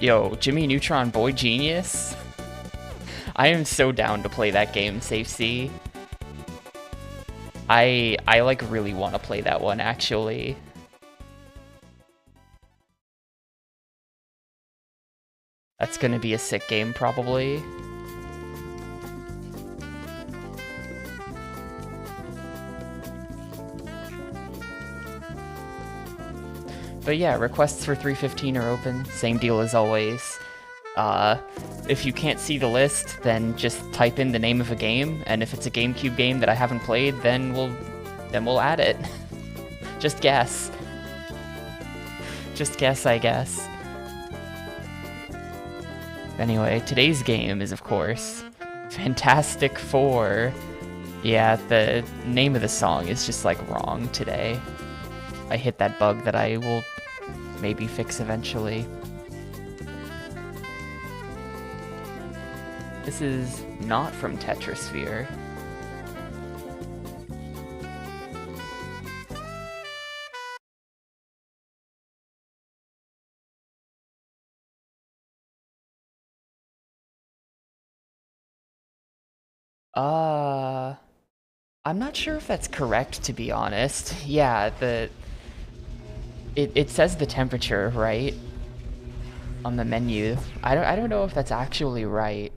Yo, Jimmy Neutron Boy Genius? I am so down to play that game, Safe C. I like really want to play that one actually. That's gonna be a sick game probably. But yeah, requests for 315 are open. Same deal as always. If you can't see the list, then just type in the name of a game, and if it's a GameCube game that I haven't played, then we'll add it. Just guess. Just guess, I guess. Anyway, today's game is, of course, Fantastic Four. Yeah, the name of the song is just, like, wrong today. I hit that bug that I will maybe fix eventually. This is not from Tetrasphere. I'm not sure if that's correct, to be honest. Yeah, it says the temperature, right? On the menu. I don't know if that's actually right.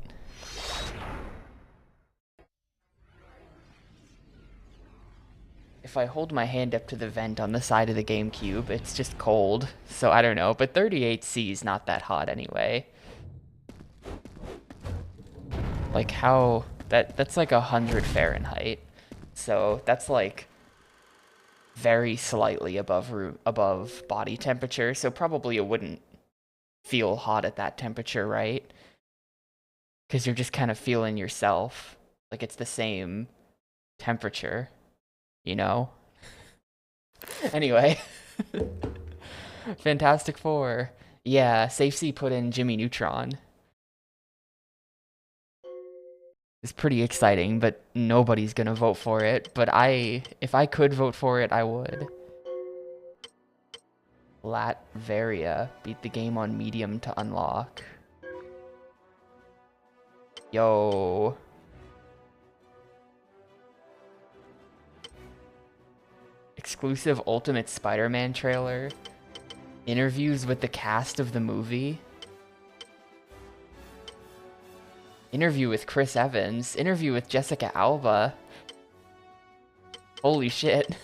If I hold my hand up to the vent on the side of the GameCube, it's just cold. So I don't know, but 38°C is not that hot anyway. Like how that's like 100 Fahrenheit. So that's like very slightly above body temperature, so probably it wouldn't feel hot at that temperature, right? Because you're just kind of feeling yourself. Like it's the same temperature, you know? Anyway. Fantastic Four. Yeah, Safe C put in Jimmy Neutron. It's pretty exciting, but nobody's gonna vote for it. But if I could vote for it, I would. Latveria. Beat the game on medium to unlock. Yo. Exclusive Ultimate Spider-Man trailer. Interviews with the cast of the movie. Interview with Chris Evans. Interview with Jessica Alba. Holy shit.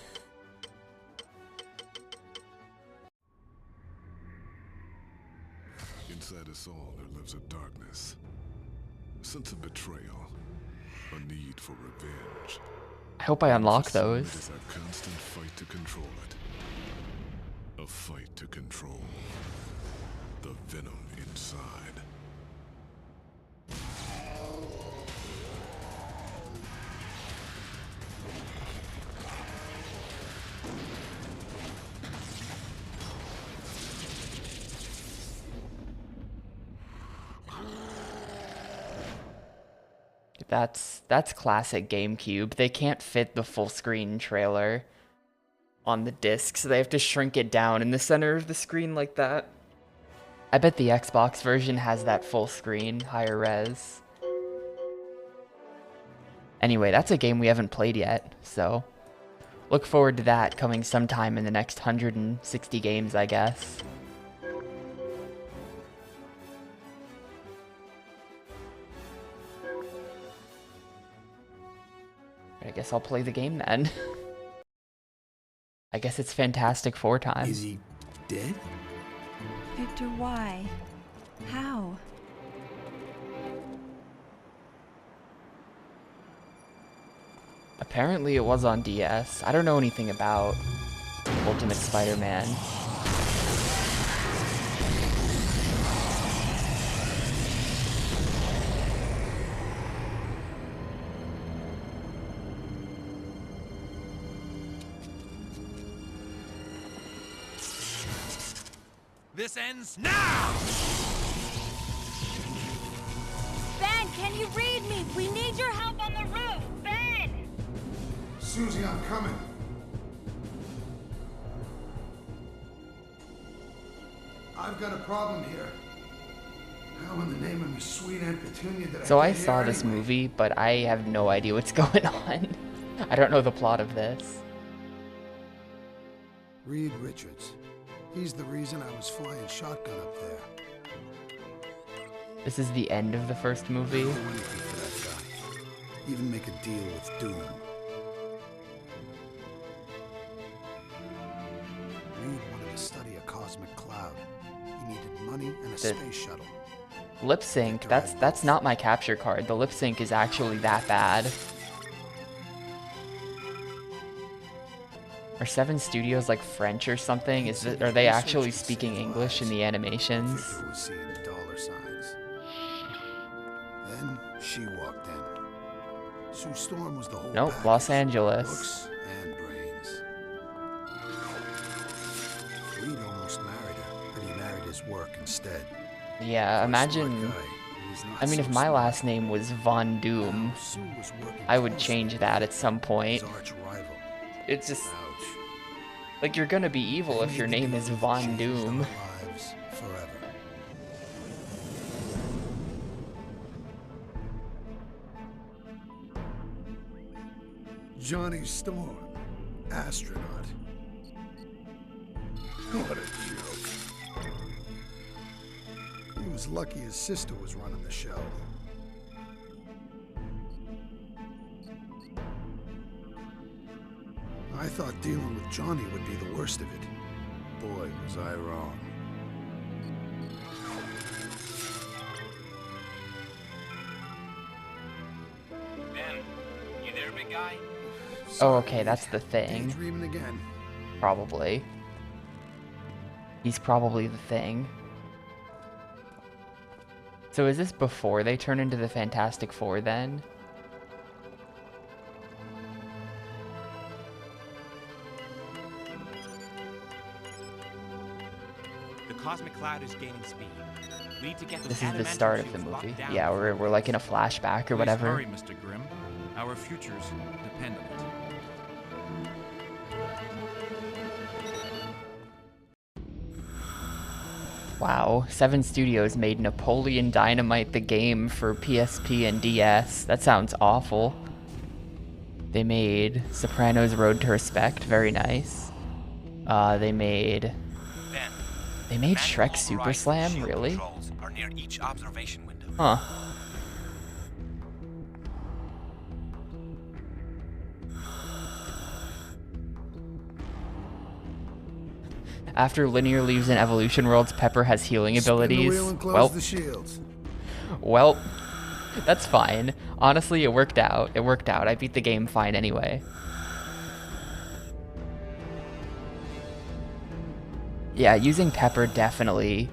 Inside us all there lives a darkness. A sense of betrayal. A need for revenge. I hope I unlock those. It is our constant fight to control it. A fight to control the venom inside. That's classic GameCube. They can't fit the full screen trailer on the disc, so they have to shrink it down in the center of the screen like that. I bet the Xbox version has that full screen, higher res. Anyway, that's a game we haven't played yet, so look forward to that coming sometime in the next 160 games, I guess. I guess I'll play the game then. I guess it's Fantastic Four time. Is he dead? Victor, why? How? Apparently it was on DS. I don't know anything about Ultimate Spider-Man. This ends now! Ben, can you read me? We need your help on the roof! Ben! Susie, I'm coming. I've got a problem here. How in the name of me sweet Aunt Petunia did So I get here saw this anyway? movie, but I have no idea what's going on. I don't know the plot of this. Reed Richards. He's the reason I was flying shotgun up there. This is the end of the first movie. I'd do anything for that guy. Even make a deal with Doom. Reed wanted to study a cosmic cloud. He needed money and a space shuttle. Lip sync, that's not my capture card. The lip sync is actually that bad. Are Seven Studios like French or something? Are they actually speaking English in the animations? Figure was seeing dollar signs. Then she walked in. Sue Storm was the whole Nope, package. Los Angeles. Looks and brains. Reed almost married her, but he married his work instead. Yeah, imagine. I mean, if my last name was Von Doom, I would change that at some point. It's just like you're gonna be evil if your name is Von Doom. Johnny Storm, astronaut. What a joke. He was lucky his sister was running the show. I thought dealing with Johnny would be the worst of it. Boy, was I wrong. Ben, you there, big guy? Oh, okay, that's the thing. Daydreaming again. Probably. He's probably the thing. So is this before they turn into the Fantastic Four then? The cosmic cloud is gaining speed. We need to get those This is the adamantium start of the shields locked movie. down. Yeah, we're like in a flashback or Please whatever. hurry, Mr. Grimm. Our futures depend on it. Wow, Seven Studios made Napoleon Dynamite the game for PSP and DS. That sounds awful. They made Sopranos Road to Respect, very nice. They made Shrek Super Slam, really? Are near each observation window. Huh. After Linear leaves in Evolution Worlds, Pepper has healing abilities. Spin the wheel and close the shields. Well, that's fine. Honestly, it worked out. It worked out. I beat the game fine anyway. Yeah, using Pepper definitely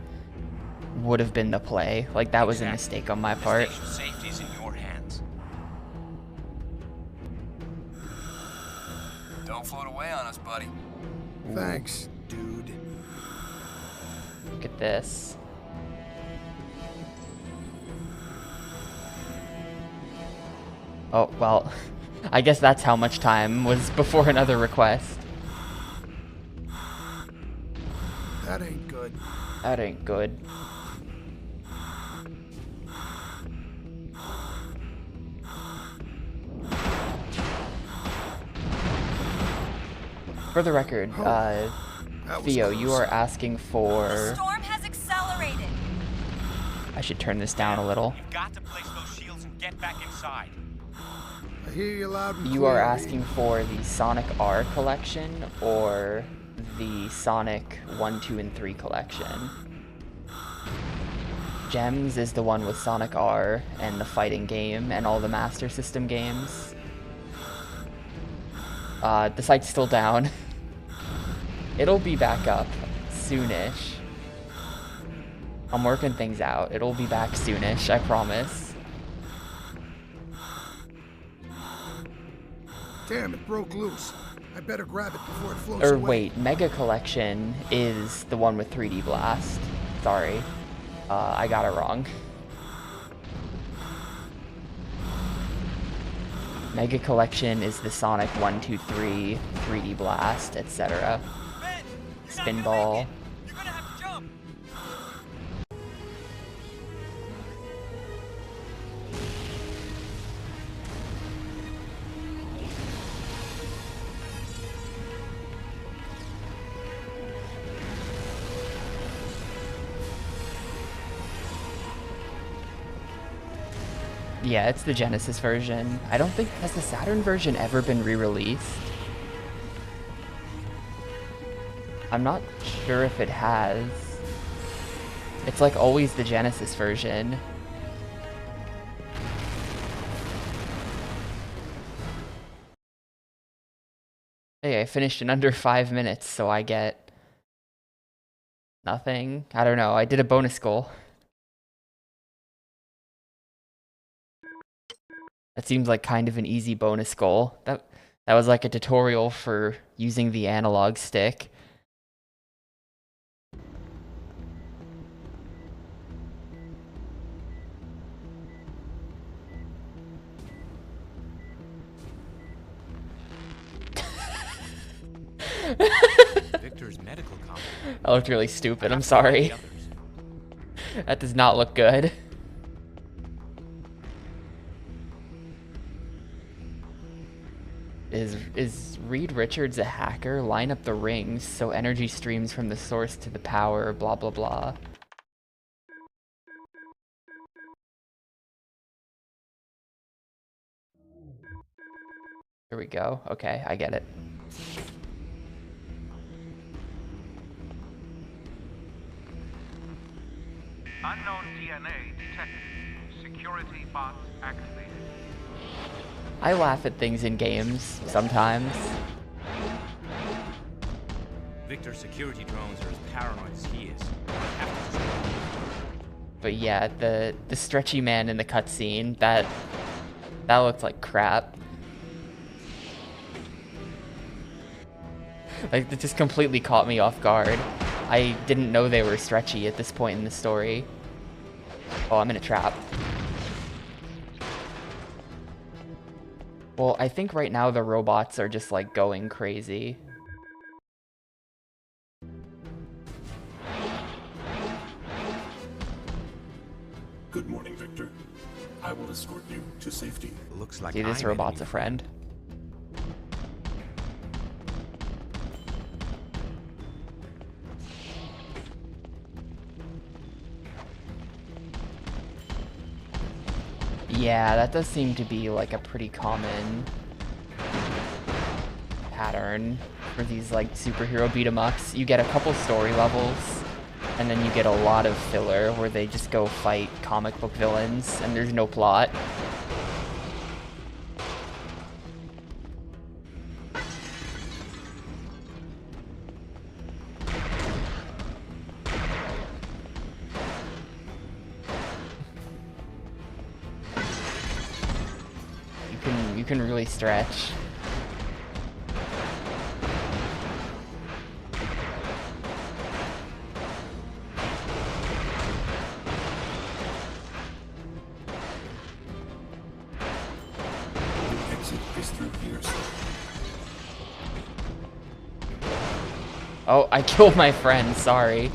would have been the play. Like, that was a mistake on my part. Station safety's in your hands. Don't float away on us, buddy. Thanks, dude. Look at this. Oh, well, I guess that's how much time was before another request. That ain't good. That ain't good. For the record, That was Theo, close. you are asking for... Storm has accelerated. I should turn this down a little. You've got to place those shields and get back inside. I hear you loud and You clear, are Reed. asking for the Sonic R collection or the Sonic 1, 2, and 3 collection. Gems is the one with Sonic R and the fighting game and all the Master System games. The site's still down. It'll be back up soonish. I'm working things out. It'll be back soonish, I promise. Damn, it broke loose. I better grab it before it floats Or away. wait, Mega Collection is the one with 3D Blast. Sorry. I got it wrong. Mega Collection is the Sonic 1, 2, 3, 3D Blast, etc. Ben, you're not gonna Spinball. make it. You're gonna have to jump. Yeah, it's the Genesis version. I don't think, has the Saturn version ever been re-released? I'm not sure if it has. It's like always the Genesis version. Hey, I finished in under 5 minutes, so I get nothing. I don't know, I did a bonus goal. That seems like kind of an easy bonus goal. That was like a tutorial for using the analog stick. Victor's medical combo. That looked really stupid, I'm sorry. That does not look good. Is Reed Richards a hacker? Line up the rings so energy streams from the source to the power, blah blah blah. Here we go. Okay, I get it. Unknown DNA detected. Security bots activated. I laugh at things in games sometimes. Victor's security drones are as paranoid as he is. But yeah, the stretchy man in the cutscene, that looks like crap. Like, it just completely caught me off guard. I didn't know they were stretchy at this point in the story. Oh, I'm in a trap. Well, I think right now the robots are just like going crazy. Good morning, Victor. I will escort you to safety. Looks like See, this robot's a friend. Yeah, that does seem to be like a pretty common pattern for these like superhero beat 'em ups. You get a couple story levels, and then you get a lot of filler where they just go fight comic book villains and there's no plot. You can really stretch. Oh, I killed my friend, sorry.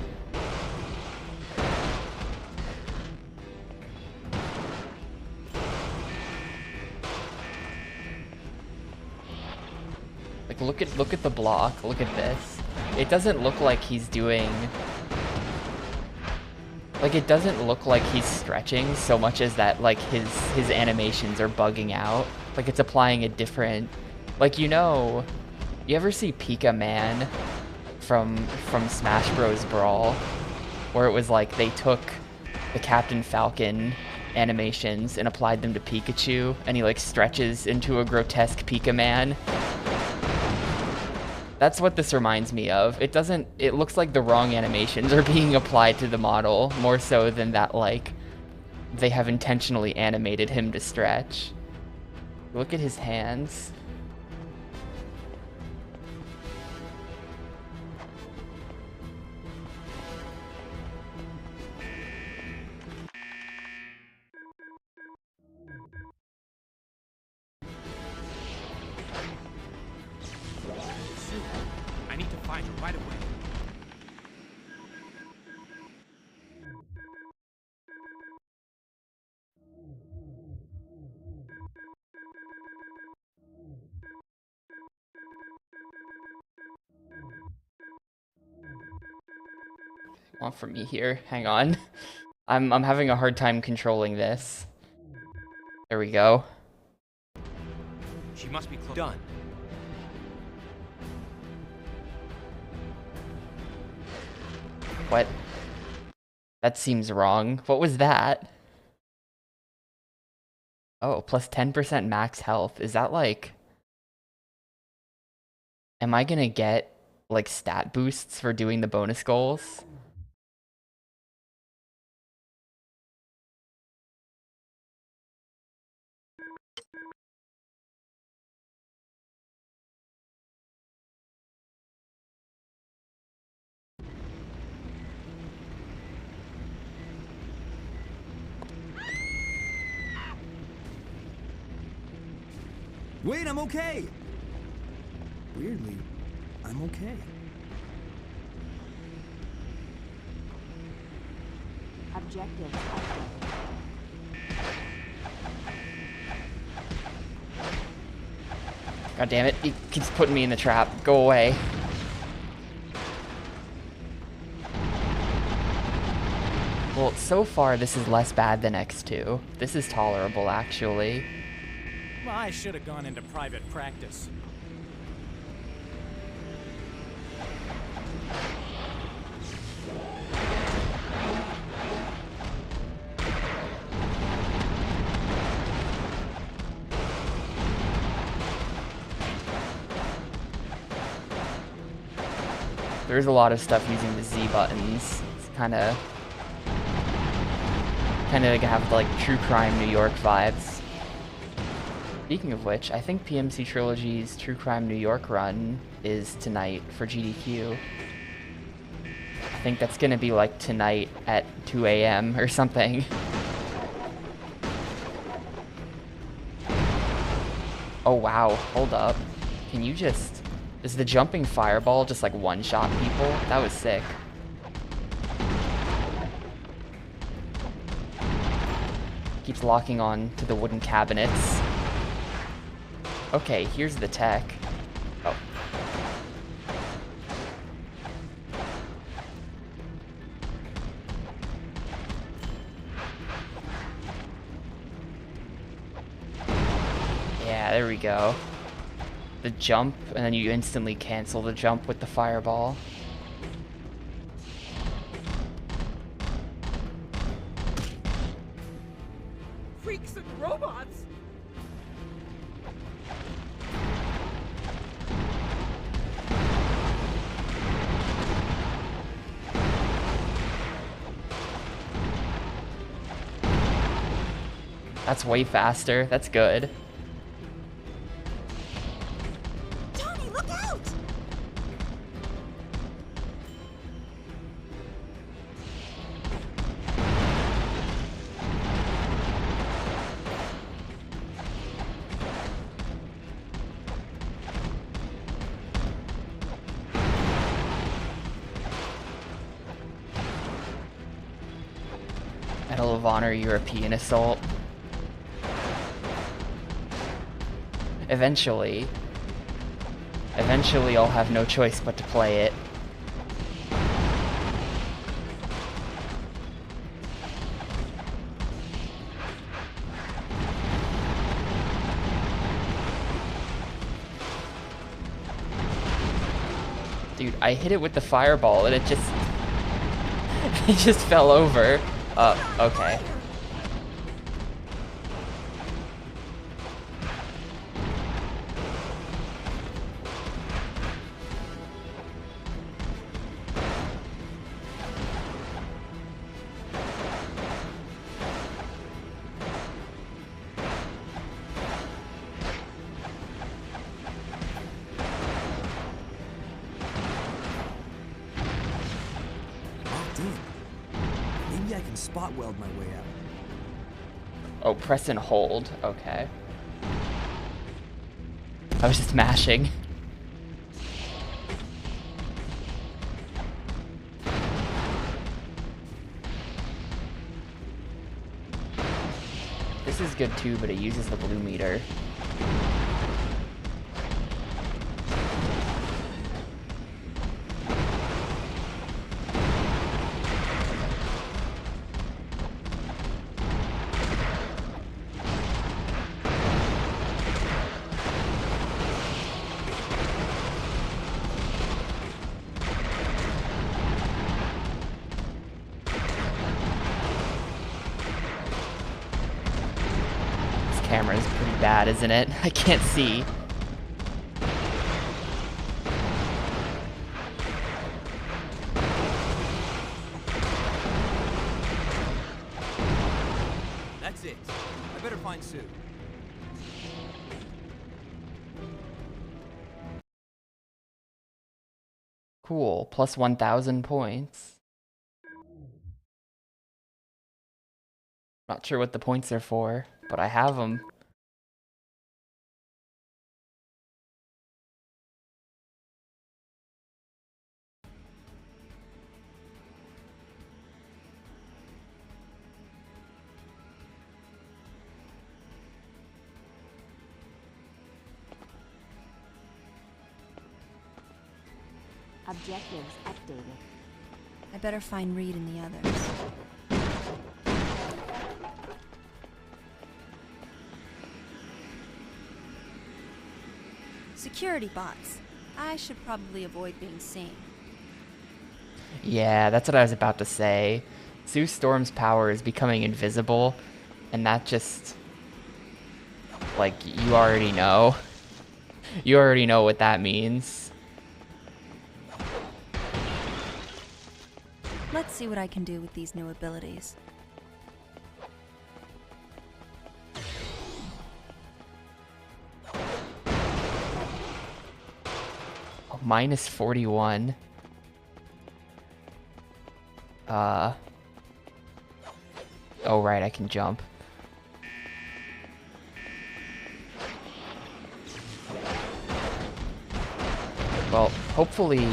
Like, look at the block, look at this. It doesn't look like he's doing... Like, it doesn't look like he's stretching so much as that, like, his animations are bugging out. Like, it's applying a different... Like, you know... You ever see Pika Man from Smash Bros. Brawl? Where it was like, they took the Captain Falcon animations and applied them to Pikachu, and he, like, stretches into a grotesque Pika Man. That's what this reminds me of. It looks like the wrong animations are being applied to the model, more so than that, like, they have intentionally animated him to stretch. Look at his hands. I need to find her right away. Want from me here? Hang on. I'm having a hard time controlling this. There we go. She must be done. What? That seems wrong. What was that? Oh, plus 10% max health. Is that like... Am I gonna get, like, stat boosts for doing the bonus goals? Wait, I'm okay! Weirdly, I'm okay. Objective. God damn it, he keeps putting me in the trap. Go away. Well, so far this is less bad than X2. This is tolerable, actually. Well, I should have gone into private practice. There's a lot of stuff using the Z buttons. It's kind of have like true crime New York vibes. Speaking of which, I think PMC Trilogy's True Crime New York run is tonight for GDQ. I think that's gonna be like tonight at 2 a.m. or something. Oh wow, hold up. Can you just... Is the jumping fireball just like one-shot people? That was sick. Keeps locking on to the wooden cabinets. Okay, here's the tech. Oh. Yeah, there we go. The jump, and then you instantly cancel the jump with the fireball. Freaks and robots! That's way faster. That's good. Tony, look out! Medal of Honor European Assault. Eventually I'll have no choice but to play it. Dude, I hit it with the fireball and it just... it just fell over. Okay. Maybe I can spot weld my way out. Oh, press and hold. Okay. I was just mashing. This is good too, but it uses the blue meter. bad, isn't it? I can't see. That's it. I better find Sue. Cool. Plus 1,000 points. Not sure what the points are for, but I have them. Objectives updated. I better find Reed and the others. Security bots. I should probably avoid being seen. Yeah, that's what I was about to say. Sue Storm's power is becoming invisible, and that just... like, you already know. You already know what that means. Let's see what I can do with these new abilities. Oh, minus 41. Oh, right, I can jump. Well, hopefully,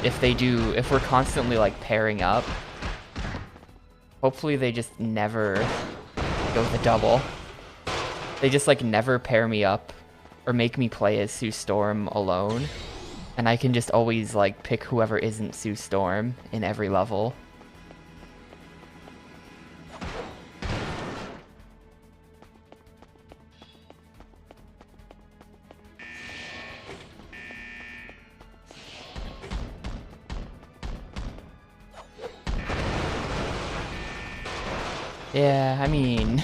if we're constantly, like, pairing up, hopefully they just never go the double. They just, like, never pair me up or make me play as Sue Storm alone. And I can just always, like, pick whoever isn't Sue Storm in every level. Yeah, I mean,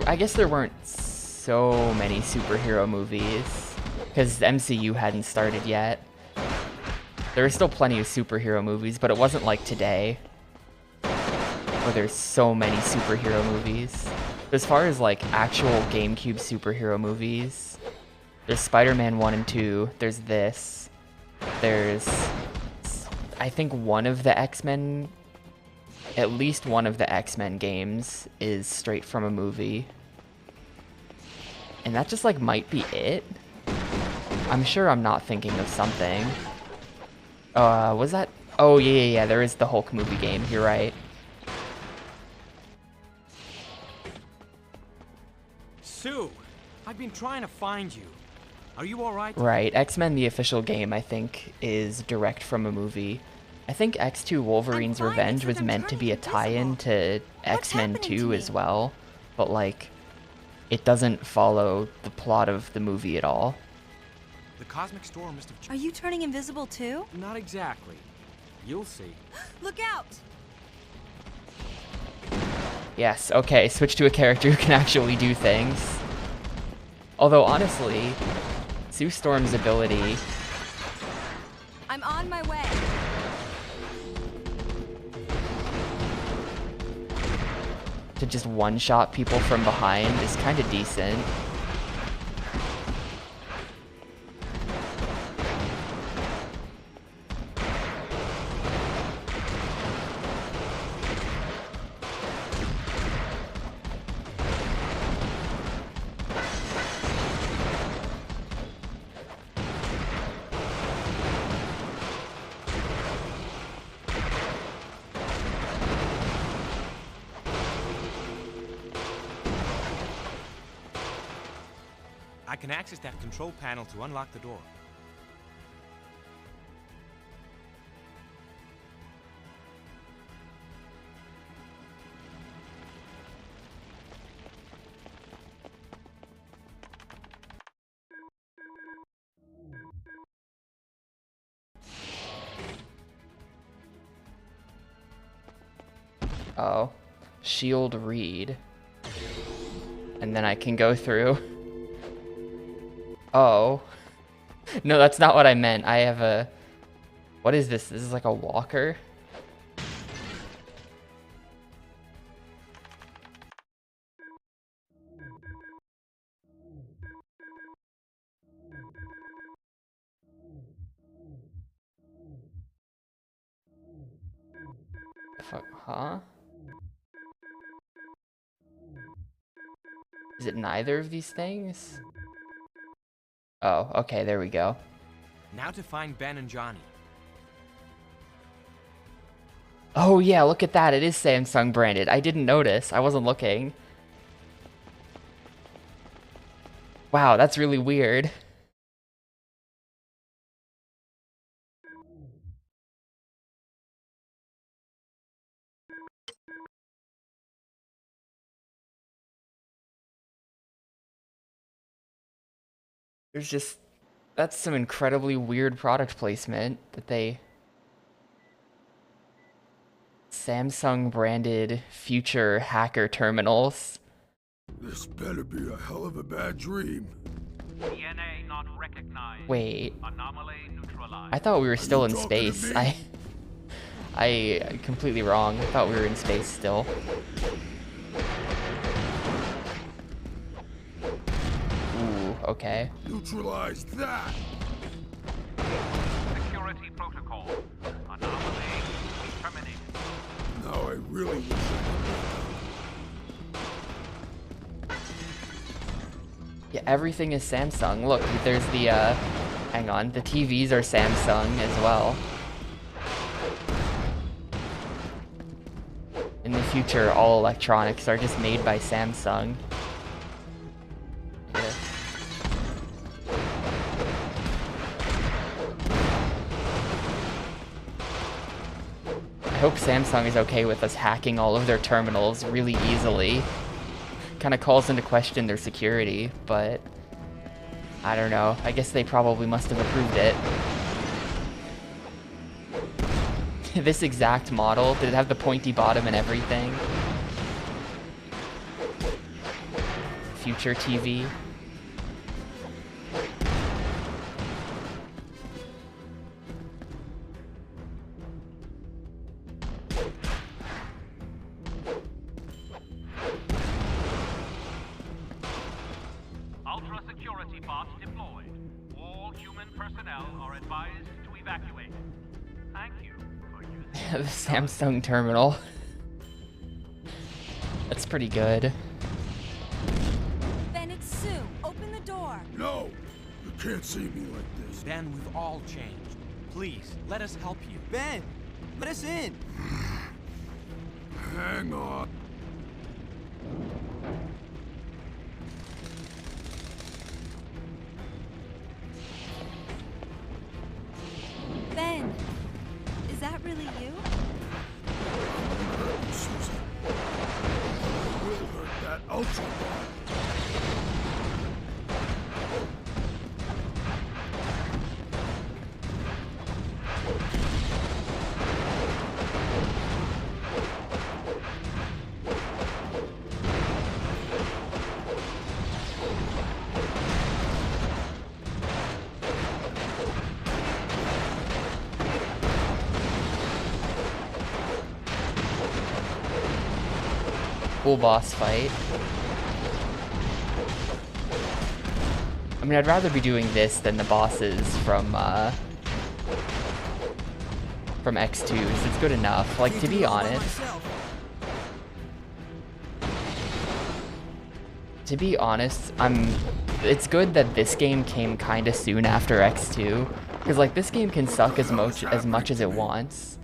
I guess there weren't so many superhero movies, because the MCU hadn't started yet. There were still plenty of superhero movies, but it wasn't like today, where there's so many superhero movies. As far as, like, actual GameCube superhero movies, there's Spider-Man 1 and 2, there's this, there's, I think one of the X-Men... At least one of the X-Men games is straight from a movie. And that just, like, might be it. I'm sure I'm not thinking of something. Was that... Oh, yeah, there is the Hulk movie game. You're right. Sue, I've been trying to find you. Are you alright? Right. X-Men, the official game, I think, is direct from a movie. I think X2 Wolverine's Revenge was meant to be a tie-in to X-Men 2 as well, but, like, it doesn't follow the plot of the movie at all. The cosmic storm must have... Are you turning invisible too? Not exactly. You'll see. Look out! Yes, okay, switch to a character who can actually do things. Although, honestly, Sue Storm's ability... I'm on my way. to just one-shot people from behind is kind of decent. I can access that control panel to unlock the door. Oh. Shield Reed. And then I can go through. Oh. No, that's not what I meant. I have a... What is this? This is like a walker? Huh? Is it neither of these things? Oh, okay, there we go. Now to find Ben and Johnny. Oh yeah, look at that. It is Samsung branded. I didn't notice. I wasn't looking. Wow, that's really weird. There's just... That's some incredibly weird product placement that they... Samsung branded future hacker terminals. This better be a hell of a bad dream. DNA not recognized. Wait. Anomaly neutralized. I thought we were still in space. I completely wrong. I thought we were in space still. Ooh, okay. Neutralize that. Security protocol. Anomaly terminated. Now I really wish Yeah, everything is Samsung. Look, there's the, hang on, the TVs are Samsung as well. In the future, all electronics are just made by Samsung. Yeah. I hope Samsung is okay with us hacking all of their terminals really easily. Kind of calls into question their security, but I don't know. I guess they probably must have approved it. This exact model, did it have the pointy bottom and everything? Future TV. Ultra security bots deployed. All human personnel are advised to evacuate. Thank you for using The Samsung terminal. That's pretty good. Ben, it's Sue. Open the door. No! You can't see me like this. Ben, we've all changed. Please, let us help you. Ben, let us in. Hang on. Ben, is that really you? Susan. Will hurt that ultra bot. Cool boss fight. I mean, I'd rather be doing this than the bosses from X2s. It's good enough. Like, to be honest. To be honest, it's good that this game came kind of soon after X2. Because, like, this game can suck as much as it wants.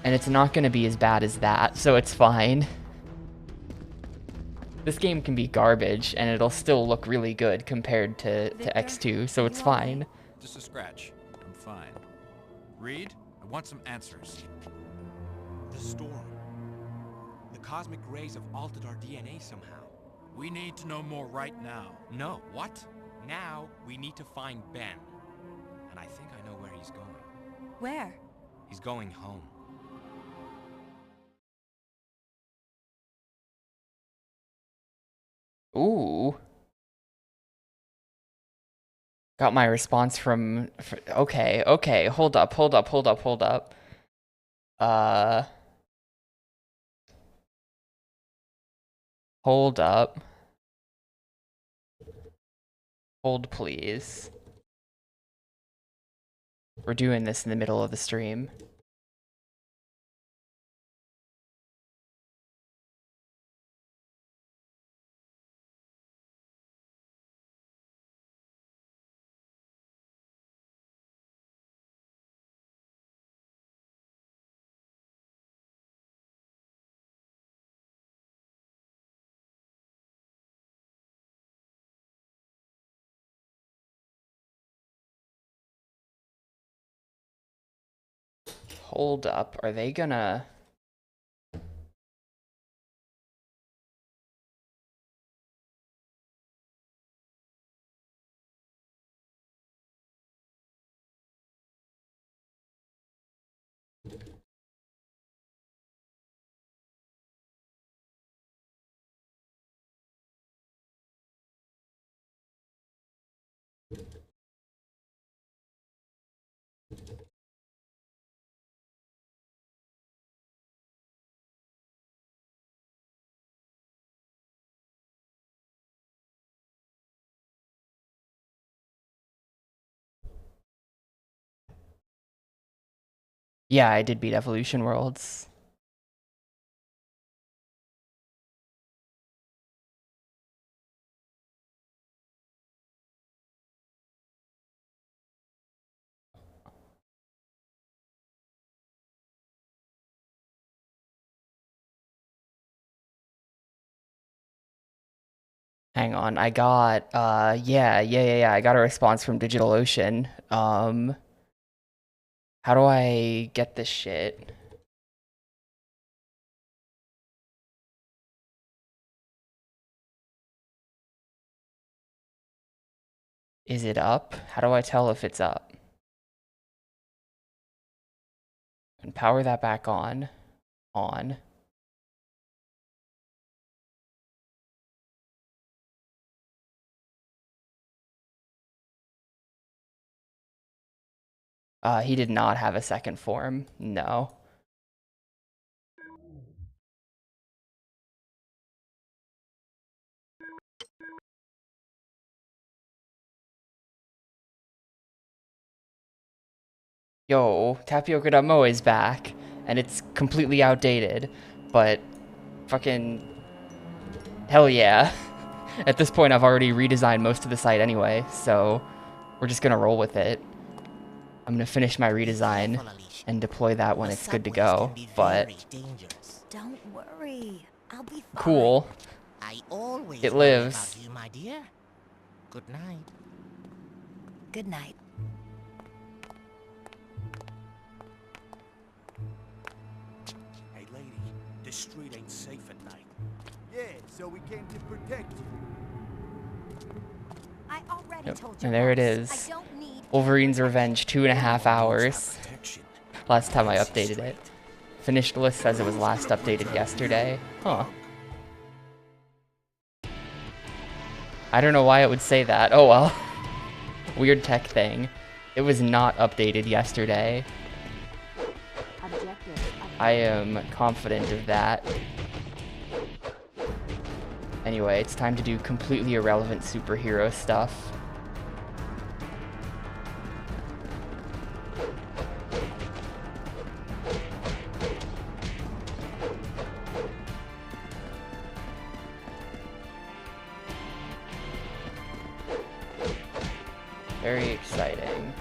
And it's not going to be as bad as that, so it's fine. This game can be garbage, and it'll still look really good compared to X2, so it's fine. Just a scratch. I'm fine. Reed, I want some answers. The storm. The cosmic rays have altered our DNA somehow. We need to know more right now. No. What? Now, we need to find Ben. And I think I know where he's going. Where? He's going home. Ooh. Got my response from... Okay, okay. Hold up. Hold up. Hold, please. We're doing this in the middle of the stream. Hold up. Are they gonna... Yeah, I did beat Evolution Worlds. Hang on, I got, yeah, I got a response from DigitalOcean. How do I get this shit? Is it up? How do I tell if it's up? And power that back on. On. He did not have a second form. No. Yo, Tapioca.mo is back, and it's completely outdated, but fucking hell yeah. At this point, I've already redesigned most of the site anyway, so we're just gonna roll with it. I'm gonna finish my redesign and deploy that when it's good to go, but Don't worry, I'll be fine. cool. I always It worry lives. about you, my dear. Good night. Good night. Hey, lady, this street ain't safe at night. Yeah, so we came to protect you. I already Yep. told you. And there it once, is. I don't need Wolverine's Revenge, 2.5 hours. Protection. Last time I updated it. Finished list says it was last updated yesterday. Huh. I don't know why it would say that. Oh well. Weird tech thing. It was not updated yesterday. I am confident of that. Anyway, it's time to do completely irrelevant superhero stuff. Very exciting.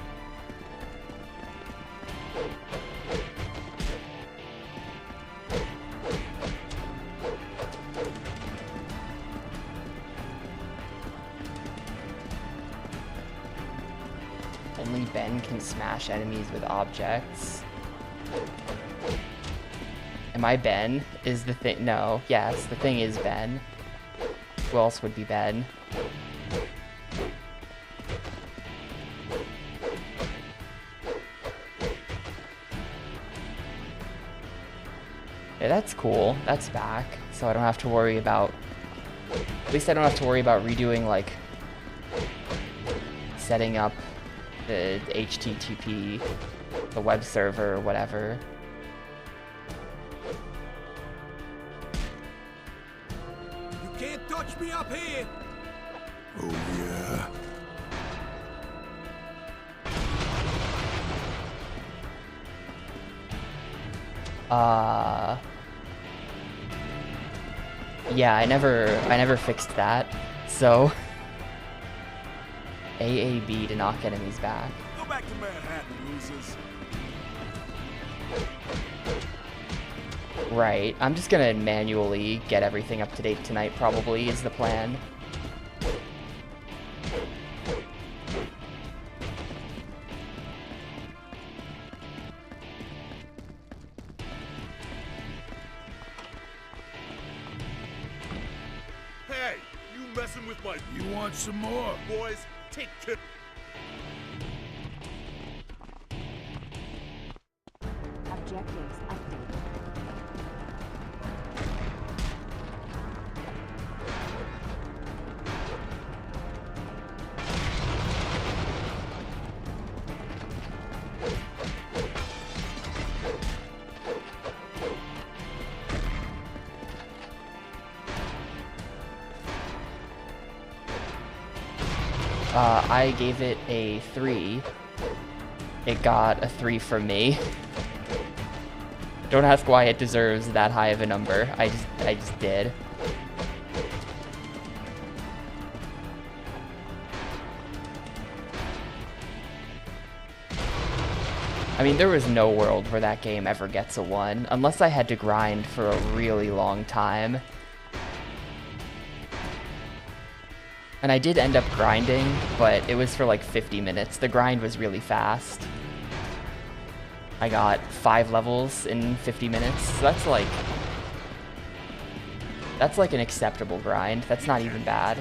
Only Ben can smash enemies with objects. Am I Ben? Is the thing? No. Yes, the thing is Ben. Who else would be Ben? Yeah, that's cool. That's back. So I don't have to worry about least I don't have to worry about redoing, like, setting up the HTTP, the web server, or whatever. You can't touch me up here! Oh, yeah. Yeah, I never fixed that, so AAB to knock enemies back. Go back to Manhattan, losers. Right, I'm just gonna manually get everything up to date tonight, probably, is the plan. Hey, you messing with my... You want some more? Boys, take care. Objectives updated. I gave it a 3. It got a 3 from me. Don't ask why it deserves that high of a number. I just did. I mean, there was no world where that game ever gets a 1, unless I had to grind for a really long time. And I did end up grinding, but it was for like 50 minutes. The grind was really fast. I got 5 levels in 50 minutes, so that's like an acceptable grind. That's not even bad.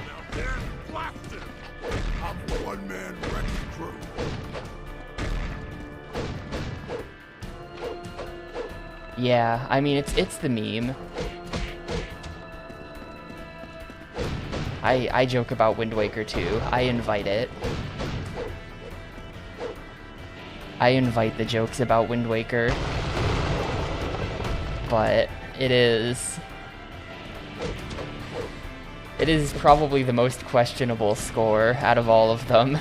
I'm a one-man wrecking crew. Yeah, I mean, it's the meme. I joke about Wind Waker too. I invite it. I invite the jokes about Wind Waker. But it is probably the most questionable score out of all of them.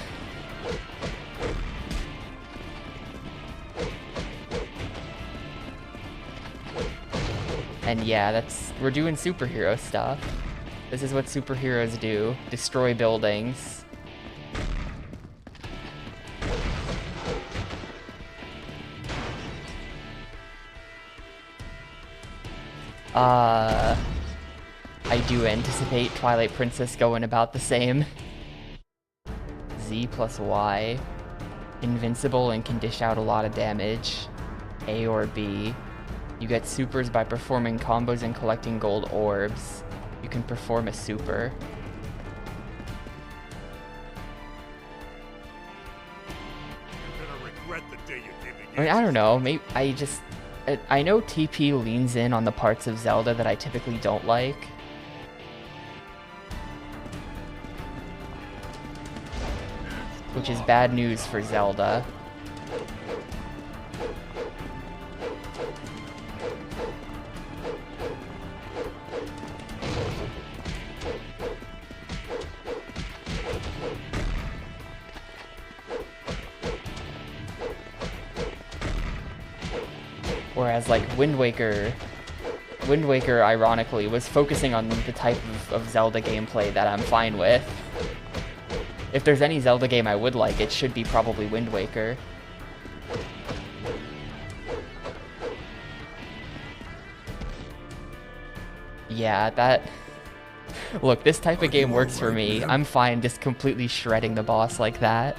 And yeah, we're doing superhero stuff. This is what superheroes do. Destroy buildings. I do anticipate Twilight Princess going about the same. Z plus Y. Invincible and can dish out a lot of damage. A or B. You get supers by performing combos and collecting gold orbs. You can perform a super. You're gonna regret the day you gave me. I mean, I don't know. Maybe I know TP leans in on the parts of Zelda that I typically don't like. Which is bad news for Zelda. Whereas, like, Wind Waker, ironically, was focusing on the type of Zelda gameplay that I'm fine with. If there's any Zelda game I would like, it should be probably Wind Waker. Yeah, look, this type of game works for me. I'm fine just completely shredding the boss like that.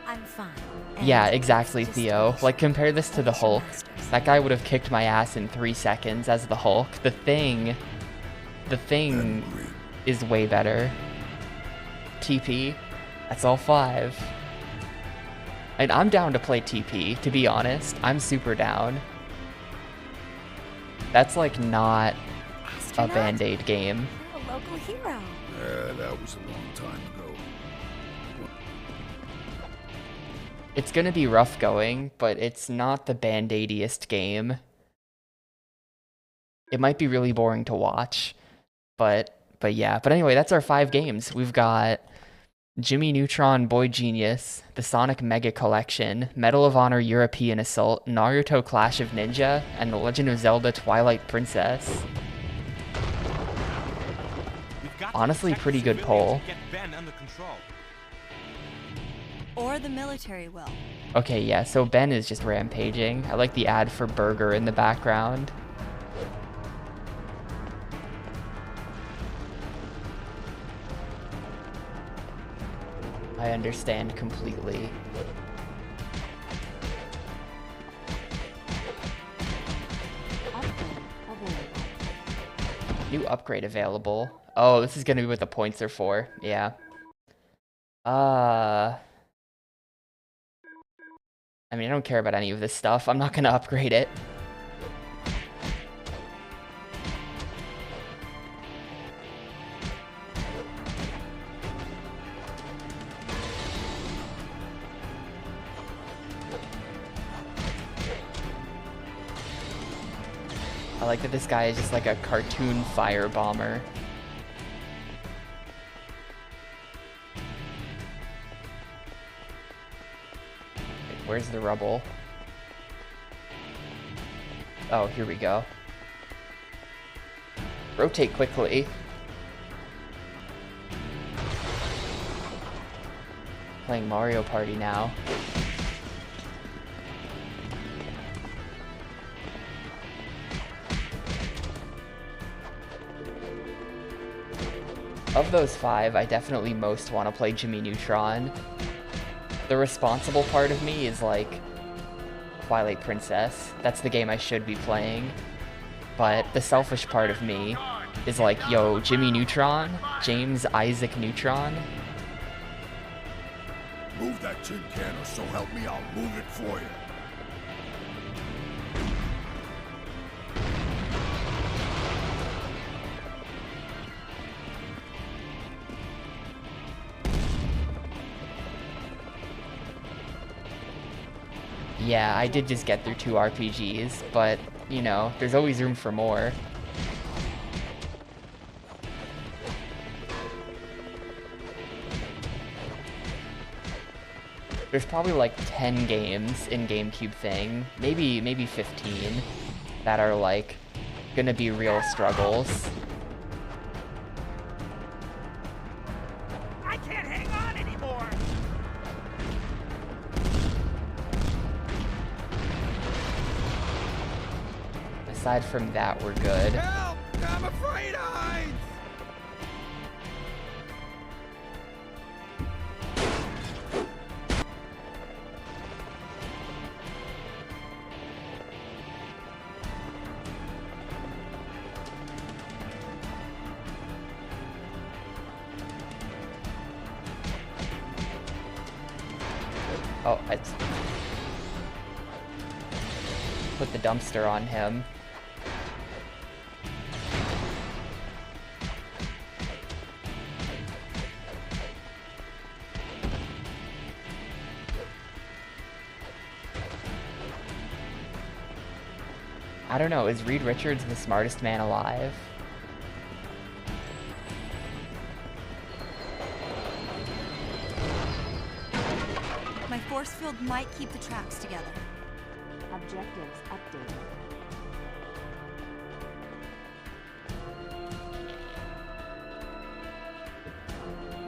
I'm fine. Yeah, exactly, Theo. Like, compare this to the Hulk. That guy would have kicked my ass in 3 seconds as the Hulk. The thing is way better. TP, that's all 5. And I'm down to play TP, to be honest. I'm super down. That's like not a Band-Aid game. You're a local hero. Yeah, that was a long time ago. It's gonna be rough going, but it's not the band-aidiest game. It might be really boring to watch, but yeah. But anyway, that's our 5 games. We've got Jimmy Neutron Boy Genius, the Sonic Mega Collection, Medal of Honor European Assault, Naruto Clash of Ninja, and The Legend of Zelda Twilight Princess. Honestly, pretty good poll. Or the military will. Okay, yeah, so Ben is just rampaging. I like the ad for Burger in the background. I understand completely. New upgrade available. Oh, this is gonna be what the points are for. Yeah. I mean, I don't care about any of this stuff. I'm not gonna upgrade it. I like that this guy is just like a cartoon fire bomber. Where's the rubble? Oh, here we go. Rotate quickly. Playing Mario Party now. Of those 5, I definitely most want to play Jimmy Neutron. The responsible part of me is like Twilight Princess. That's the game I should be playing. But the selfish part of me is like, yo, Jimmy Neutron? James Isaac Neutron? Move that tin can or so help me, I'll move it for you. Yeah, I did just get through 2 RPGs, but, you know, there's always room for more. There's probably like 10 games in Gamecube thing, maybe 15, that are like gonna be real struggles. I can't hang on anymore! Aside from that, we're good. Help! I'm afraid of heights! Oh, it's... Put the dumpster on him. I don't know, is Reed Richards the smartest man alive? My force field might keep the tracks together. Objectives updated.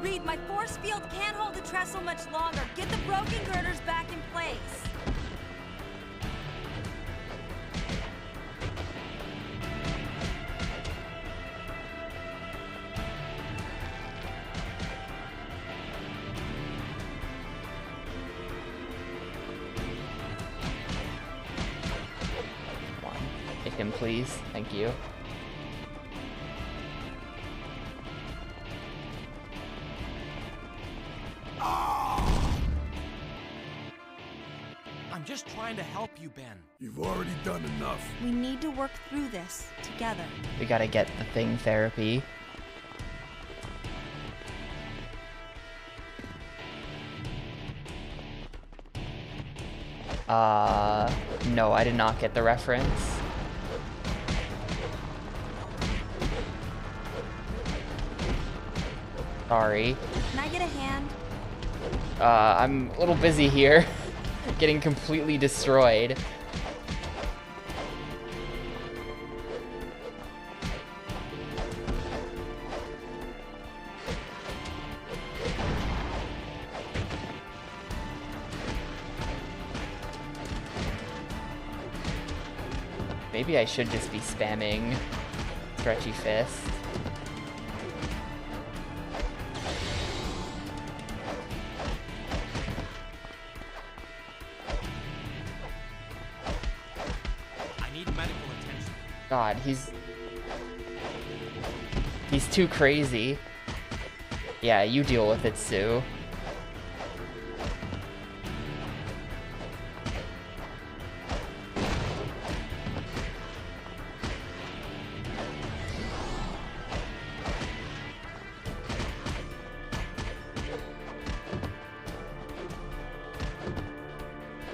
Reed, my force field can't hold the trestle much longer. Get the broken girders back in place. Hit him, please. Thank you. I'm just trying to help you, Ben. You've already done enough. We need to work through this together. We gotta get the thing therapy. No, I did not get the reference. Sorry. Can I get a hand? I'm a little busy here, getting completely destroyed. Maybe I should just be spamming Stretchy Fist. I need medical attention. God, he's too crazy. Yeah, you deal with it, Sue.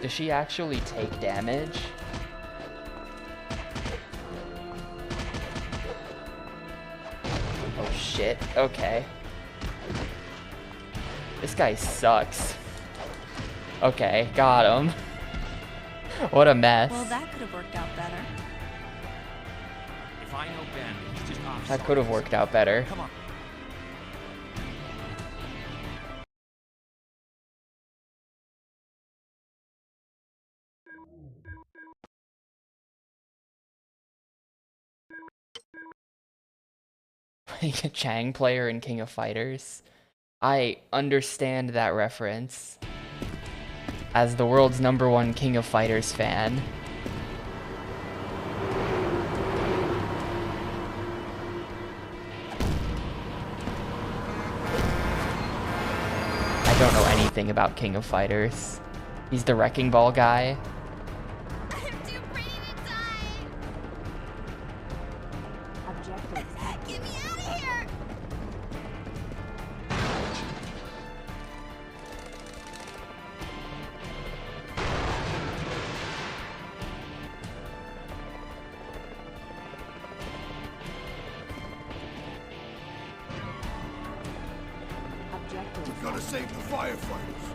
Does she actually take damage? Oh shit, okay. This guy sucks. Okay, got him. What a mess. Well, that could have worked out better. If I know Ben, he's just off. That could have worked out better. Come on. Like a Chang player in King of Fighters. I understand that reference. As the world's #1 King of Fighters fan. I don't know anything about King of Fighters. He's the Wrecking Ball guy. I'm too pretty to die! Objectives active. Get me out of here! Objectives. We gotta save the firefighters.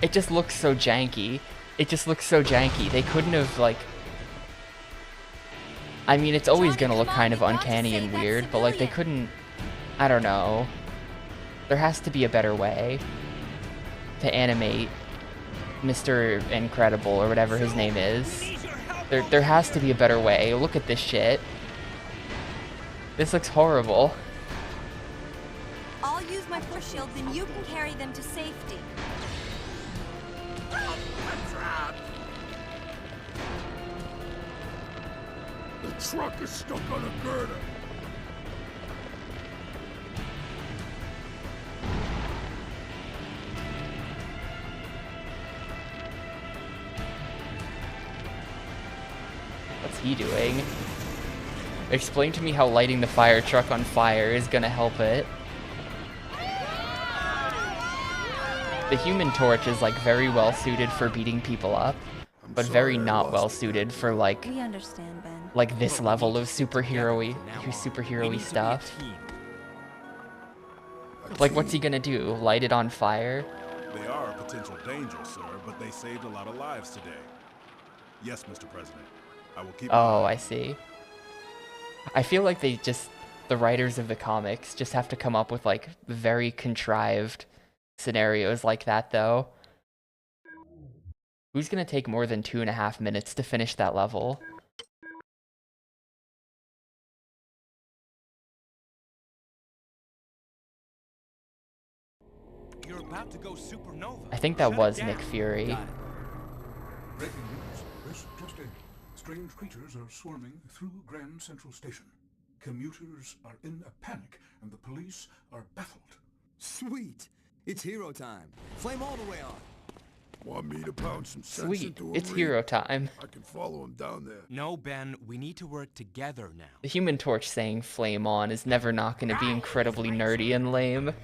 It just looks so janky. It just looks so janky. They couldn't have, like... I mean, it's always gonna look kind of uncanny and weird, but, like, they couldn't... I don't know. There has to be a better way to animate Mr. Incredible, or whatever his name is. There has to be a better way. Look at this shit. This looks horrible. I'll use my force shield, then you can carry them to safety. The truck is stuck on a girder. What's he doing? Explain to me how lighting the fire truck on fire is gonna help it. The Human Torch is, like, very well suited for beating people up, but very not well suited for, like, We understand, Ben. like this level of superhero-y stuff. Like, what's he gonna do? Light it on fire? They are a potential danger, sir, but they saved a lot of lives today. Yes, Mr. President. I will keep. Oh, I see. I feel like the writers of the comics just have to come up with, like, very contrived scenarios like that, though. Who's gonna take more than 2.5 minutes to finish that level? You're about to go supernova. I think that Shut was it down. Nick Fury. Got it. Breaking news. This just in. Strange creatures are swarming through Grand Central Station. Commuters are in a panic, and the police are baffled. Sweet. It's hero time. Flame all the way on. Want me to pound some sense Sweet, into him, it's Reed? hero time. I can follow him down there. No, Ben, we need to work together now. The Human Torch saying flame on is never not going to be incredibly nerdy and lame. The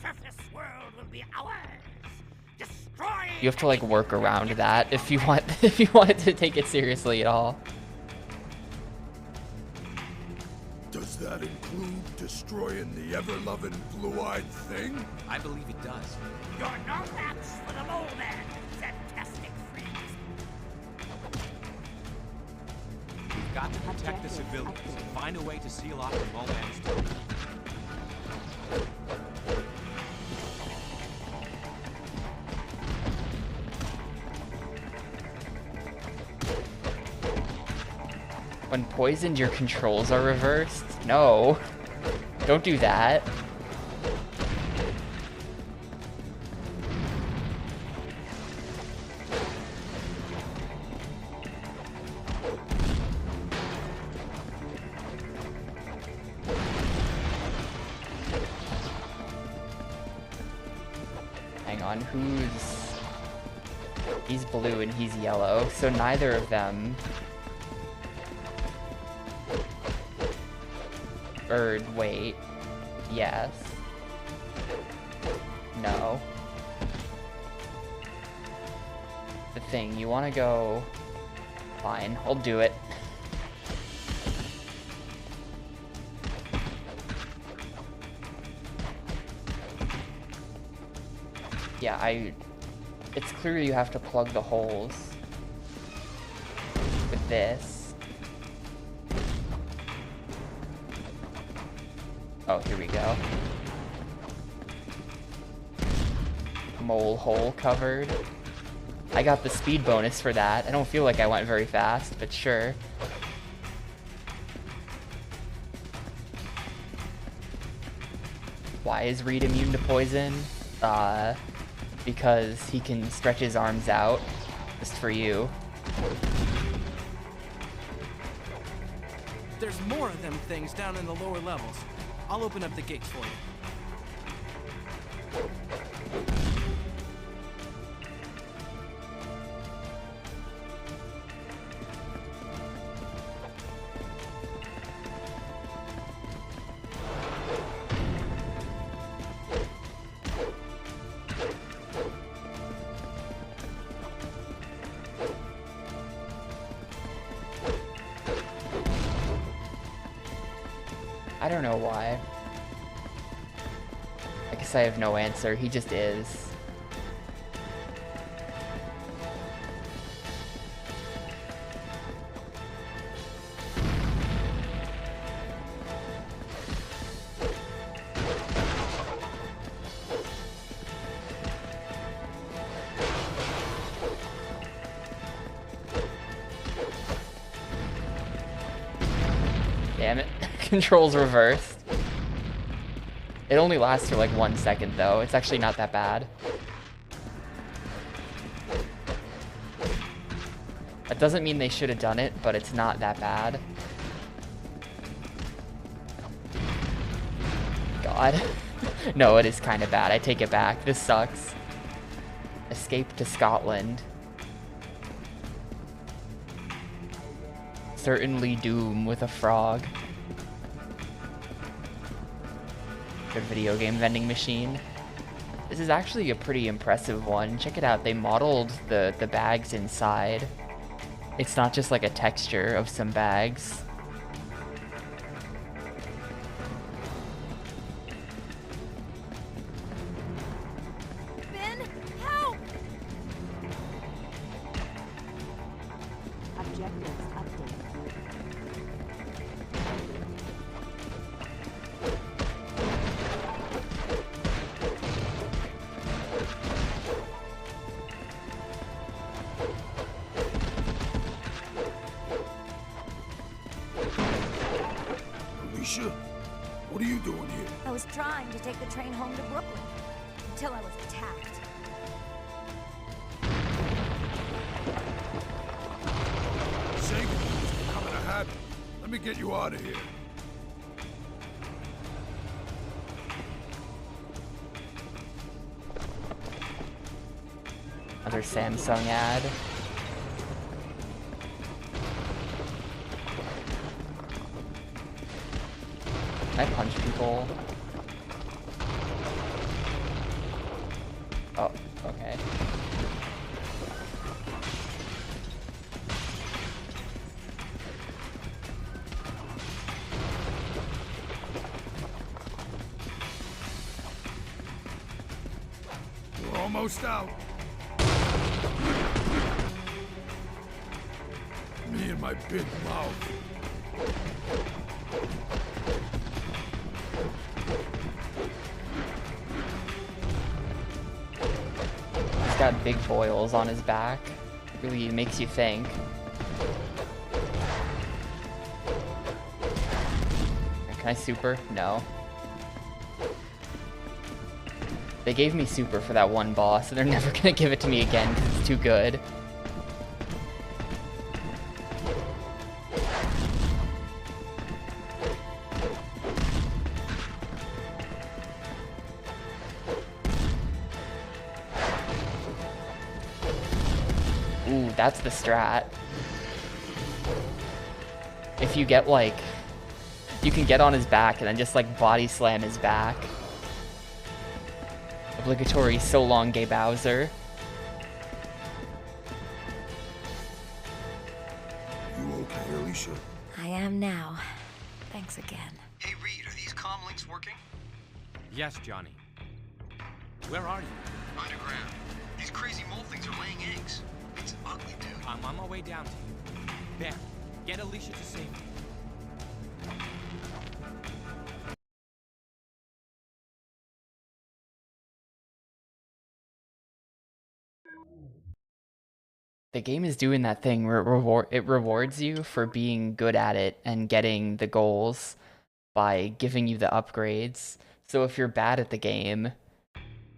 surface world will be ours. Destroy. You have to like work around that if you want if you want to take it seriously at all. Does that include destroying the ever-loving blue-eyed thing? I believe it does. You're no match for the mole man, fantastic freeze. We've got to protect the civilians and find a way to seal off the mole man's tunnel. When poisoned, your controls are reversed? No. Don't do that. Hang on, he's blue and he's yellow, so neither of them... Or, wait. Yes. No. The thing, you want to go... Fine, I'll do it. Yeah, it's clear you have to plug the holes with this. Oh, here we go. Mole hole covered. I got the speed bonus for that. I don't feel like I went very fast, but sure. Why is Reed immune to poison? Because he can stretch his arms out just for you. There's more of them things down in the lower levels. I'll open up the gates for you. I don't know why. I guess I have no answer. He just is. Damn it. Controls reversed. It only lasts for like 1 second though. It's actually not that bad. That doesn't mean they should have done it, but it's not that bad. God. No, it is kind of bad. I take it back. This sucks. Escape to Scotland. Certainly doom with a frog. Good video game vending machine. This is actually a pretty impressive one. Check it out. They modeled the bags inside. It's not just like a texture of some bags. Ben, help! Objectives updated. Alicia, what are you doing here? I was trying to take the train home to Brooklyn until I was attacked. Saving you is becoming a habit. Let me get you out of here. Other their Samsung ad. Can I punch people? Oh, okay. We're almost out. Me and my big mouth. He's got big boils on his back. Really makes you think. Can I super? No. They gave me super for that one boss, and they're never gonna give it to me again because it's too good. Ooh, that's the strat. If you get like, you can get on his back and then just like body slam his back. Obligatory so long gay Bowser. You okay, Alicia? I am now. Thanks again. Hey, Reed, are these comm links working? Yes, Johnny. Where are you? Underground. These crazy mole things are laying eggs. It's ugly, dude. I'm on my way down to you. Bam, get Alicia to safety. The game is doing that thing where it rewards you for being good at it and getting the goals by giving you the upgrades. So if you're bad at the game,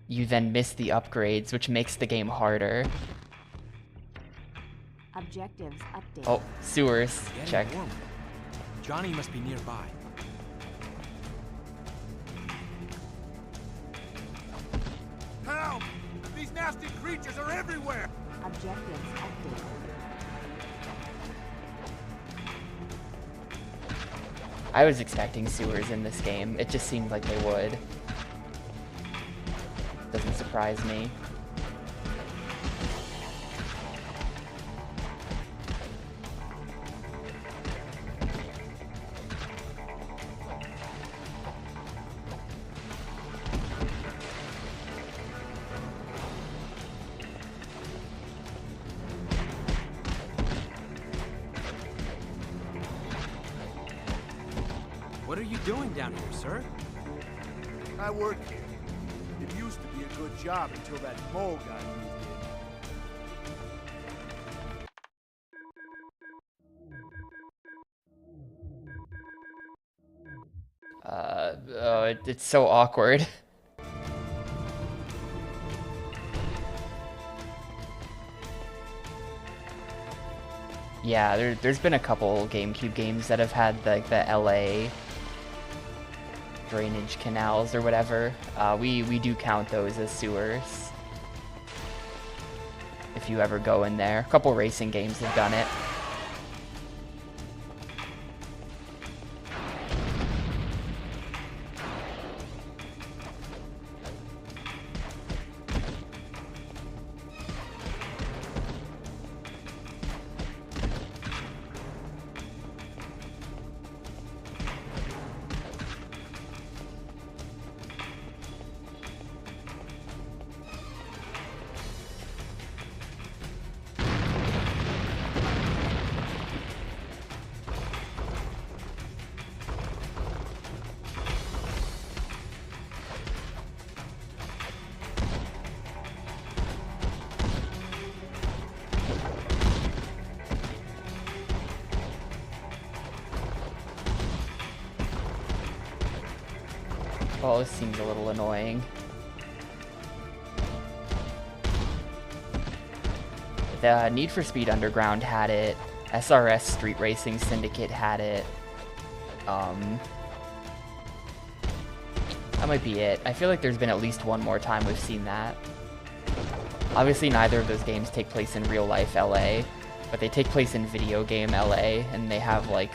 you then miss the upgrades, which makes the game harder. Objectives updated. Oh, sewers. Check. Johnny must be nearby. Help! These nasty creatures are everywhere! Objectives updated. I was expecting sewers in this game. It just seemed like they would. Doesn't surprise me. What are you doing down here, sir? I work here. It used to be a good job until that mole guy moved in. It's so awkward. Yeah, there's been a couple GameCube games that have had like the LA drainage canals or whatever. We do count those as sewers. If you ever go in there. A couple racing games have done it. Oh, this seems a little annoying. The Need for Speed Underground had it. SRS Street Racing Syndicate had it. That might be it. I feel like there's been at least one more time we've seen that. Obviously, neither of those games take place in real life LA, but they take place in video game LA, and they have like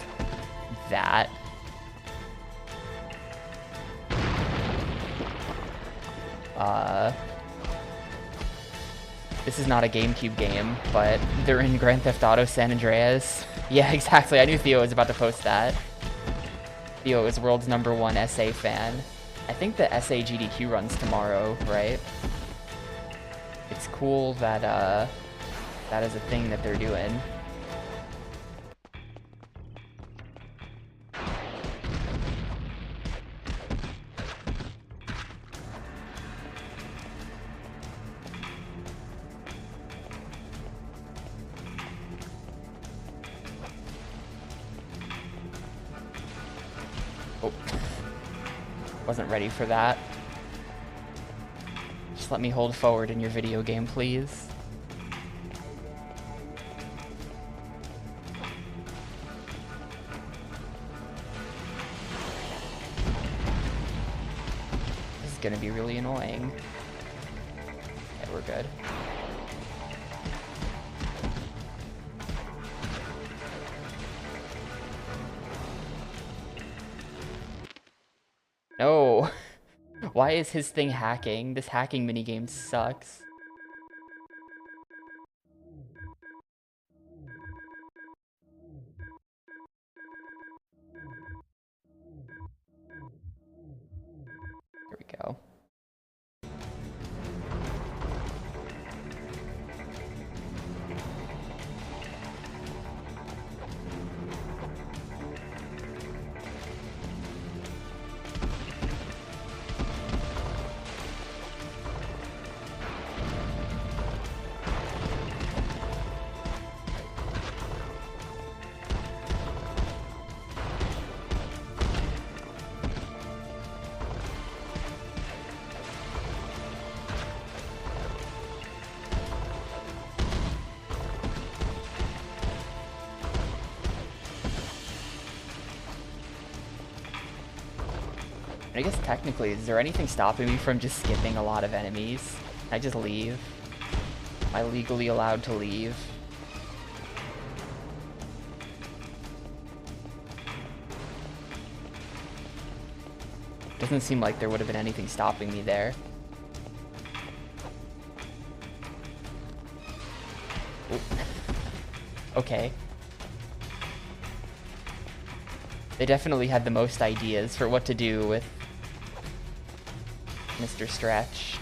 that. This is not a GameCube game, but they're in Grand Theft Auto San Andreas. Yeah, exactly. I knew Theo was about to post that. Theo is world's #1 SA fan. I think the SA GDQ runs tomorrow, right? It's cool that that is a thing that they're doing. Oh, wasn't ready for that. Just let me hold forward in your video game, please. This is gonna be really annoying. Yeah, we're good. No! Why is his thing hacking? This hacking minigame sucks. Here we go. I guess technically, is there anything stopping me from just skipping a lot of enemies? Can I just leave? Am I legally allowed to leave? Doesn't seem like there would have been anything stopping me there. Oop. Okay. They definitely had the most ideas for what to do with Mr. Stretch.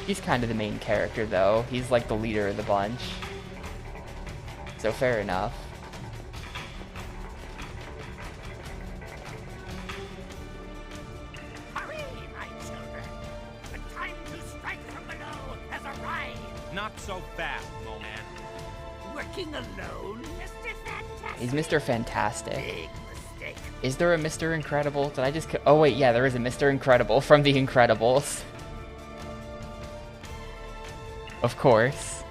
He's kind of the main character, though. He's like the leader of the bunch. So fair enough. Hurry, my children! The time to strike from below has arrived! Not so fast, little man. Working alone, Mr. Fantastic? He's Mr. Fantastic. Big mistake. Is there a Mr. Incredible? Did I just... Oh wait, yeah, there is a Mr. Incredible from The Incredibles. Of course.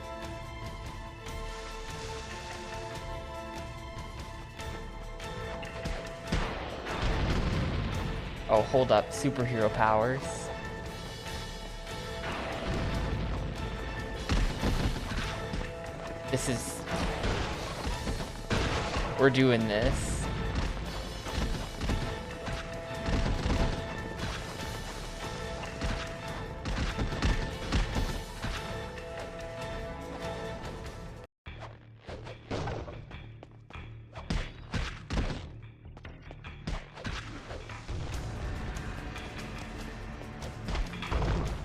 Oh, hold up. Superhero powers. This is... We're doing this.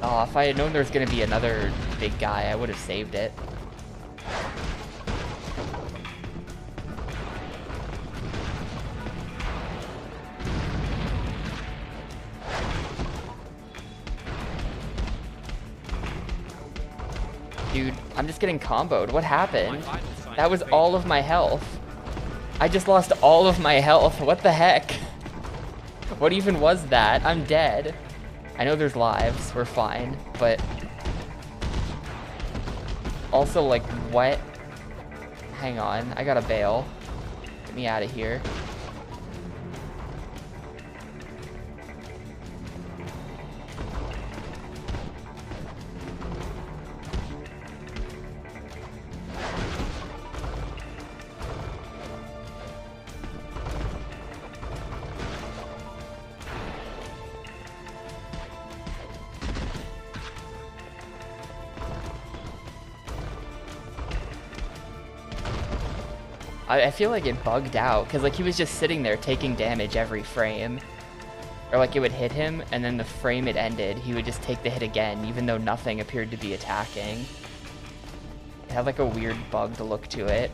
Oh, if I had known there was gonna be another big guy, I would have saved it. Dude, I'm just getting comboed. What happened? That was all of my health. I just lost all of my health. What the heck? What even was that? I'm dead. I know there's lives. We're fine. But... Also, like, what? Hang on. I gotta bail. Get me out of here. I feel like it bugged out, because like he was just sitting there taking damage every frame. Or like it would hit him, and then the frame it ended, he would just take the hit again, even though nothing appeared to be attacking. It had like a weird bugged look to it.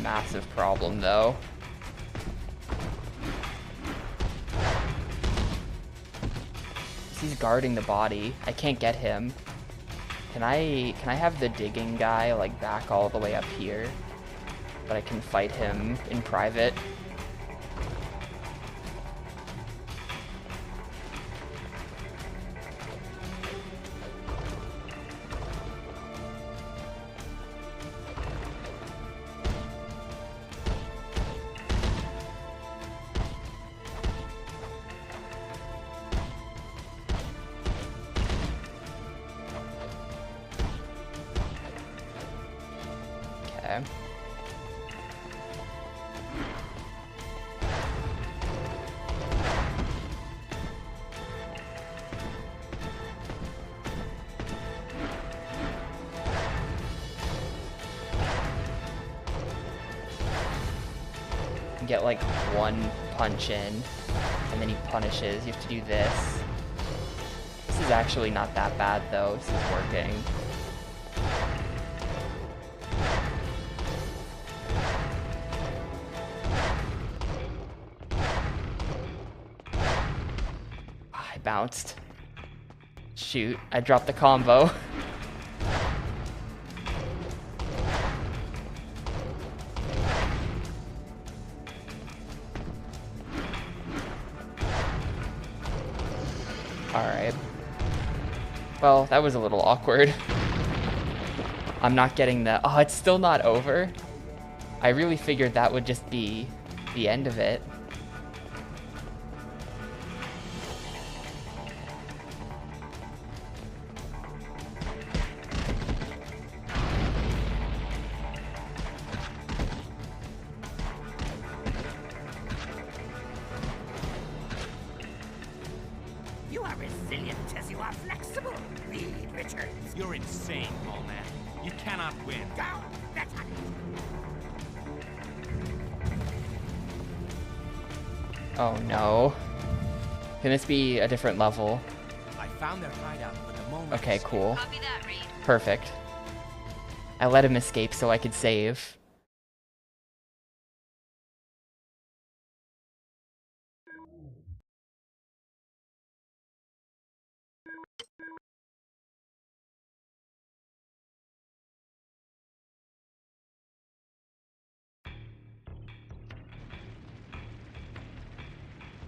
Massive problem though. He's guarding the body. I can't get him. Can I have the digging guy like back all the way up here? But I can fight him in private. Get like one punch in, and then he punishes. You have to do this. This is actually not that bad though. This is working. I bounced. Shoot, I dropped the combo. Alright. Well, that was a little awkward. I'm not getting the... Oh, it's still not over? I really figured that would just be the end of it. You are resilient as you are flexible, Reed Richards. You're insane, Mole Man. You cannot win. Go! That's it. Oh no. Can this be a different level? I found their hideout, but the moment. Okay, cool. Copy that, Reed. Perfect. I let him escape so I could save.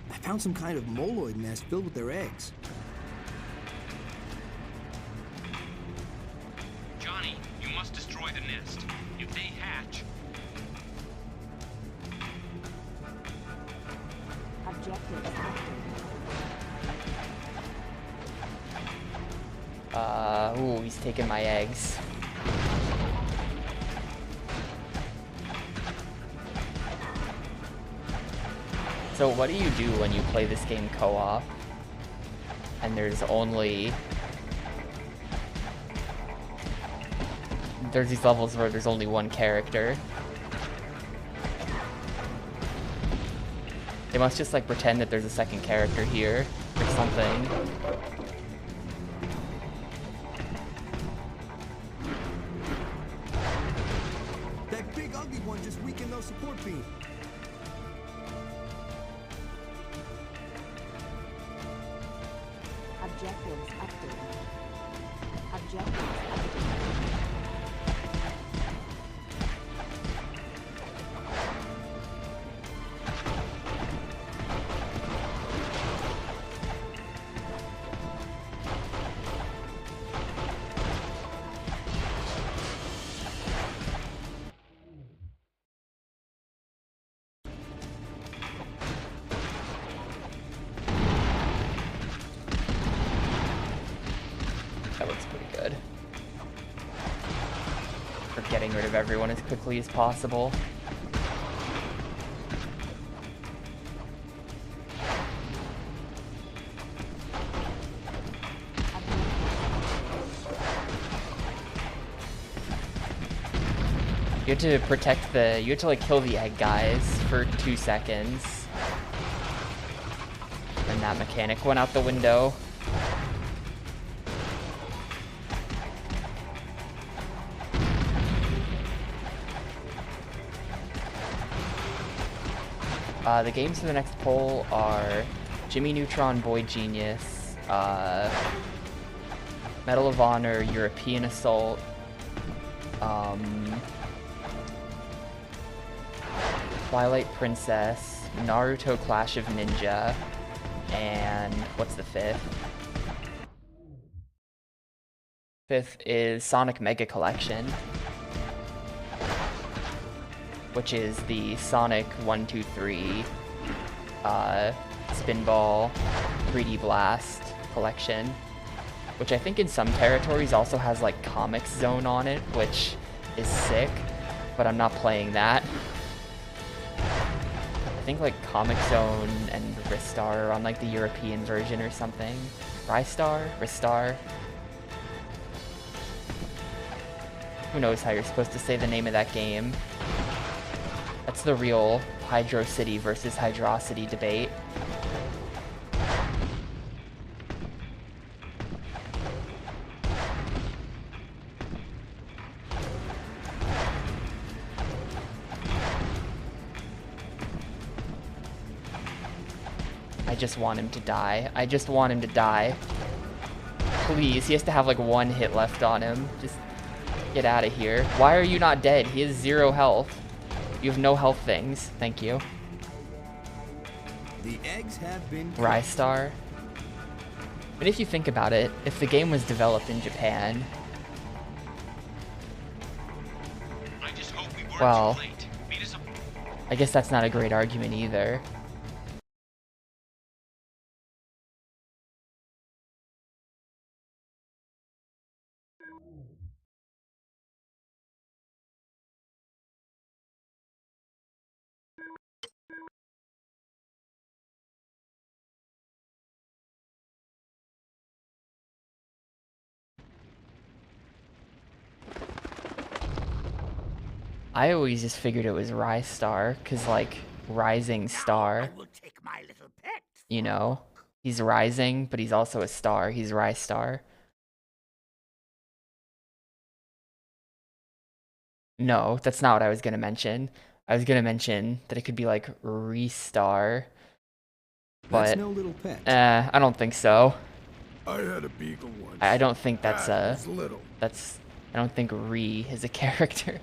I found some kind of moloid nest filled with their eggs. Johnny, you must destroy the nest. If they hatch... Objectives active. Ooh, he's taking my eggs. So what do you do when you play this game co-op? And there's these levels where there's only one character. They must just like pretend that there's a second character here or something. That big ugly one just weakened those support beams. Objectives updated. Objectives updated. getting rid of everyone as quickly as possible. You have to protect the, you have to like kill the egg guys for 2 seconds. And that mechanic went out the window. The games for the next poll are Jimmy Neutron, Boy Genius, Medal of Honor, European Assault, Twilight Princess, Naruto Clash of Ninja, and what's the fifth? Fifth is Sonic Mega Collection, which is the Sonic 1, 2, 3, Spinball, 3D Blast collection, which I think in some territories also has like Comics Zone on it, which is sick, but I'm not playing that. I think like Comic Zone and Ristar are on like the European version or something. Ristar? Ristar? Who knows how you're supposed to say the name of that game. That's the real Hydro City versus Hydrocity debate. I just want him to die. I just want him to die. Please, he has to have like 1 hit left on him. Just get out of here. Why are you not dead? He has 0 health. You have no health things. Thank you. The eggs have been Ristar. But if you think about it, if the game was developed in Japan, well, I guess that's not a great argument either. I always just figured it was Ristar, cause like rising star. You know, he's rising, but he's also a star. He's Ristar. No, that's not what I was gonna mention. I was gonna mention that it could be like Restar, but That's no little pet. I don't think so. I had a beagle once. I don't think that's was little. that's. I don't think Re is a character.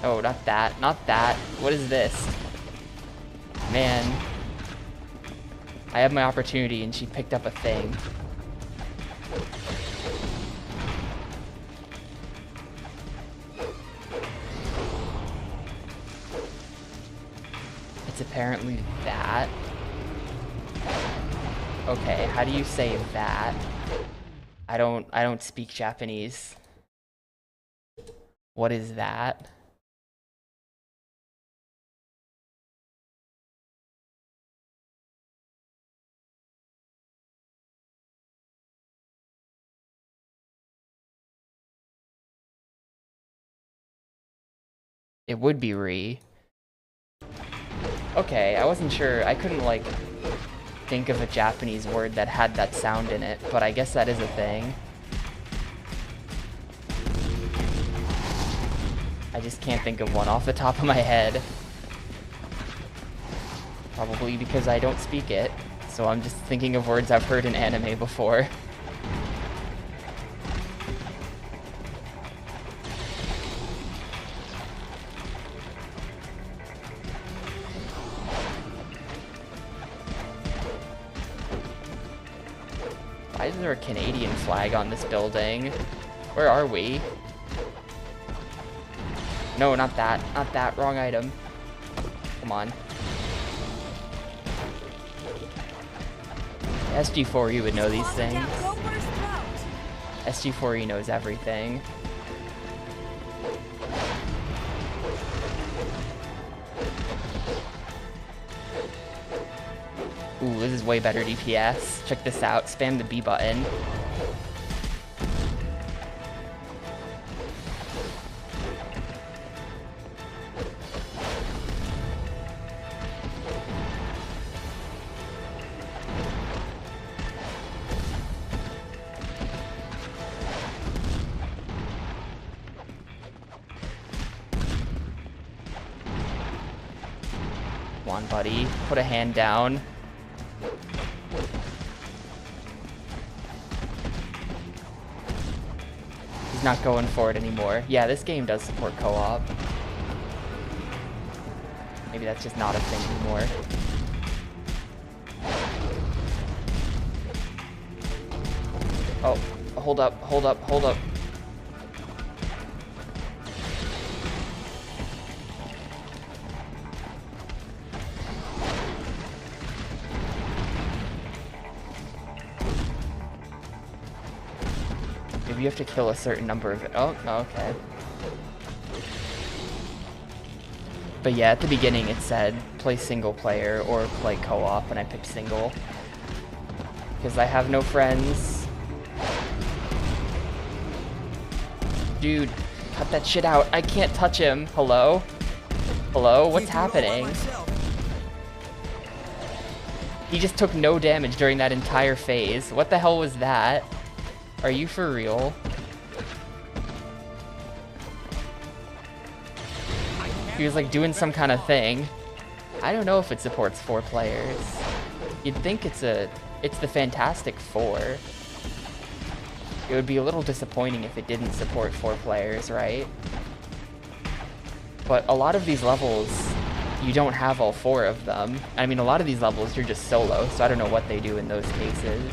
Oh, not that. Not that. What is this? Man. I had my opportunity and she picked up a thing. It's apparently that. Okay, how do you say that? I don't speak Japanese. What is that? It would be Re. Okay, I wasn't sure. I couldn't, like, think of a Japanese word that had that sound in it, but I guess that is a thing. I just can't think of one off the top of my head. Probably because I don't speak it, so I'm just thinking of words I've heard in anime before. Why is there a Canadian flag on this building? Where are we? No, not that. Not that. Wrong item. Come on. SG4E would know these things. SG4E knows everything. Ooh, this is way better DPS. Check this out. Spam the B button. Come on, buddy. Put a hand down. He's not going for it anymore. Yeah, this game does support co-op. Maybe that's just not a thing anymore. Oh, hold up, hold up, hold up. Maybe you have to kill a certain number of it. Oh, okay. But yeah, at the beginning it said play single player or play co-op, and I picked single. Because I have no friends. Dude, cut that shit out. I can't touch him. Hello? Hello? What's happening? He just took no damage during that entire phase. What the hell was that? Are you for real? He was like doing some kind of thing. I don't know if it supports 4 players. You'd think it's the Fantastic Four. It would be a little disappointing if it didn't support 4 players, right? But a lot of these levels, you don't have all 4 of them. I mean, a lot of these levels you're just solo, so I don't know what they do in those cases.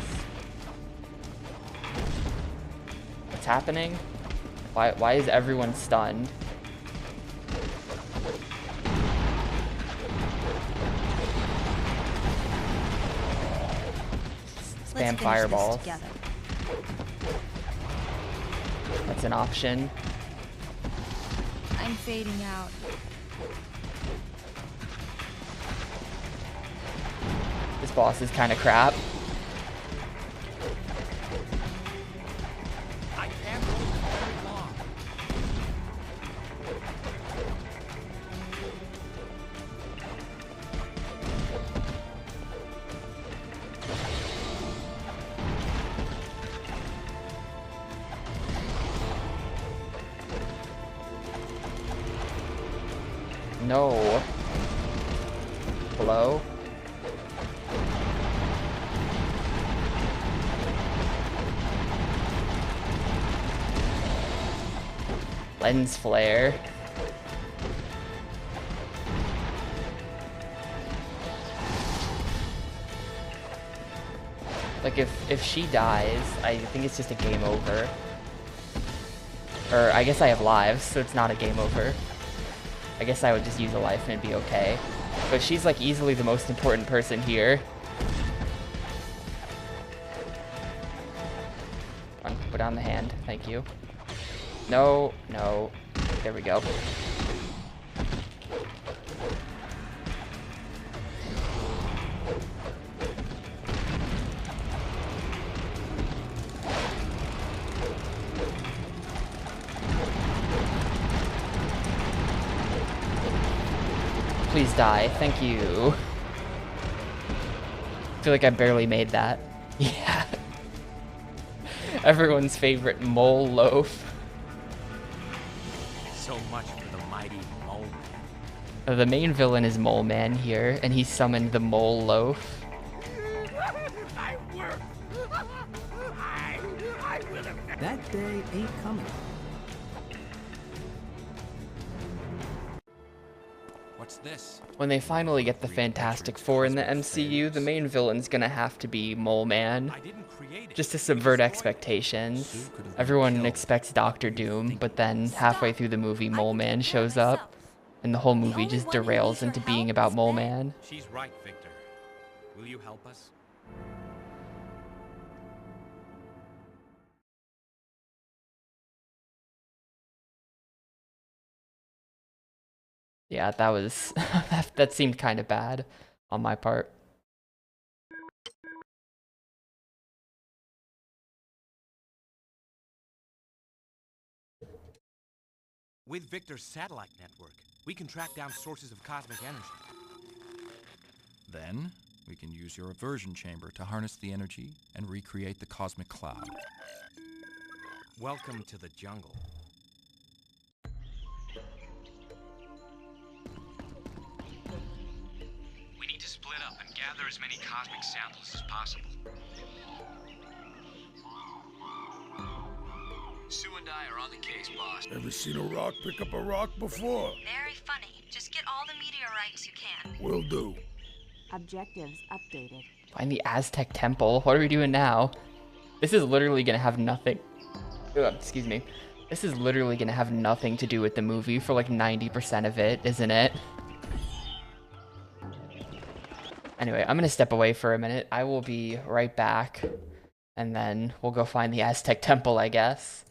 What's happening? Why is everyone stunned? Spam fireballs. That's an option. I'm fading out. This boss is kind of crap. I can't hold it very long. No. Hello? Lens flare. Like if she dies, I think it's just a game over. Or I guess I have lives, so it's not a game over. I guess I would just use a life and it'd be okay. But she's like easily the most important person here. Come on, put down the hand. Thank you. No, no. There we go. Please die. Thank you. I feel like I barely made that. Yeah. Everyone's favorite mole loaf. So much for the The main villain is Mole Man here, and he summoned the Mole Loaf. That day ain't coming. What's this? When they finally get the Fantastic Four in the MCU, the main villain's gonna have to be Mole Man. Just to subvert expectations. Everyone expects Doctor Doom, but then halfway through the movie, Mole Man shows up, and the whole movie just derails into being about Mole Man. She's right, Victor. Will you help us? Yeah, that was that seemed kind of bad on my part. With Victor's satellite network, we can track down sources of cosmic energy. Then, we can use your aversion chamber to harness the energy and recreate the cosmic cloud. Welcome to the jungle. We need to split up and gather as many cosmic samples as possible. Sue and I are on the case, boss. Ever seen a rock pick up a rock before? Very funny. Just get all the meteorites you can. Will do. Objectives updated. Find the Aztec temple. What are we doing now? This is literally gonna have nothing. Excuse me. This is literally gonna have nothing to do with the movie for like 90% of it, isn't it? Anyway, I'm gonna step away for a minute. I will be right back, and then we'll go find the Aztec temple, I guess.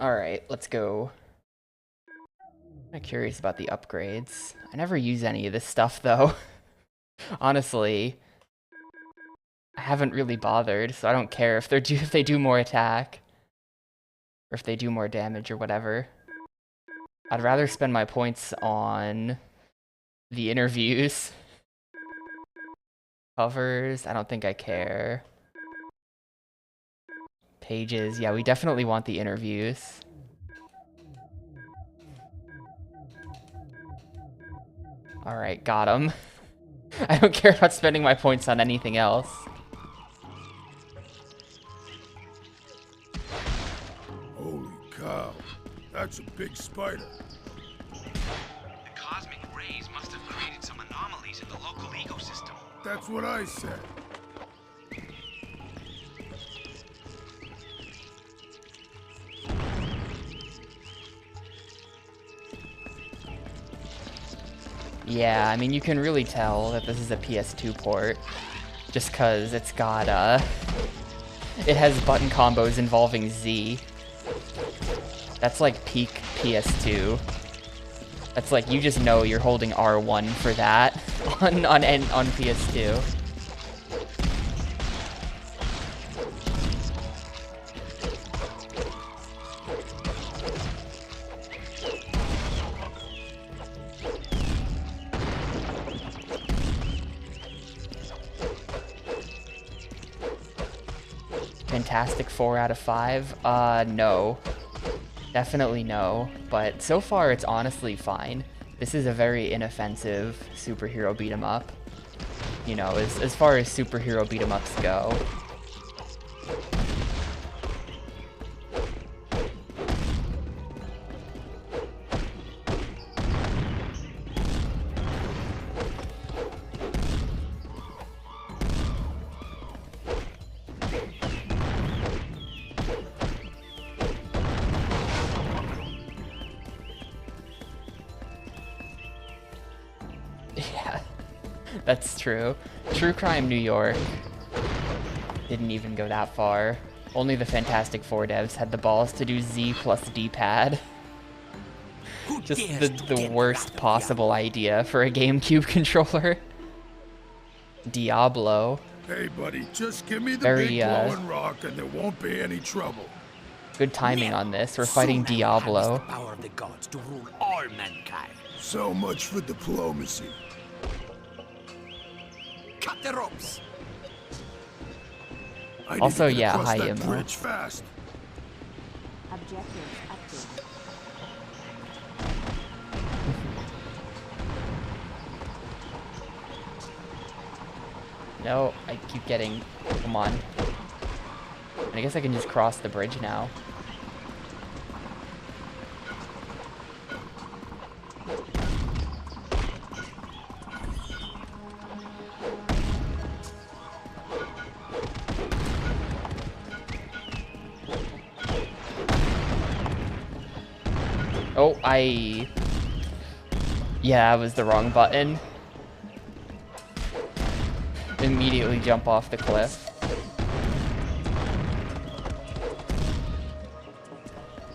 Alright, let's go. I'm curious about the upgrades. I never use any of this stuff, though. Honestly, I haven't really bothered, so I don't care if they do more attack. Or if they do more damage or whatever. I'd rather spend my points on the interviews. Covers, I don't think I care. Pages, yeah, we definitely want the interviews. Alright, got him. I don't care about spending my points on anything else. cow. That's a big spider. The cosmic rays must have created some anomalies in the local ecosystem. That's what I said. Yeah, I mean, you can really tell that this is a PS2 port, just because it's got, it has button combos involving Z. That's like peak PS2. That's like, you just know you're holding R1 for that on PS2. Fantastic 4 out of 5? No. Definitely no. But so far, it's honestly fine. This is a very inoffensive superhero beat-em-up. You know, as far as superhero beat-em-ups go. That's true. True Crime New York didn't even go that far. Only the Fantastic Four devs had the balls to do Z plus D-pad. Just the worst possible idea for a GameCube controller. Diablo. Hey, buddy, just give me the Very, big glowing rock and there won't be any trouble. Good timing on this. We're fighting Diablo. The power of the gods to rule all mankind. So much for diplomacy. Cut the ropes. Also, I need to get yeah, across hi, that Immo. bridge fast. Objectives updated. No, I keep getting... Come on. And I guess I can just cross the bridge now. Oh, yeah, that was the wrong button. Immediately jump off the cliff.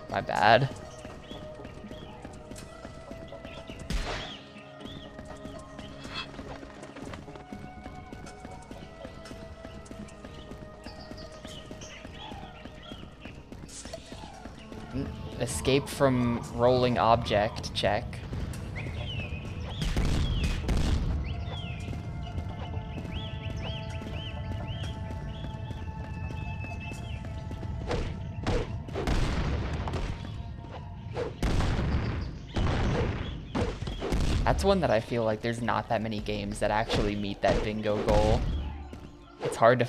My bad. Escape from rolling object, check. That's one that I feel like there's not that many games that actually meet that bingo goal. It's hard to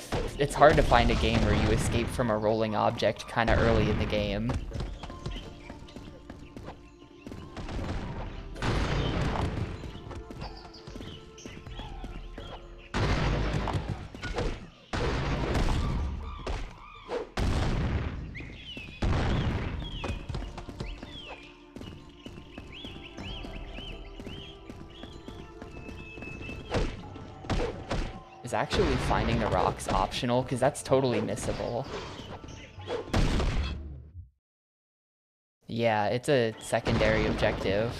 find a game where you escape from a rolling object kind of early in the game. Is actually finding the rocks optional? Because that's totally missable. Yeah, it's a secondary objective.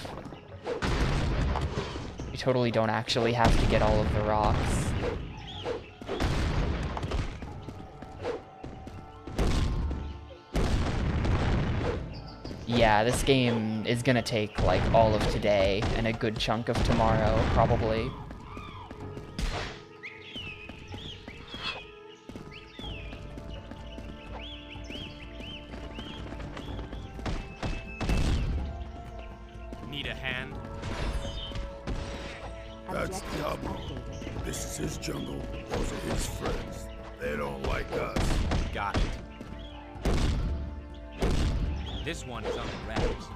You totally don't actually have to get all of the rocks. Yeah, this game is gonna take like all of today and a good chunk of tomorrow, probably. Need a hand? That's Diablo. This is his jungle. Those are his friends. They don't like us. Got it. This one is on the raps.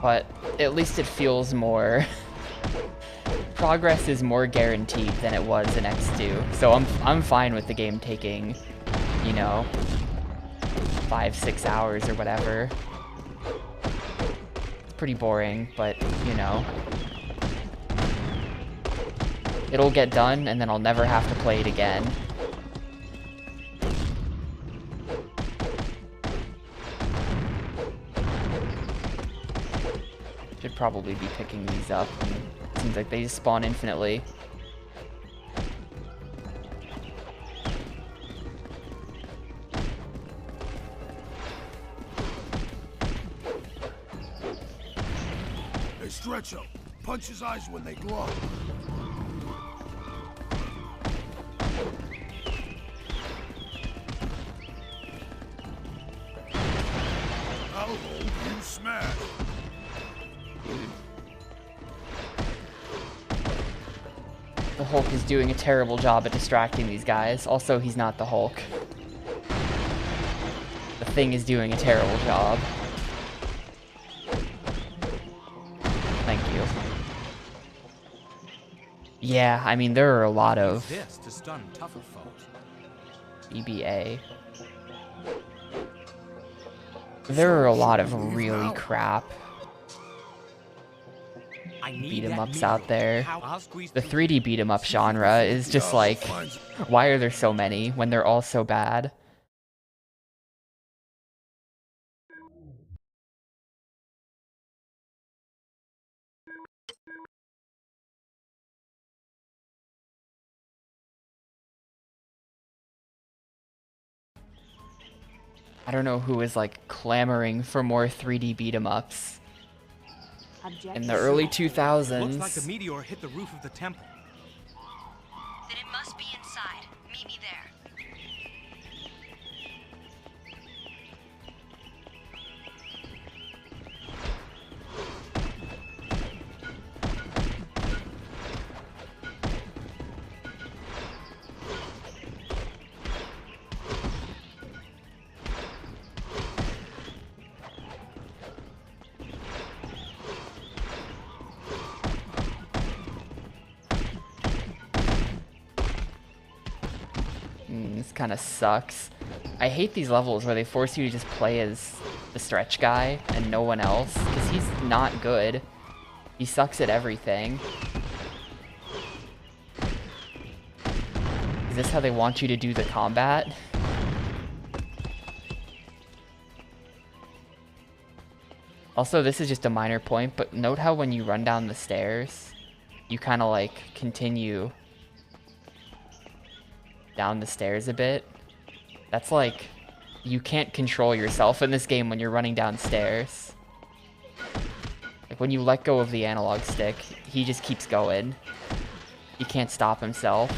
But at least it feels more... Progress is more guaranteed than it was in X2. So I'm fine with the game taking, you know, 5-6 hours or whatever. It's pretty boring, but, you know. It'll get done, and then I'll never have to play it again. Should probably be picking these up. It seems like they just spawn infinitely. Hey, Stretcho, punch his eyes when they glow. I'll hold you smash. The Hulk is doing a terrible job at distracting these guys. Also, he's not the Hulk. The Thing is doing a terrible job. Thank you. Yeah, I mean, there are a lot of This to stun tougher foes. EBA. There are a lot of really crap beat 'em ups out there. The 3D beat 'em up genre is just like, why are there so many when they're all so bad? I don't know who is like clamoring for more 3D beat 'em ups. In the early 2000s. Looks like the meteor hit the roof of the temple. Then it must be inside. Meet me there. This kind of sucks. I hate these levels where they force you to just play as the stretch guy and no one else, because he's not good. He sucks at everything. Is this how they want you to do the combat? Also, this is just a minor point, but note how when you run down the stairs, you kind of like continue down the stairs a bit. That's like, you can't control yourself in this game when you're running downstairs. Like when you let go of the analog stick, he just keeps going. He can't stop himself.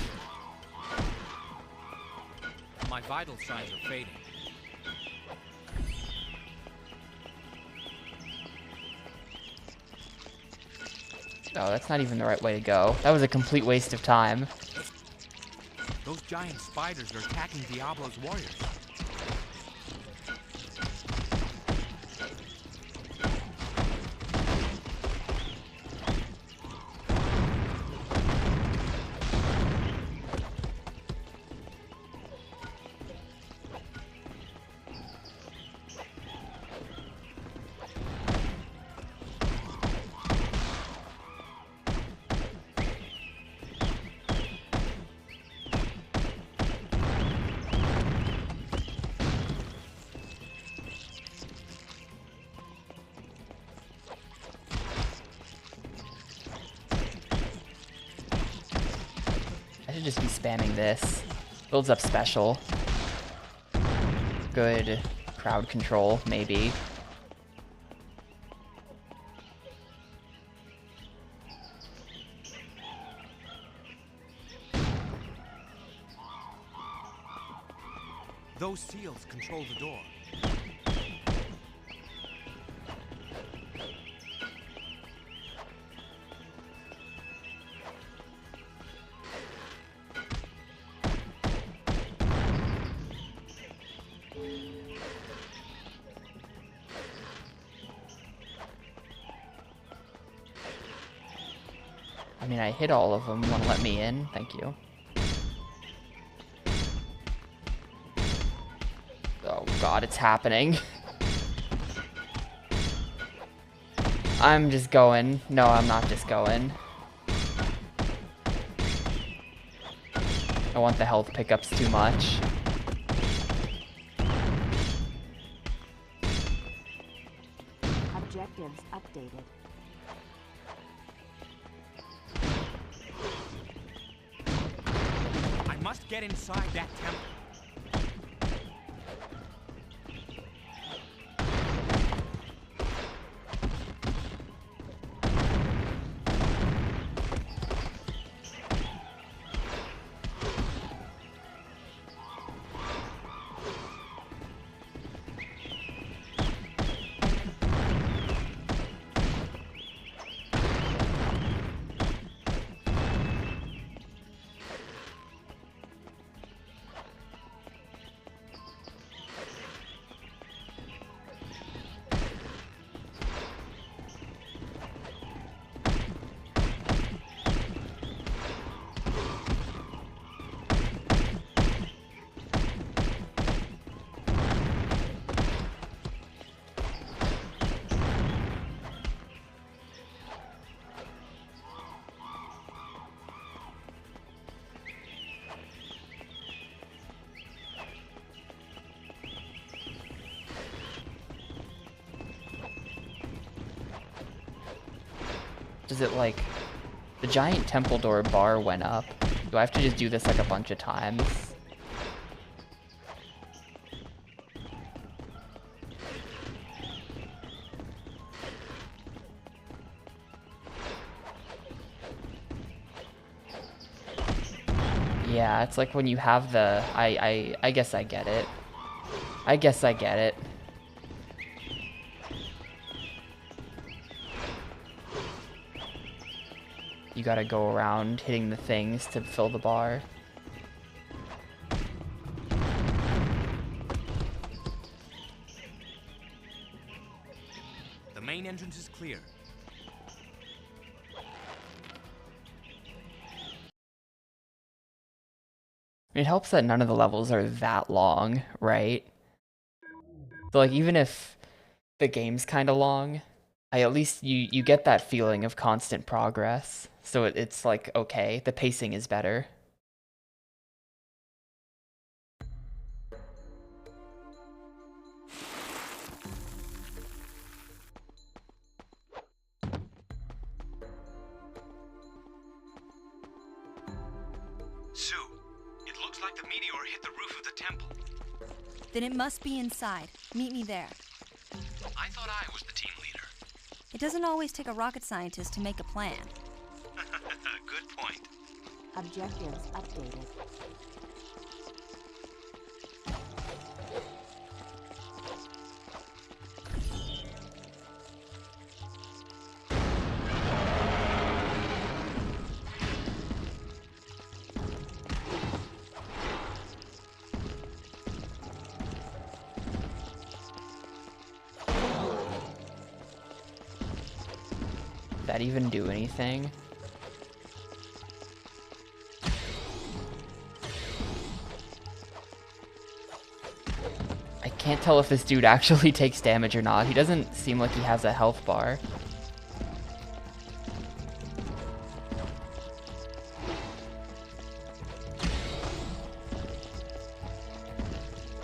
My vital signs are fading. Oh, that's not even the right way to go. That was a complete waste of time. Those giant spiders are attacking Diablo's warriors. I should just be spamming this. Builds up special. Good crowd control, maybe. Those seals control the door. mean, I hit all of them. Want to let me in? Thank you. Oh god, it's happening. I'm just going. No, I'm not just going. I want the health pickups too much. Objectives updated. I must get inside that temple. Does it like... The giant temple door bar went up. Do I have to just do this like a bunch of times? Yeah, it's like when you have the... I guess I get it. I guess I get it. You gotta go around hitting the things to fill the bar. The main entrance is clear. It helps that none of the levels are that long, right? So like even if the game's kind of long, at least you get that feeling of constant progress. So it's like, okay, the pacing is better. Sue, it looks like the meteor hit the roof of the temple. Then it must be inside. Meet me there. I thought I was the team leader. It doesn't always take a rocket scientist to make a plan. Good point. Objectives updated. Did that even do anything? I can't tell if this dude actually takes damage or not. He doesn't seem like he has a health bar.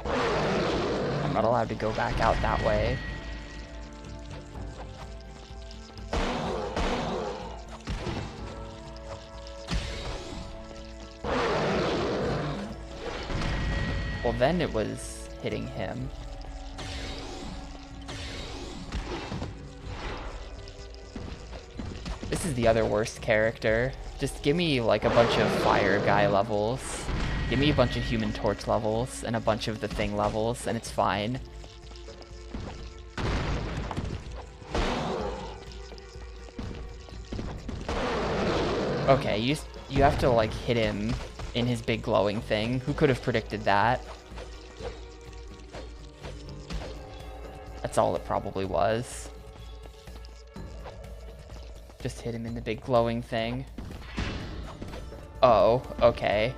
I'm not allowed to go back out that way. Well, then it was hitting him. This is the other worst character. Just give me like a bunch of fire guy levels. Give me a bunch of human torch levels and a bunch of the thing levels and it's fine. Okay, you have to like hit him in his big glowing thing. Who could have predicted that? That's all it probably was. Just hit him in the big glowing thing. Oh, okay.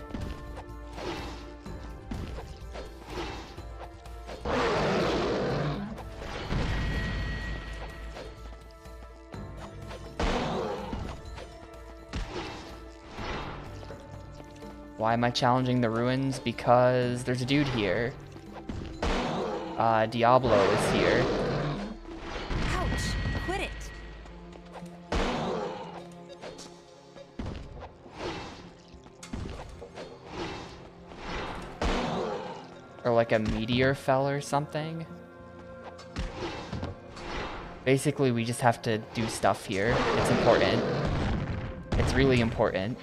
Why am I challenging the ruins? Because there's a dude here. Diablo is here. Ouch! Quit it. Or like a meteor fell or something. Basically, we just have to do stuff here. It's important. It's really important.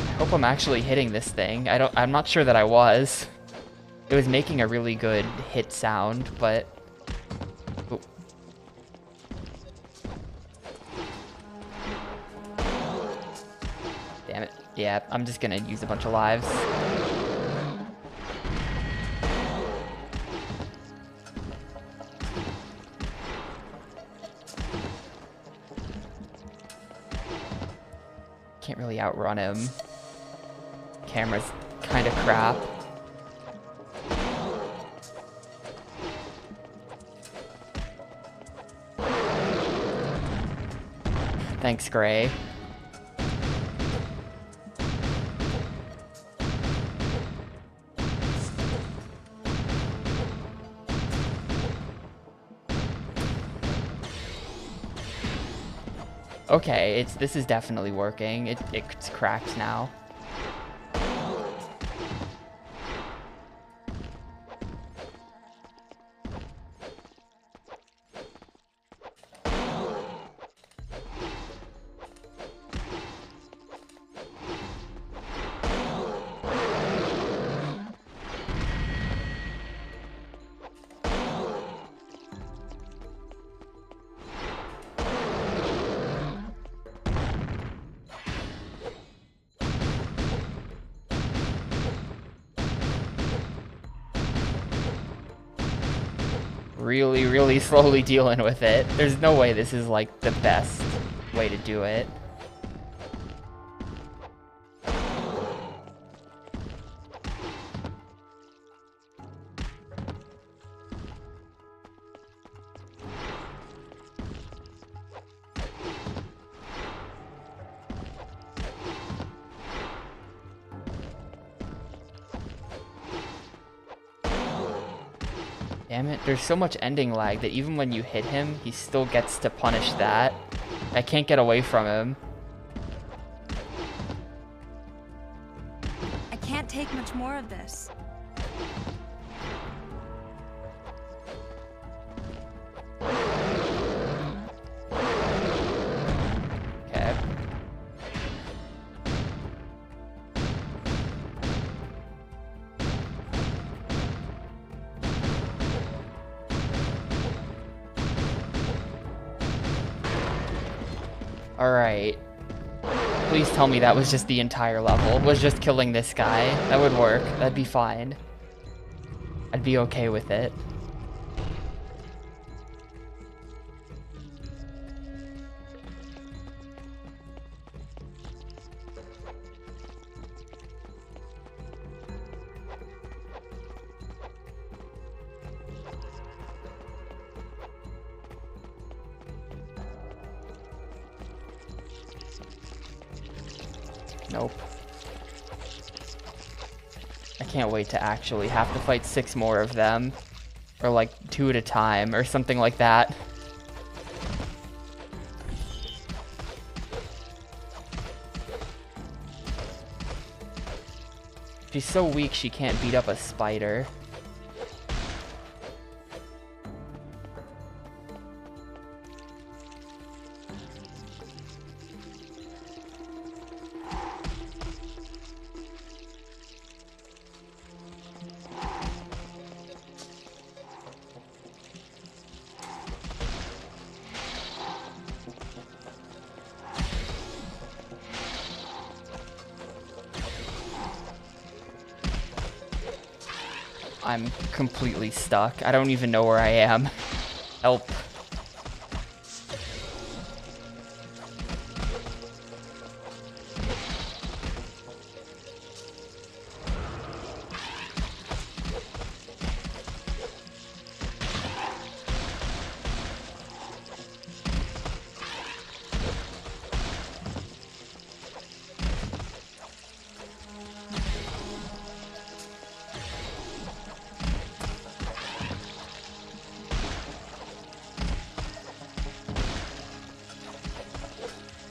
I hope I'm actually hitting this thing. I'm not sure that I was. It was making a really good hit sound, but... Oh. Damn it. Yeah, I'm just gonna use a bunch of lives. Can't really outrun him. Camera's kind of crap. Thanks, Gray. Okay, this is definitely working. It's cracked now. Really slowly dealing with it. There's no way this is like the best way to do it. Damn it, there's so much ending lag that even when you hit him, he still gets to punish that. I can't get away from him. I can't take much more of this. Okay. Alright. Please tell me that was just the entire level. Was just killing this guy. That would work. That'd be fine. I'd be okay with it. Nope. I can't wait to actually have to fight 6 more of them. Or like 2 at a time or something like that. She's so weak she can't beat up a spider. I'm completely stuck. I don't even know where I am. Help.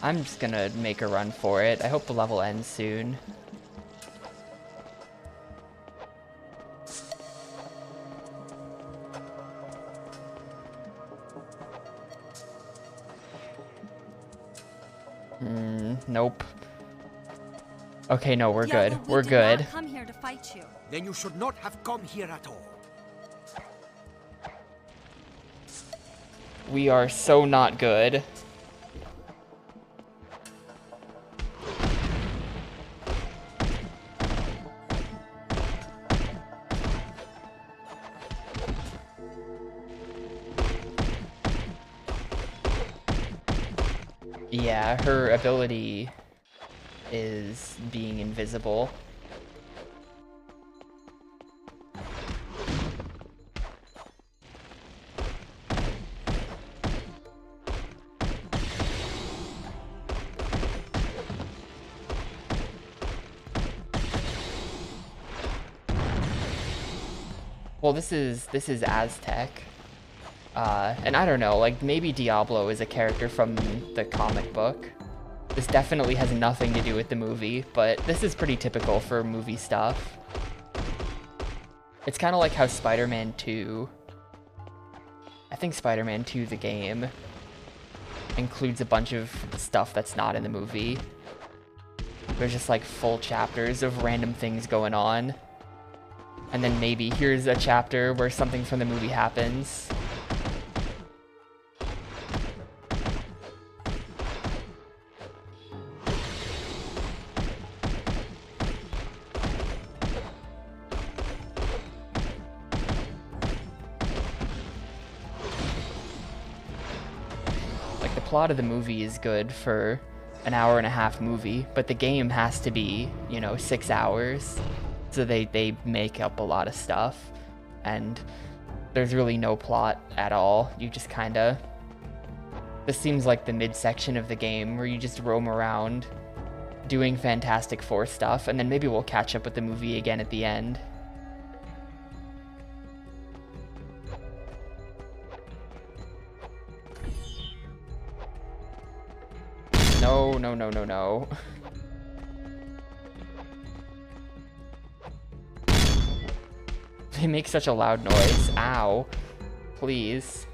I'm just gonna make a run for it. I hope the level ends soon. Nope. Okay, no, we're good. We're good. Did not come here to fight you. Then you should not have come here at all. We are so not good. Yeah, her ability is being invisible. Well, this is Aztec. And I don't know, like, maybe Diablo is a character from the comic book. This definitely has nothing to do with the movie, but this is pretty typical for movie stuff. It's kind of like how Spider-Man 2... I think Spider-Man 2, the game, includes a bunch of stuff that's not in the movie. There's just, like, full chapters of random things going on. And then maybe here's a chapter where something from the movie happens. Like, the plot of the movie is good for an hour-and-a-half movie, but the game has to be, you know, 6 hours. So they make up a lot of stuff, and there's really no plot at all. You just kinda... This seems like the midsection of the game where you just roam around doing Fantastic Four stuff, and then maybe we'll catch up with the movie again at the end. No, no, no, no, no. They make such a loud noise. Ow. Please.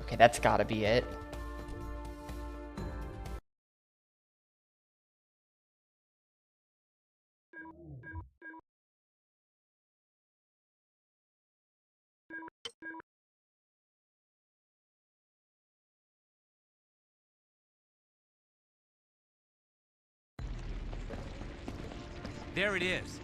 Okay, that's gotta be it. There it is.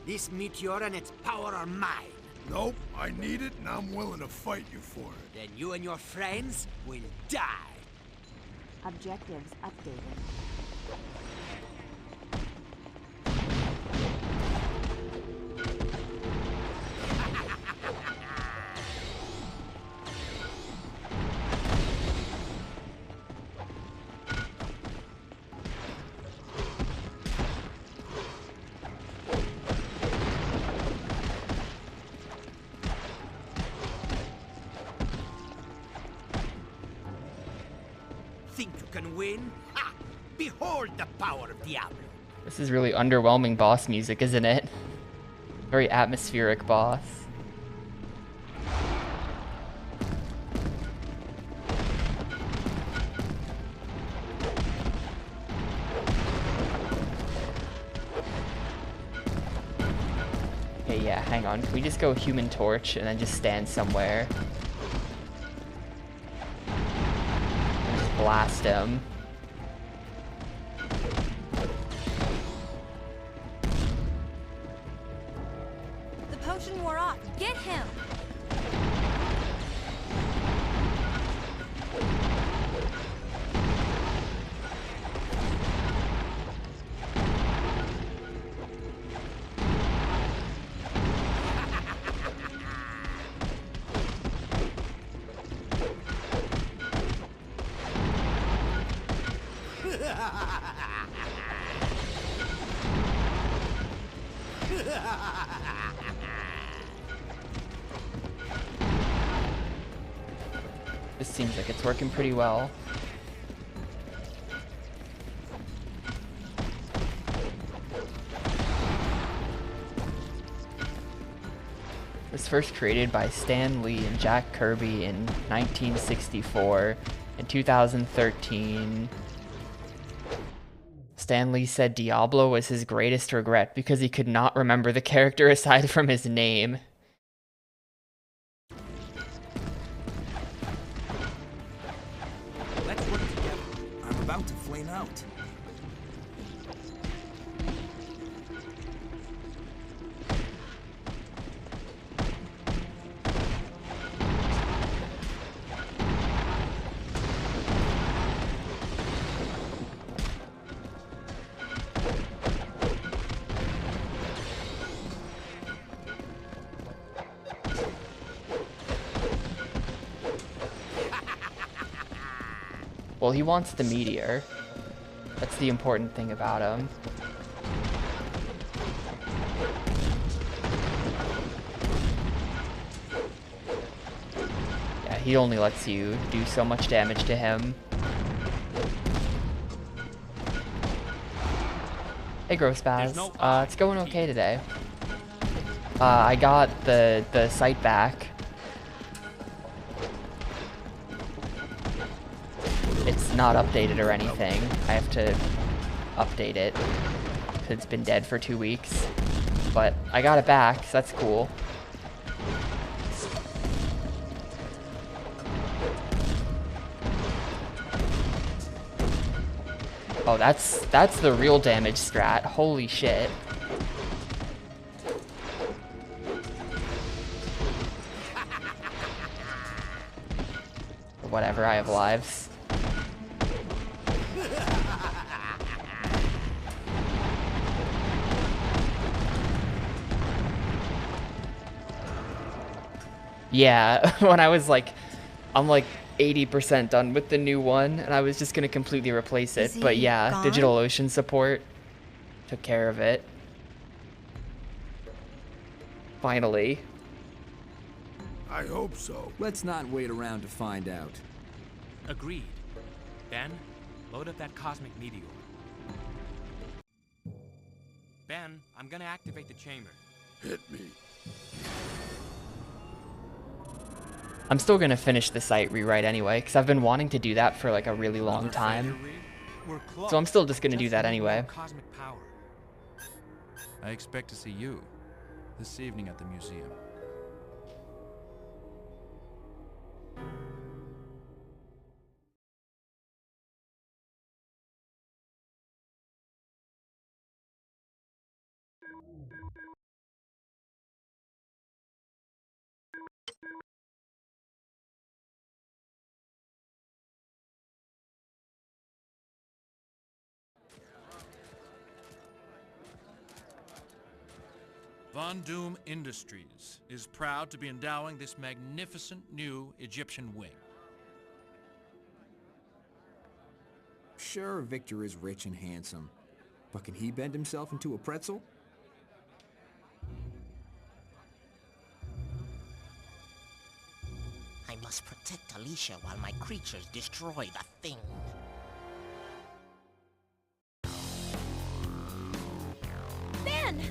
This meteor and its power are mine. Nope, I need it and I'm willing to fight you for it. Then you and your friends will die. Objectives updated. Think you can win? Ha! Behold the power of Diablo. This is really underwhelming boss music, isn't it? Very atmospheric boss. Okay, yeah, hang on. Can we just go Human Torch and then just stand somewhere? And just blast him. The potion wore off. Get him! This seems like it's working pretty well. It was first created by Stan Lee and Jack Kirby in 1964. In 2013, Stan Lee said Diablo was his greatest regret because he could not remember the character aside from his name. Let's work together. I'm about to flame out. Well, he wants the meteor. That's the important thing about him. Yeah, he only lets you do so much damage to him. Hey, Grossbaz. It's going okay today. I got the site back. It's not updated or anything. I have to update it because it's been dead for 2 weeks. But I got it back, so that's cool. Oh, that's the real damage strat. Holy shit. Whatever, I have lives. Yeah, when I was like, I'm like 80% done with the new one, and I was just gonna completely replace it. But yeah, gone? DigitalOcean support took care of it. Finally. I hope so. Let's not wait around to find out. Agreed. Ben, load up that cosmic meteor. Ben, I'm gonna activate the chamber. Hit me. I'm still gonna finish the site rewrite anyway, because I've been wanting to do that for like a really long time. So I'm still just gonna do that anyway. Cosmic power. I expect to see you this evening at the museum. Von Doom Industries is proud to be endowing this magnificent new Egyptian wing. Sure, Victor is rich and handsome, but can he bend himself into a pretzel? I must protect Alicia while my creatures destroy the thing. Ben!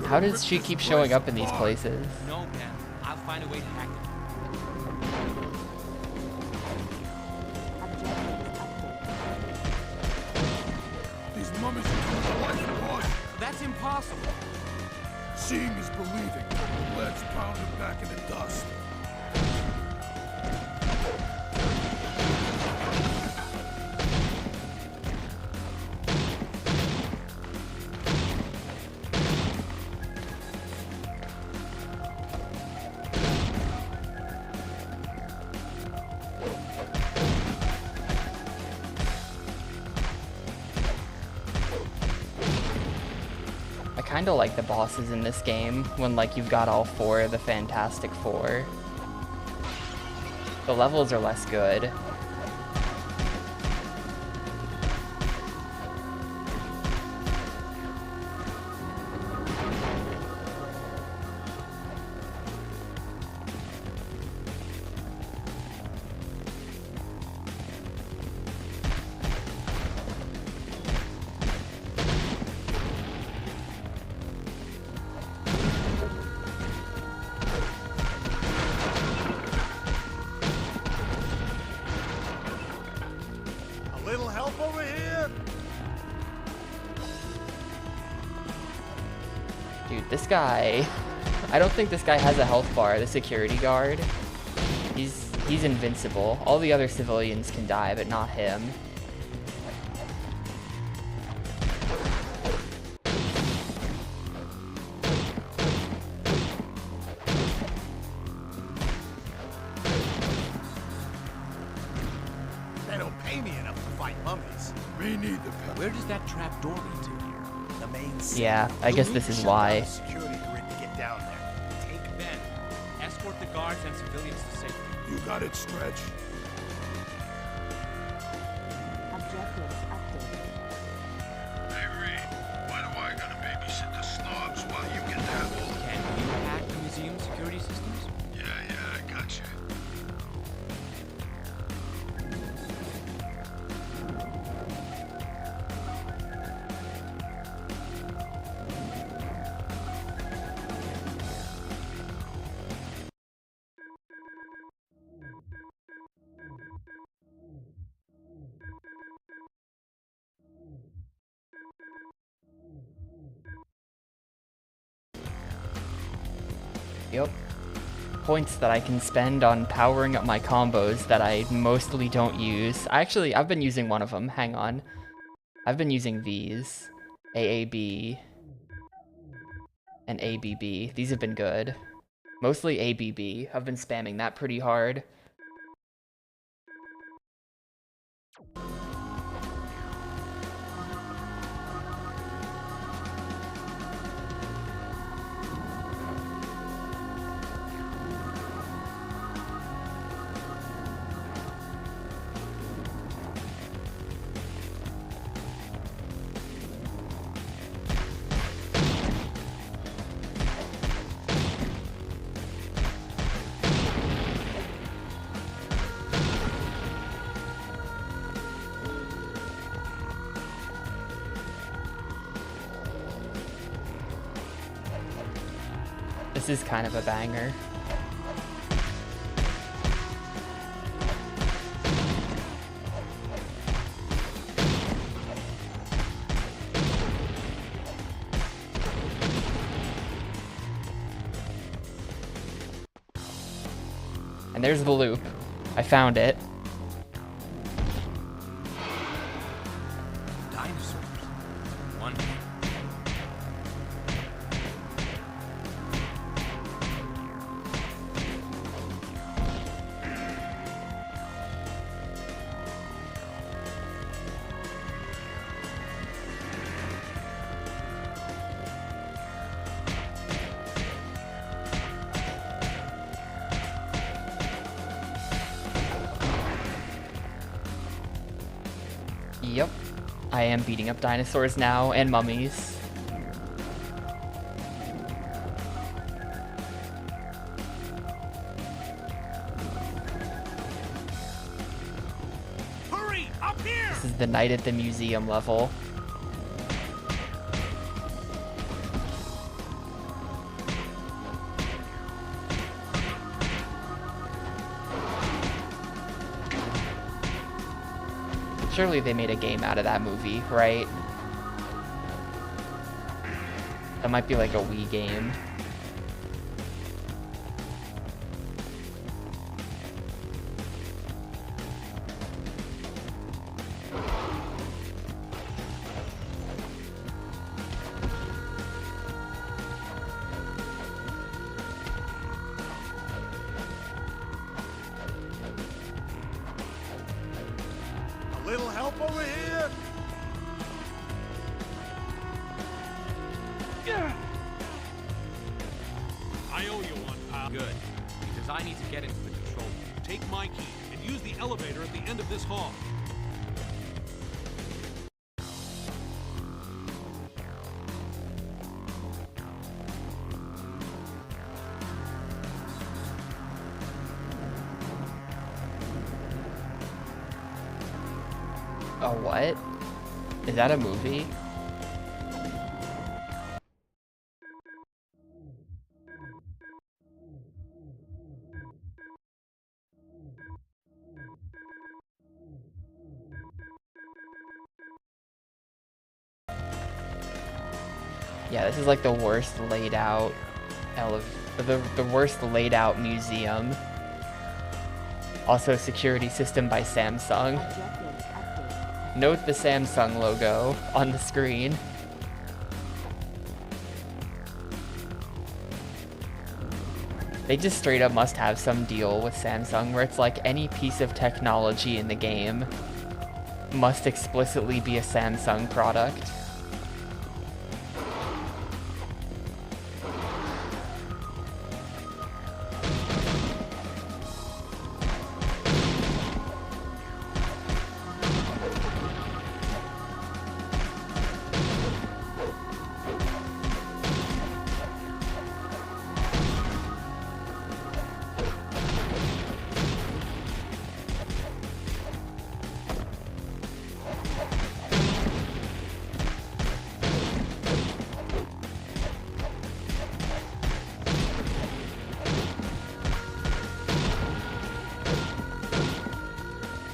How does she keep showing up in these places? No, Ben. I'll find a way to hack it. possible? Seeing is believing. Lead's pounded back into dust. I kind of like the bosses in this game when like you've got all 4 of the Fantastic Four. The levels are less good. Little help over here? Dude, this guy... I don't think this guy has a health bar, the security guard. He's invincible. All the other civilians can die, but not him. They don't pay me enough to fight mummies. Me neither, Where does that trap door lead to? The main city. Yeah, I guess this is why. Security grid to get down there. Take Ben. Escort the guards and civilians to safety. You got it, Stretch. Objectives updated. Hey, Reed, why do I gotta babysit the snobs while you get that all? Can you hack the museum security systems? Yeah, I got you. Yep. Points that I can spend on powering up my combos that I mostly don't use. I've been using one of them. Hang on. I've been using these. AAB. And ABB. These have been good. Mostly ABB. I've been spamming that pretty hard. This is kind of a banger. And there's the loop. I found it. Dinosaurs. One. Yep. I am beating up dinosaurs now, and mummies. Hurry! Up here! This is the Night at the Museum level. Surely they made a game out of that movie, right? That might be like a Wii game. A little help over here? I owe you one, pal. Good, because I need to get into the control room. Take my key and use the elevator at the end of this hall. Oh, what? Is that a movie? Yeah, this is like the worst laid out the worst laid out museum. Also, security system by Samsung. Note the Samsung logo on the screen. They just straight up must have some deal with Samsung where it's like any piece of technology in the game must explicitly be a Samsung product.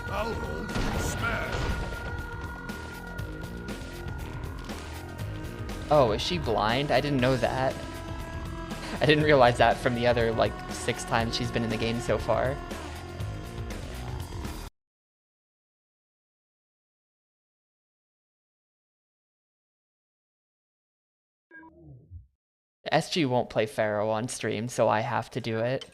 I'll hold and smash. Oh, is she blind? I didn't know that. I didn't realize that from the other, like, 6 times she's been in the game so far. SG won't play Pharaoh on stream, so I have to do it.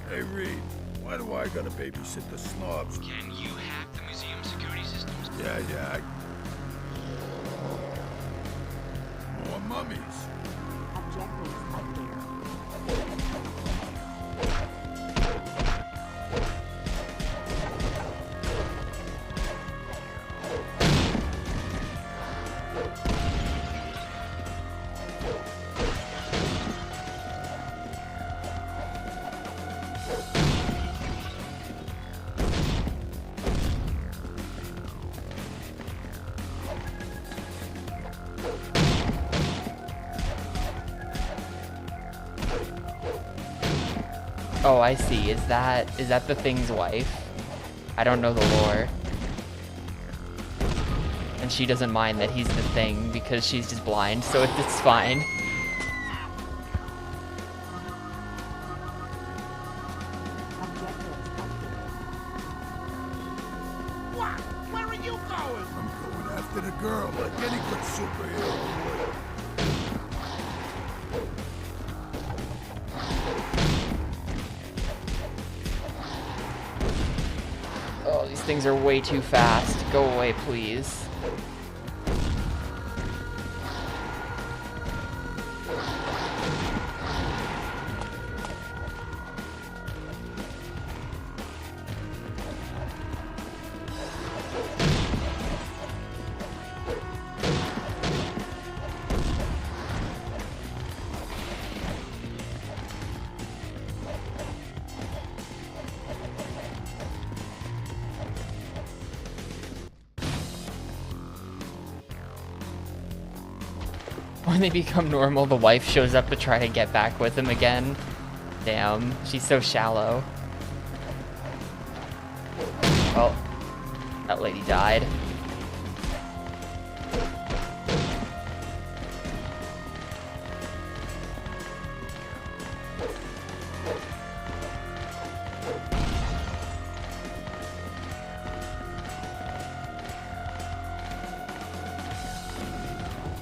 Hey, Reed, why do I gotta babysit the snobs? Can you hack the museum security systems? Yeah. More mummies. Objectives updated. Oh, I see. Is that the Thing's wife? I don't know the lore. And she doesn't mind that he's the Thing because she's just blind, so it's fine. What? Where are you going? I'm going after the girl like any good superhero would. Oh, these things are way too fast. Go away, please. When they become normal, the wife shows up to try to get back with him again. Damn, she's so shallow. Well, that lady died.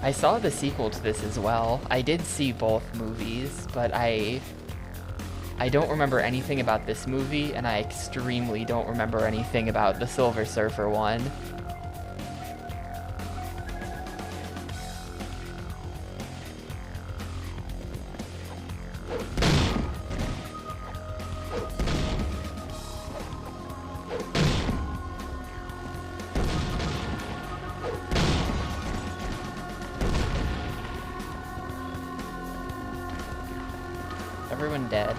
I saw the sequel to this as well. I did see both movies, but I don't remember anything about this movie, and I extremely don't remember anything about the Silver Surfer one. Everyone dead.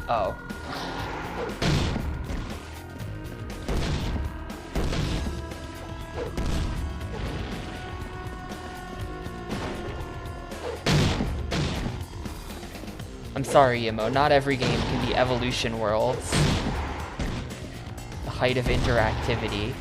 Oh. I'm sorry, Imo, not every game can be Evolution Worlds. The height of interactivity.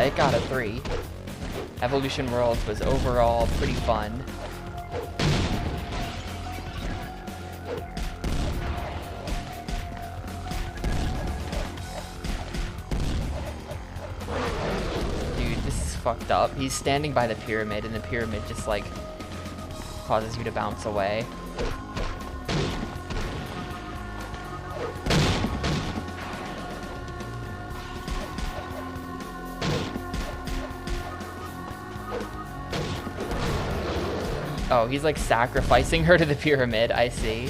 It got a 3. Evolution Worlds was overall pretty fun. Dude, this is fucked up. He's standing by the pyramid, and the pyramid just, like, causes you to bounce away. Oh, he's like sacrificing her to the pyramid, I see.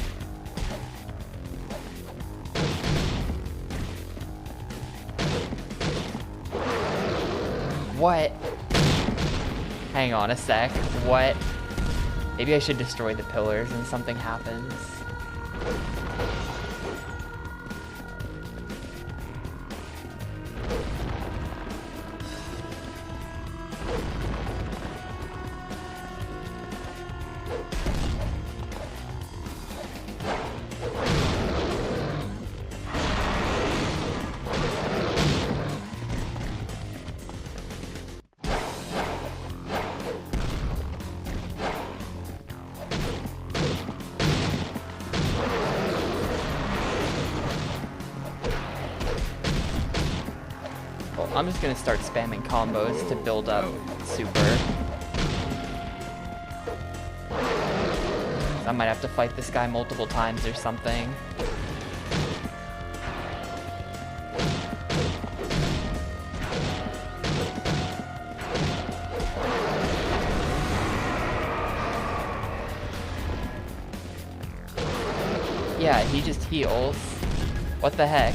What? Hang on a sec. What? Maybe I should destroy the pillars and something happens. I'm just gonna start spamming combos to build up super. I might have to fight this guy multiple times or something. Yeah, he just heals. What the heck?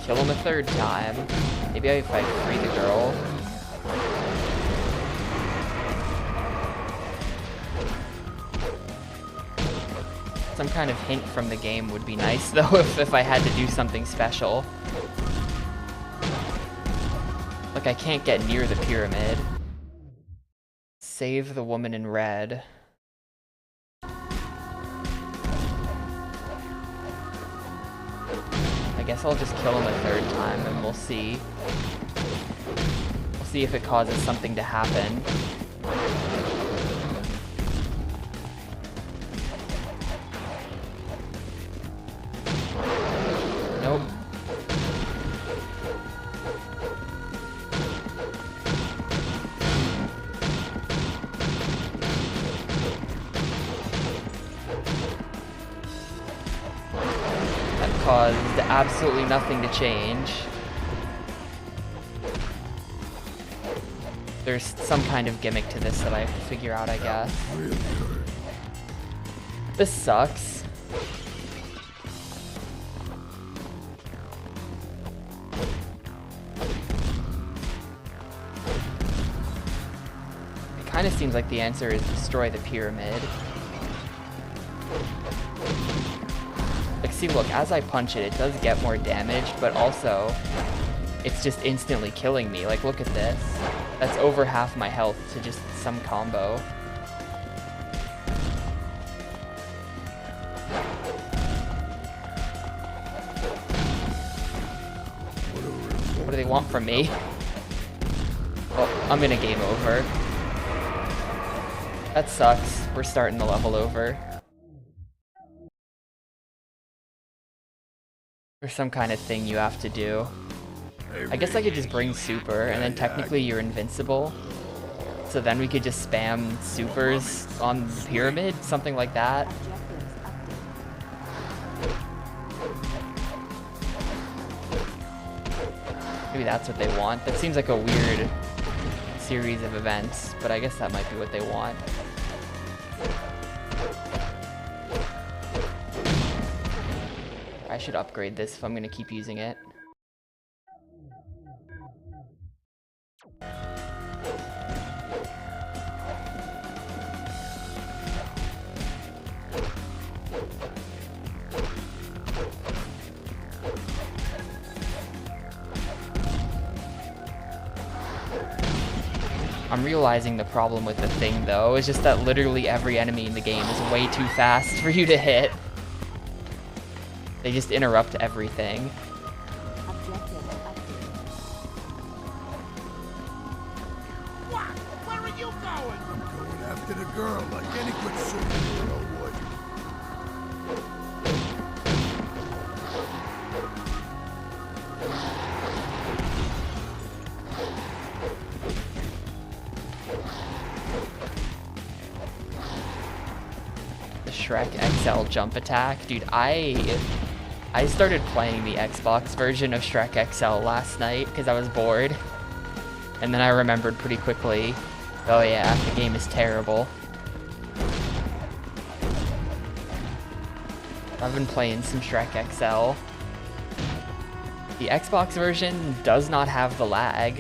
Kill him a third time. Maybe if I free the girl. Some kind of hint from the game would be nice though if I had to do something special. Like I can't get near the pyramid. Save the woman in red. I guess I'll just kill him a third time and we'll see. We'll see if it causes something to happen. Nope. caused absolutely nothing to change. There's some kind of gimmick to this that I have to figure out, I guess. This sucks. It kind of seems like the answer is destroy the pyramid. Like, see, look, as I punch it, it does get more damage, but also it's just instantly killing me. Like, look at this. That's over half my health to just some combo. What do they want from me? Oh, I'm in a game over. That sucks. We're starting the level over. There's some kind of thing you have to do. I guess I could just bring super, and then technically you're invincible. So then we could just spam supers on the pyramid, something like that. Maybe that's what they want. That seems like a weird series of events, but I guess that might be what they want. I should upgrade this if I'm going to keep using it. I'm realizing the problem with the thing, though, is just that literally every enemy in the game is way too fast for you to hit. They just interrupt everything. What? Where are you going? I'm going after the girl like any good superhero would. The Shrek XL jump attack. Dude, I started playing the Xbox version of Shrek XL last night because I was bored. And then I remembered pretty quickly, oh yeah, the game is terrible. I've been playing some Shrek XL. The Xbox version does not have the lag,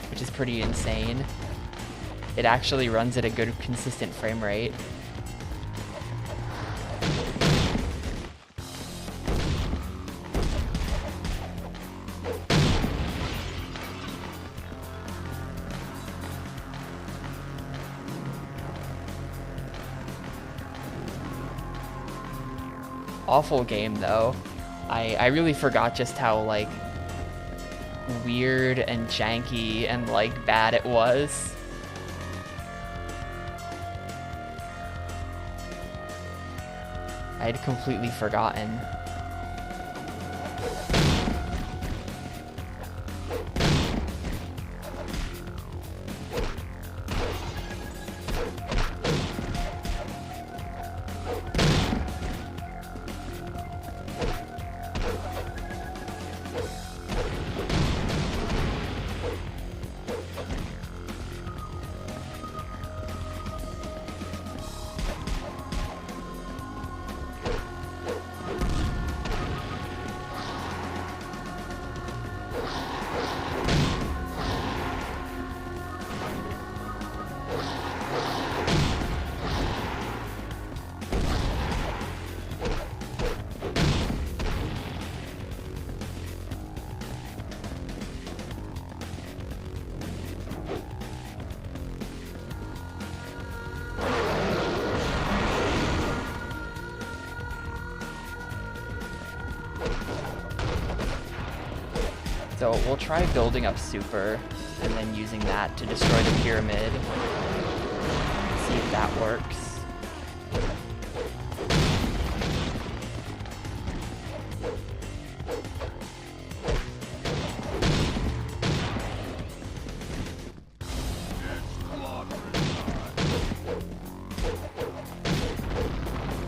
which is pretty insane. It actually runs at a good, consistent frame rate. Awful game though. I really forgot just how like weird and janky and like bad it was. I had completely forgotten. So we'll try building up super and then using that to destroy the pyramid. See if that works.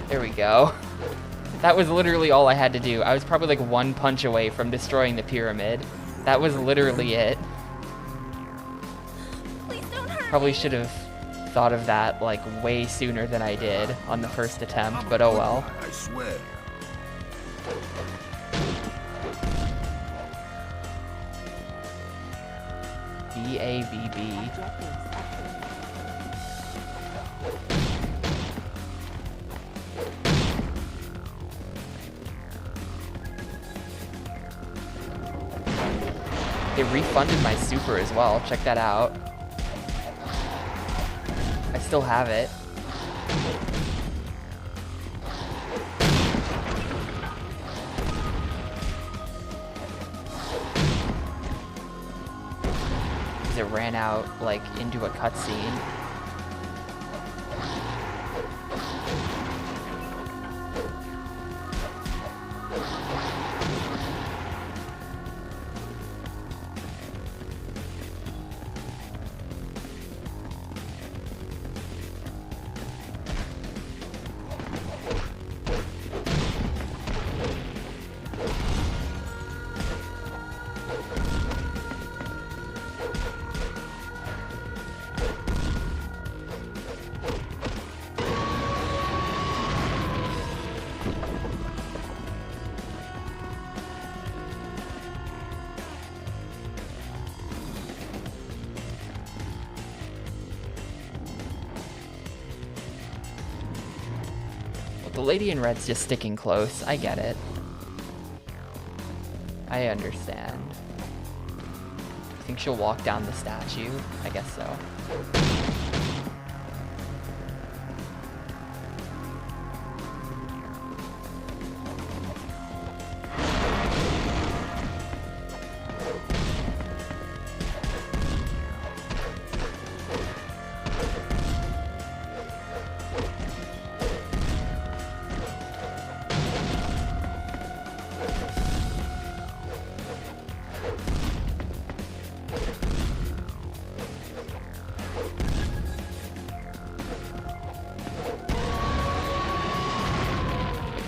There we go. That was literally all I had to do. I was probably like one punch away from destroying the pyramid. That was literally it. Please don't hurt Probably should have thought of that like way sooner than I did on the first attempt, but oh well. I swear. B-A-B-B. They refunded my super as well. Check that out. I still have it. Because it ran out like into a cutscene. The lady in red's just sticking close. I get it. I understand. I think she'll walk down the statue. I guess so.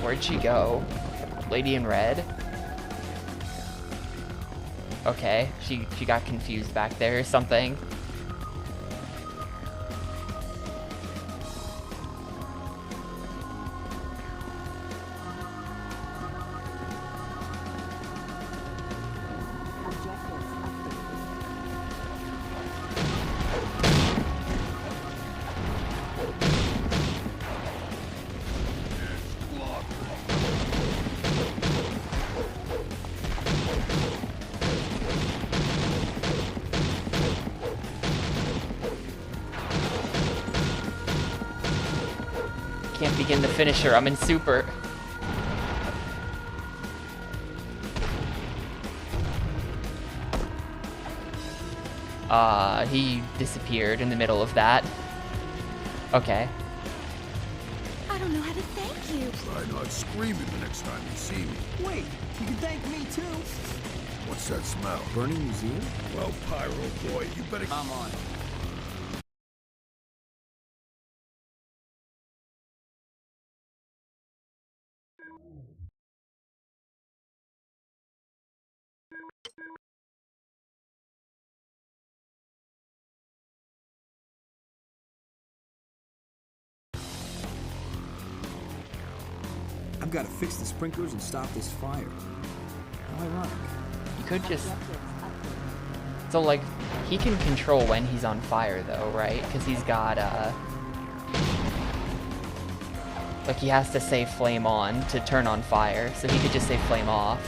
Where'd she go? Lady in red? Okay, she got confused back there or something. Can't begin to finish her. I'm in super. He disappeared in the middle of that. Okay. I don't know how to thank you. Try not screaming the next time you see me. Wait, you can thank me too. What's that smell? Burning museum? Well, Pyro boy, you better... I'm on it. I've got to fix the sprinklers and stop this fire. How ironic. You could just... So, like, he can control when he's on fire, though, right? Because he's got, like, he has to say flame on to turn on fire, so he could just say flame off.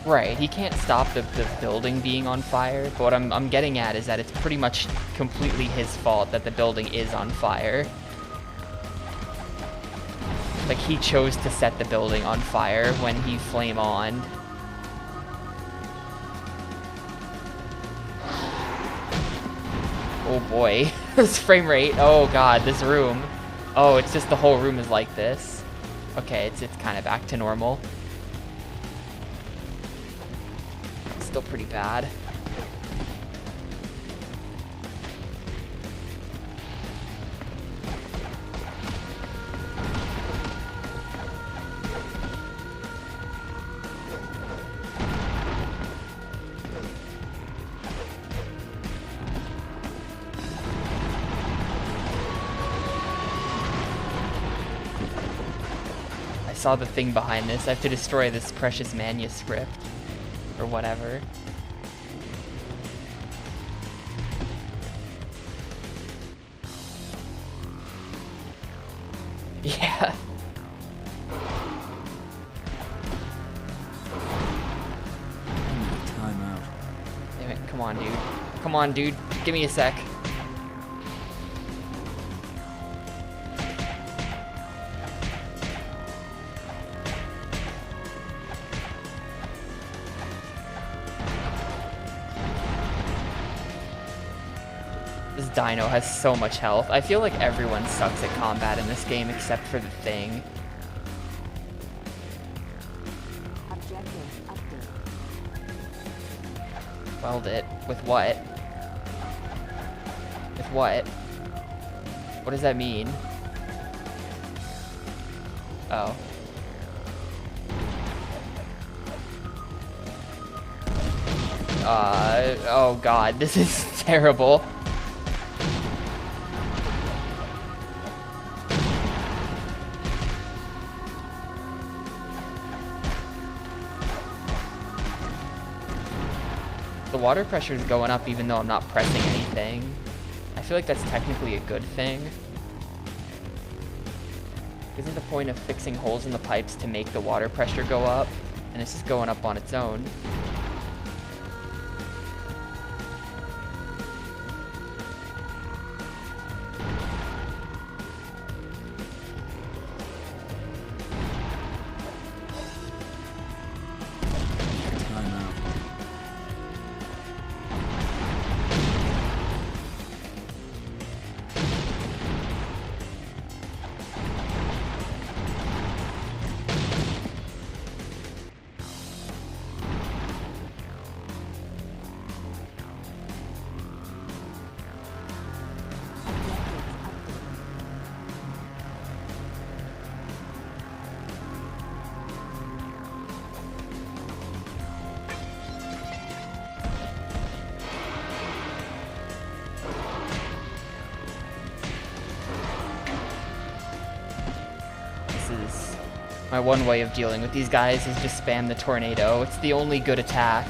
Right, he can't stop the building being on fire, but what I'm getting at is that it's pretty much completely his fault that the building is on fire. Like, he chose to set the building on fire when he flame on. Oh boy. This frame rate. Oh god, this room. Oh, it's just the whole room is like this. Okay, it's kind of back to normal. Still pretty bad. I saw the thing behind this. I have to destroy this precious manuscript. Or whatever. Yeah. Time out. Damn it, come on, dude. Come on, dude. Give me a sec. This dino has so much health. I feel like everyone sucks at combat in this game except for the thing. Objectives updated. Weld it. With what? With what? What does that mean? Oh. Oh god, this is terrible. The water pressure is going up even though I'm not pressing anything. I feel like that's technically a good thing. Isn't the point of fixing holes in the pipes to make the water pressure go up? And it's just going up on its own. Time out. My one way of dealing with these guys is just spam the tornado. It's the only good attack.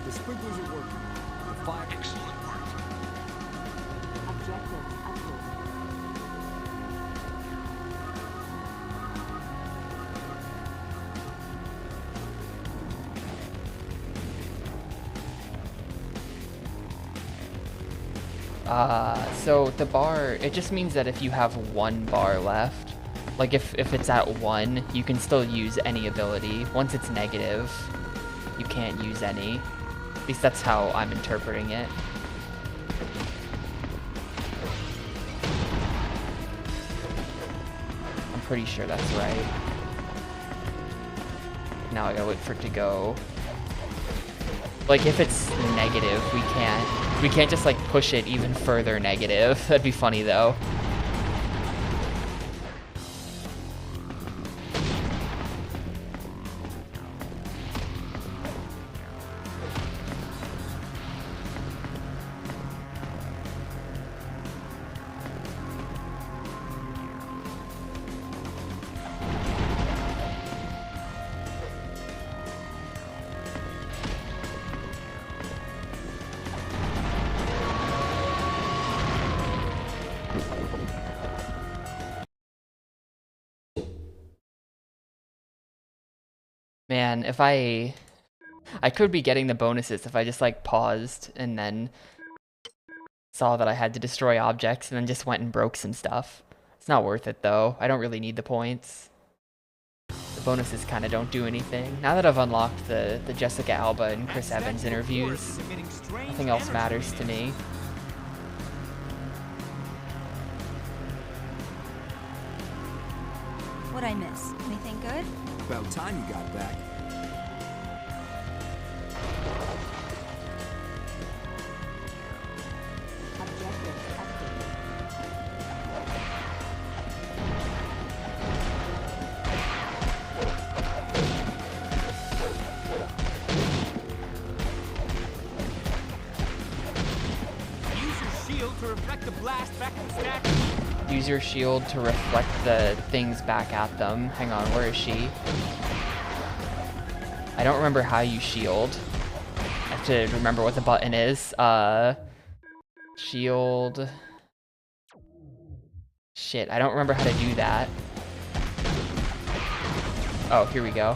The sprinklers are working. The fire. Excellent work. Objectives updated. So the bar, it just means that if you have one bar left, like if it's at 1, you can still use any ability. Once it's negative, you can't use any. At least that's how I'm interpreting it. I'm pretty sure that's right. Now I gotta wait for it to go. Like if it's negative, we can't just like push it even further negative. That'd be funny though. Man, if I could be getting the bonuses if I just like paused and then saw that I had to destroy objects and then just went and broke some stuff. It's not worth it though. I don't really need the points. The bonuses kind of don't do anything. Now that I've unlocked the Jessica Alba and Chris Evans interviews, nothing else matters to me. What'd I miss? Anything good? About time you got back. Use your shield to reflect the things back at them. Hang on, where is she? I don't remember how you shield. I have to remember what the button is. Shield. Shit, I don't remember how to do that. Oh, here we go.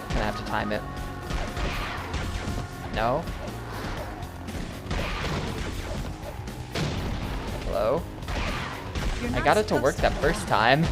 Gonna have to time it. No? Hello? I got it to work that first time.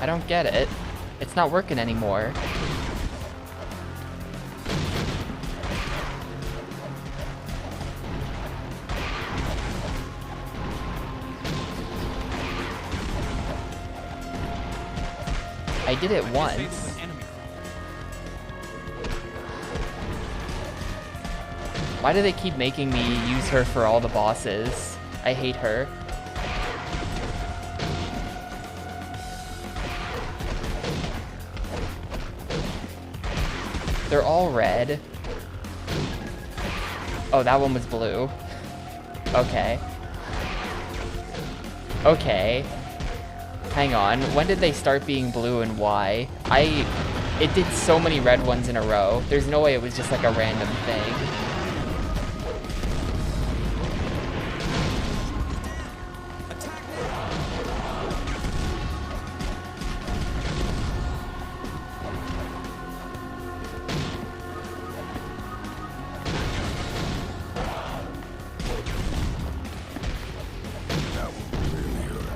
I don't get it. It's not working anymore. I did it once. Why do they keep making me use her for all the bosses? I hate her. They're all red. Oh, that one was blue. Okay. Okay. Hang on. When did they start being blue and why? It did so many red ones in a row. There's no way it was just like a random thing.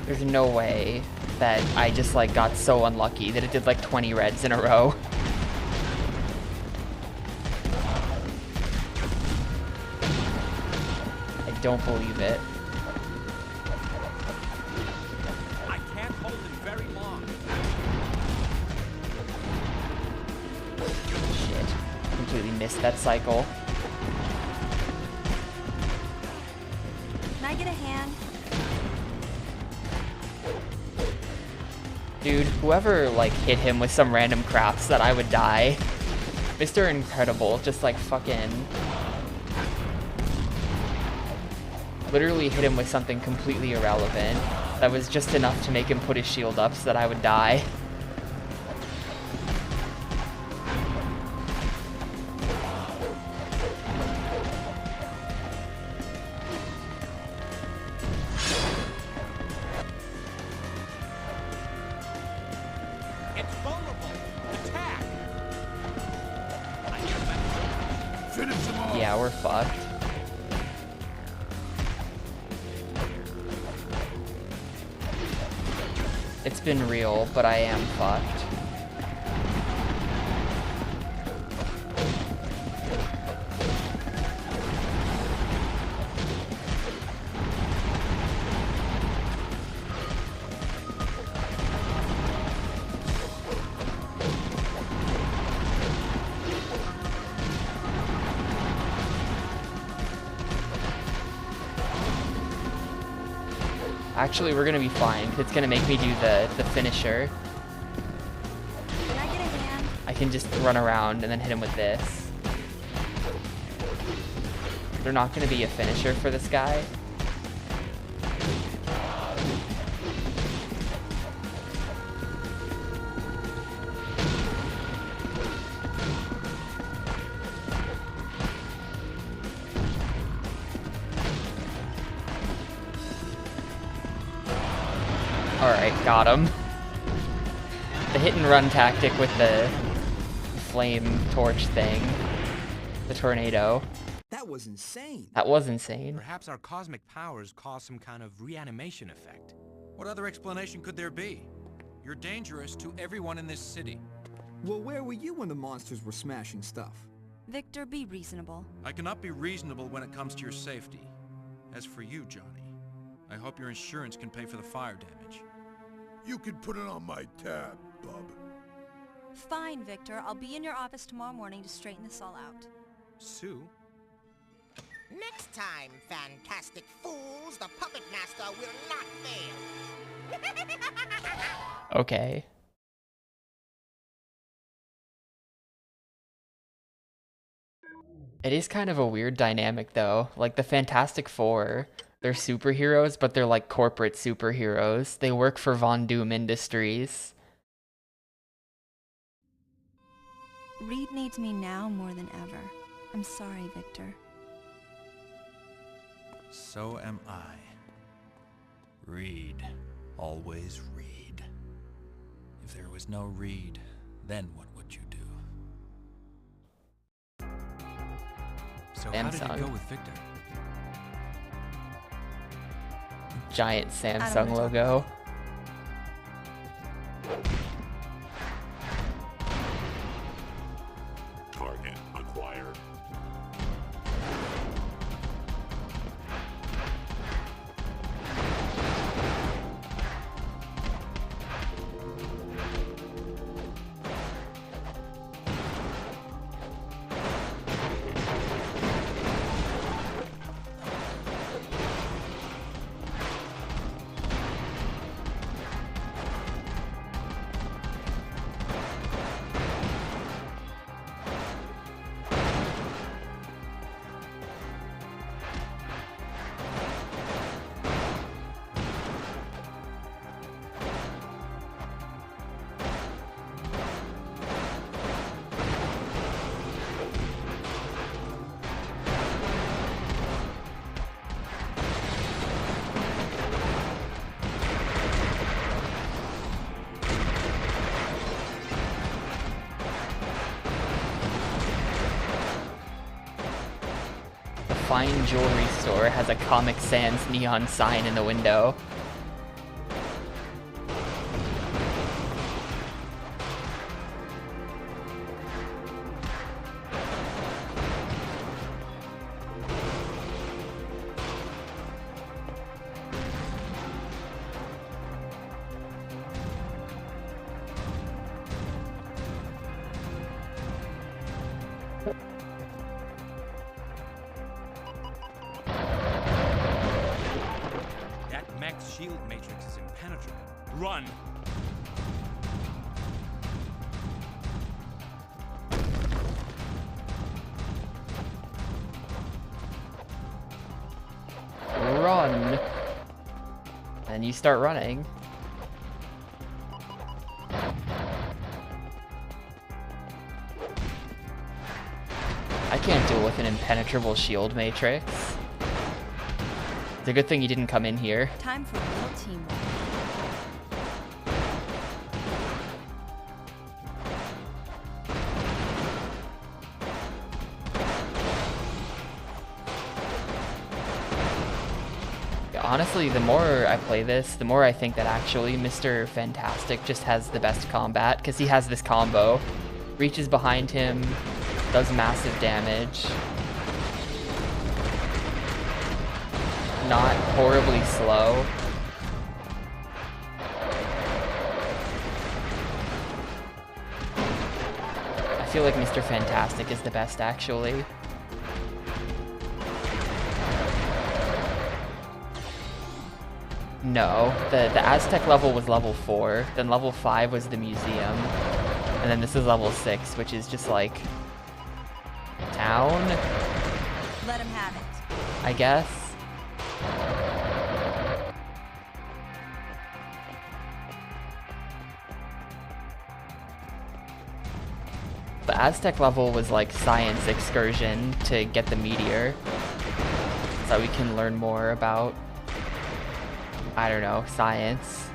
There's no way that I just like got so unlucky that it did like 20 reds in a row. I don't believe it. I can't hold it very long. Shit. Completely missed that cycle. Can I get a hand? Dude, whoever like hit him with some random crap so that I would die. Mr. Incredible just like fucking literally hit him with something completely irrelevant that was just enough to make him put his shield up so that I would die. Yeah, we're fucked. It's been real, but I am fucked. Actually, we're gonna be fine. It's gonna make me do the finisher. Can I get a hand? I can just run around and then hit him with this. They're not gonna be a finisher for this guy. Alright, got him. The hit and run tactic with the flame torch thing. The tornado. That was insane. That was insane. Perhaps our cosmic powers cause some kind of reanimation effect. What other explanation could there be? You're dangerous to everyone in this city. Well, where were you when the monsters were smashing stuff? Victor, be reasonable. I cannot be reasonable when it comes to your safety. As for you, Johnny, I hope your insurance can pay for the fire damage. You can put it on my tab, bub. Fine, Victor. I'll be in your office tomorrow morning to straighten this all out. Sue? Next time, fantastic fools, the puppet master will not fail. Okay. It is kind of a weird dynamic, though. Like, the Fantastic Four, they're superheroes, but they're like corporate superheroes. They work for Von Doom Industries. Reed needs me now more than ever. I'm sorry, Victor. So am I. Reed. Always Reed. If there was no Reed, then what would you do? So how did it Samsung. go with Victor? Giant Samsung logo. Target acquired. Fine jewelry store has a Comic Sans neon sign in the window. That mech's shield matrix is impenetrable. Run! Run! And you start running. I can't deal with an impenetrable shield matrix. It's a good thing you didn't come in here. Time for real teamwork. Honestly, the more I play this, the more I think that actually Mr. Fantastic just has the best combat, because he has this combo. Reaches behind him, does massive damage. Not horribly slow. I feel like Mr. Fantastic is the best, actually. No, the Aztec level was level 4, then level 5 was the museum, and then this is level 6, which is just like town, Let him have it. I guess. The Aztec level was like science excursion to get the meteor, so we can learn more about, I don't know, science.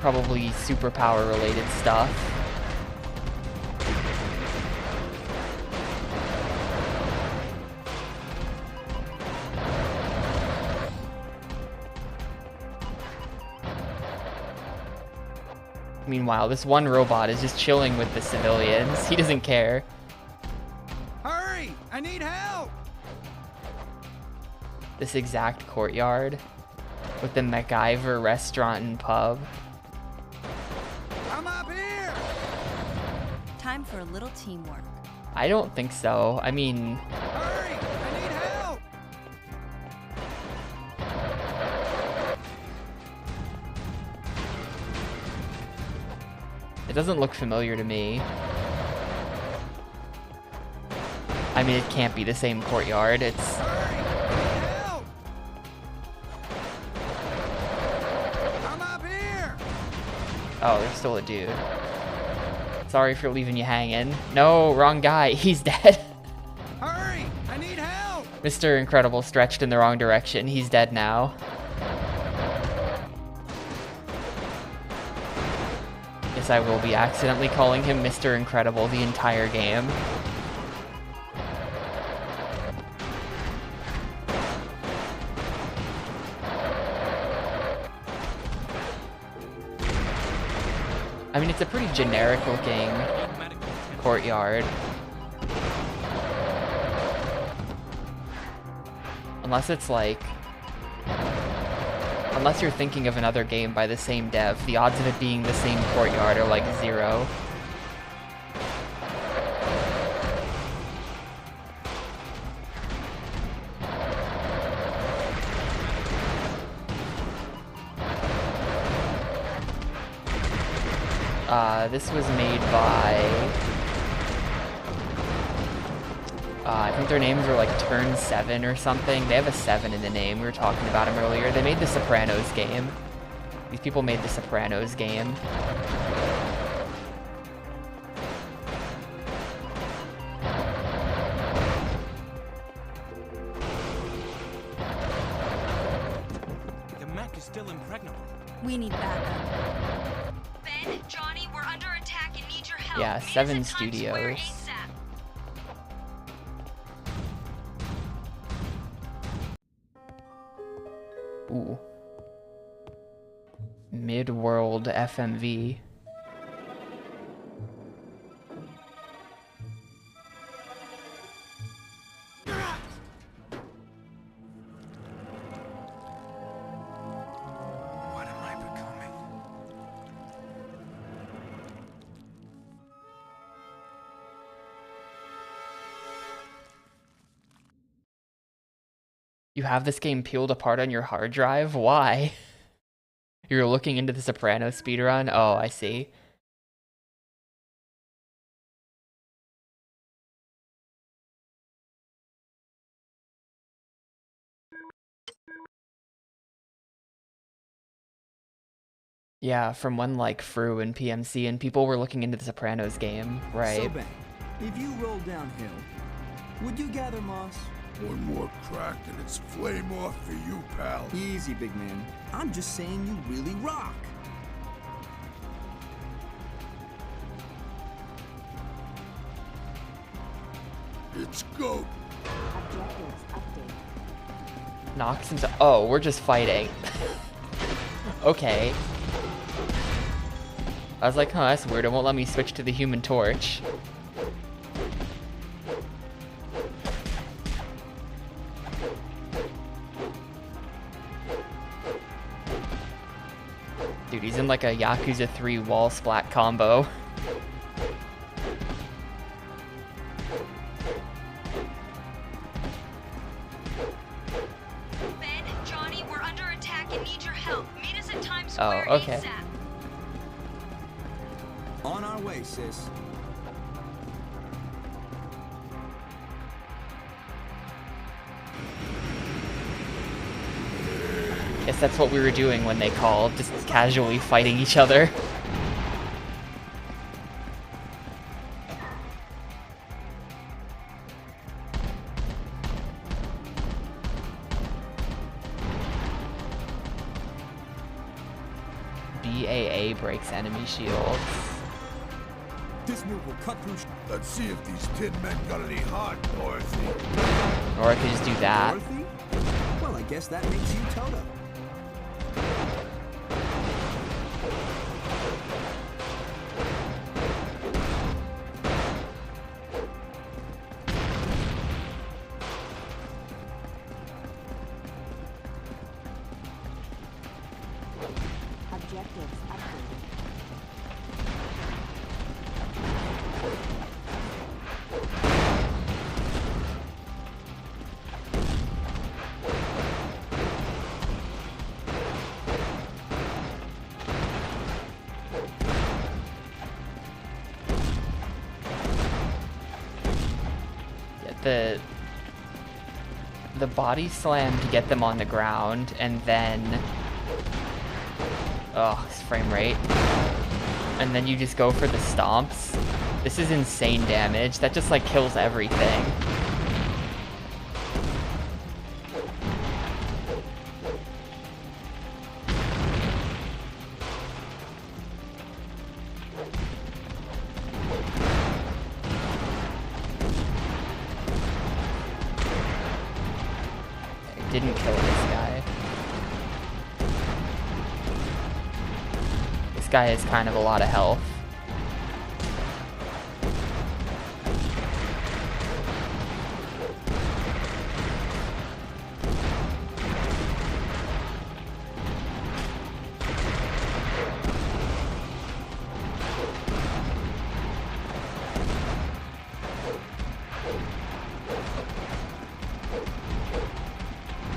Probably superpower related stuff. Meanwhile, this one robot is just chilling with the civilians. He doesn't care. Hurry! I need help! This exact courtyard with the MacGyver restaurant and pub. I'm up here! Time for a little teamwork. I don't think so. I mean... Hurry! I need help! It doesn't look familiar to me. I mean, it can't be the same courtyard. It's... I'm up here! Oh, there's still a dude. Sorry for leaving you hanging. No, wrong guy. He's dead. Hurry! I need help! Mr. Incredible stretched in the wrong direction. He's dead now. Guess I will be accidentally calling him Mr. Incredible the entire game. I mean, it's a pretty generic looking courtyard. Unless it's like... Unless you're thinking of another game by the same dev, the odds of it being the same courtyard are like 0. This was made by... I think their names were like Turn 7 or something. They have a 7 in the name. We were talking about them earlier. They made the Sopranos game. These people made the Sopranos game. The mech is still impregnable. We need backup. Ben, Johnny, we're under attack and need your help. Yeah, Meet us 7 at Times Square Studios. ASAP. Ooh. Mid-world FMV. What am I becoming? You have this game peeled apart on your hard drive? Why? You're looking into the Sopranos speedrun? Oh, I see. Yeah, from when like Fru and PMC and people were looking into the Sopranos game, right? So Ben, if you roll downhill, would you gather moss? One more crack and it's flame off for you, pal. Easy, big man. I'm just saying you really rock. It's go. Objectives update. Knocks himself. Oh, we're just fighting. Okay. I was like, huh, that's weird. It won't let me switch to the Human Torch. Dude, he's in like a Yakuza 3 wall splat combo. attack and need your help. Meet us at Times Oh, Square okay. ASAP. On our way, sis. Guess that's what we were doing when they called, just casually fighting each other. BAA breaks enemy shields. This move will cut through. Let's see if these tin men got any heart, Dorothy. Or I could just do that. Dorothy? Well, I guess that makes you Toto. Objectives updated. Yeah, the body slam to get them on the ground, and then this frame rate. And then you just go for the stomps. This is insane damage. That just like kills everything. It didn't kill this guy. This guy has kind of a lot of health.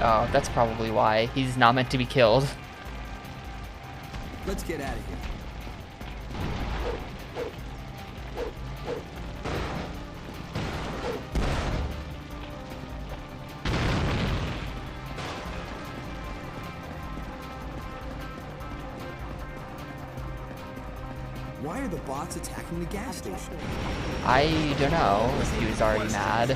Oh, that's probably why. He's not meant to be killed. Let's get out of here. Why are the bots attacking the gas station? I don't know if he was already mad.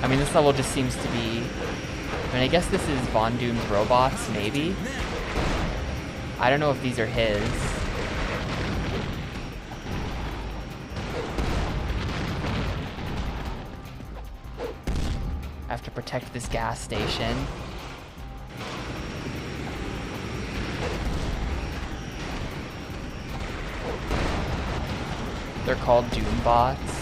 I mean, this level just seems to be... I mean, I guess this is Von Doom's robots, maybe? I don't know if these are his. I have to protect this gas station. They're called Doom bots.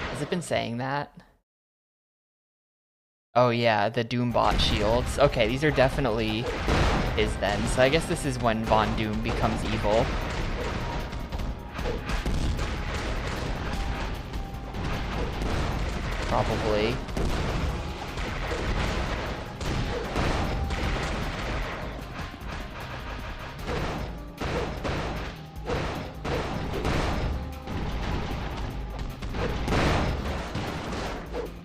Has it been saying that? Oh yeah, the Doombot shields. Okay, these are definitely his then. So I guess this is when Von Doom becomes evil. Probably.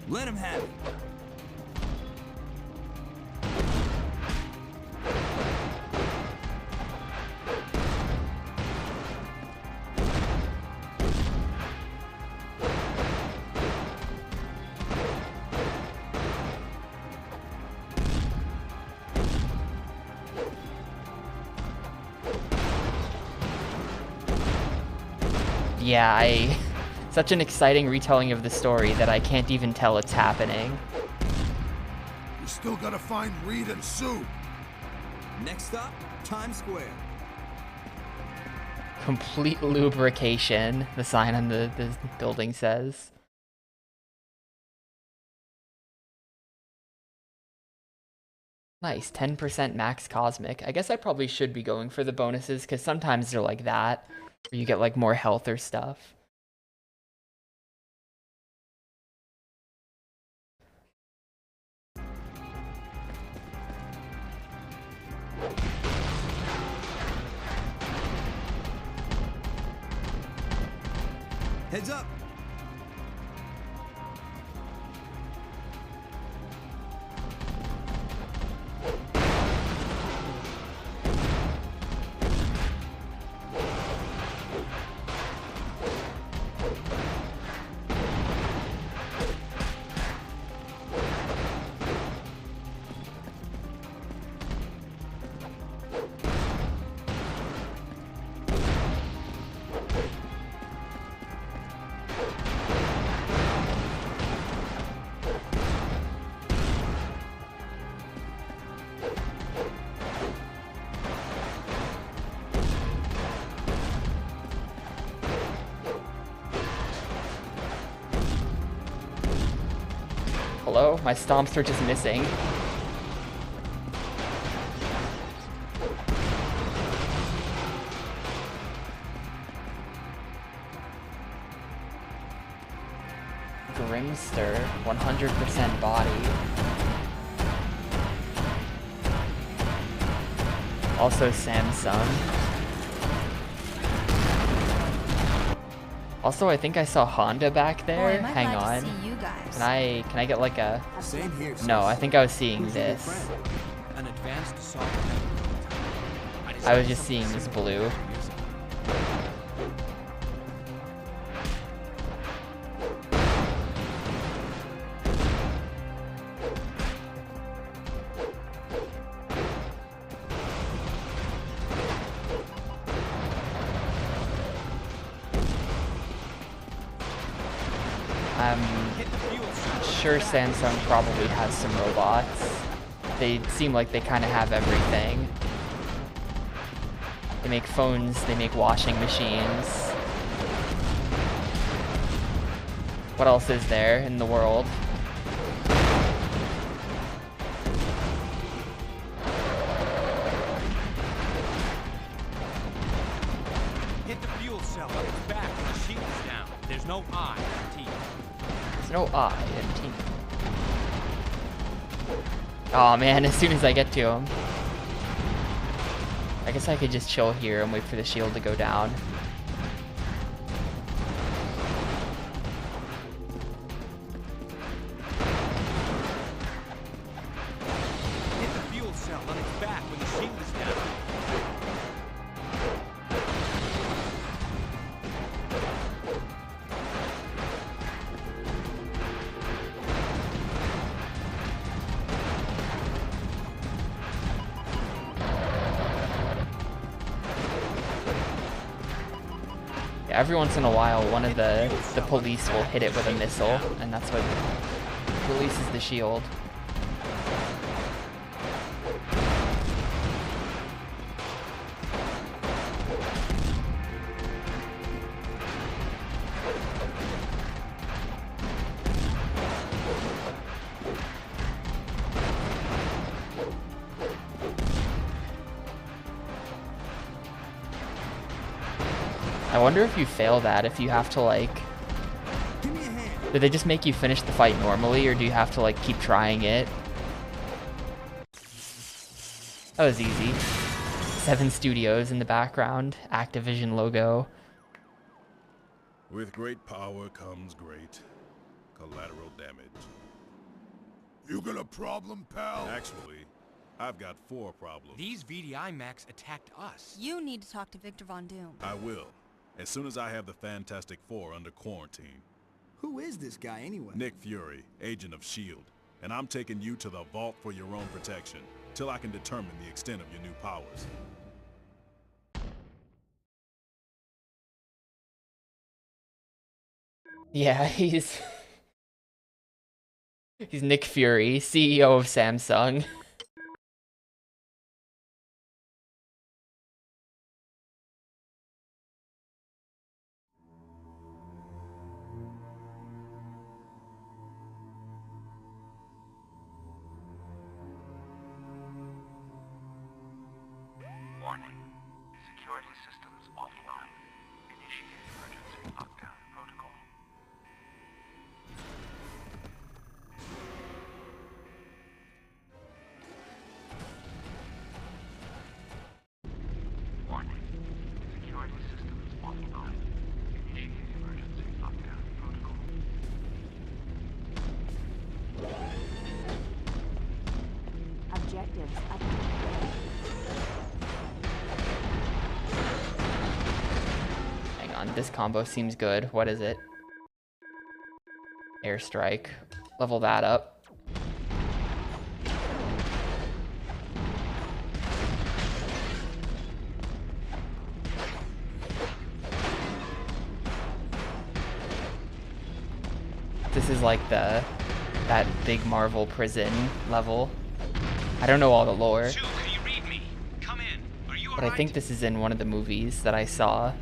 Let him have it. Yeah, such an exciting retelling of the story that I can't even tell it's happening. We still gotta find Reed and Sue. Next stop, Times Square. Complete lubrication, the sign on the building says. Nice, 10% max cosmic. I guess I probably should be going for the bonuses, because sometimes they're like that. Where you get like more health or stuff. Heads up! Hello? My stomps are just missing. Grimster, 100% body. Also Samsung. Also, I think I saw Honda back there. Boy, am I Hang glad on. to see you guys. Can I get like a... Same here. No, I think I was seeing this. An advanced assault. I was just seeing this blue. I'm sure Samsung probably has some robots. They seem like they kind of have everything. They make phones, they make washing machines. What else is there in the world? Hit the fuel cell on its back when the shield is down. There's no eye in T. There's no I in T. Oh man, as soon as I get to him. I guess I could just chill here and wait for the shield to go down. Hit the fuel cell on its back when the shield is down. Every once in a while, one of the police will hit it with a missile, and that's what releases the shield. I wonder if you fail that, if you have to like... Do they just make you finish the fight normally, or do you have to like keep trying it? That was easy. 7 Studios in the background, Activision logo. With great power comes great collateral damage. You got a problem, pal? Actually, I've got 4 problems. These VDI mechs attacked us. You need to talk to Victor Von Doom. I will, as soon as I have the Fantastic Four under quarantine. Who is this guy anyway? Nick Fury, agent of S.H.I.E.L.D. And I'm taking you to the vault for your own protection, till I can determine the extent of your new powers. Yeah, he's Nick Fury, CEO of Samsung. Warning. Security systems offline. on. This combo seems good. What is it? Airstrike. Level that up. This is like that big Marvel prison level. I don't know all the lore. Sue, can you read me? Come in. Are you But I think this is in one of the movies that I saw.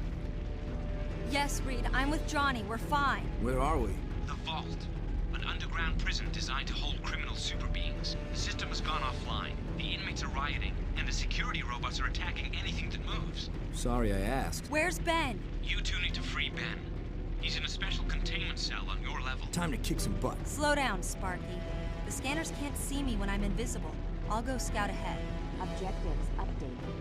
Yes, Reed, I'm with Johnny. We're fine. Where are we? The Vault. An underground prison designed to hold criminal super beings. The system has gone offline. The inmates are rioting, and the security robots are attacking anything that moves. Sorry I asked. Where's Ben? You two need to free Ben. He's in a special containment cell on your level. Time to kick some butt. Slow down, Sparky. The scanners can't see me when I'm invisible. I'll go scout ahead. Objectives updated.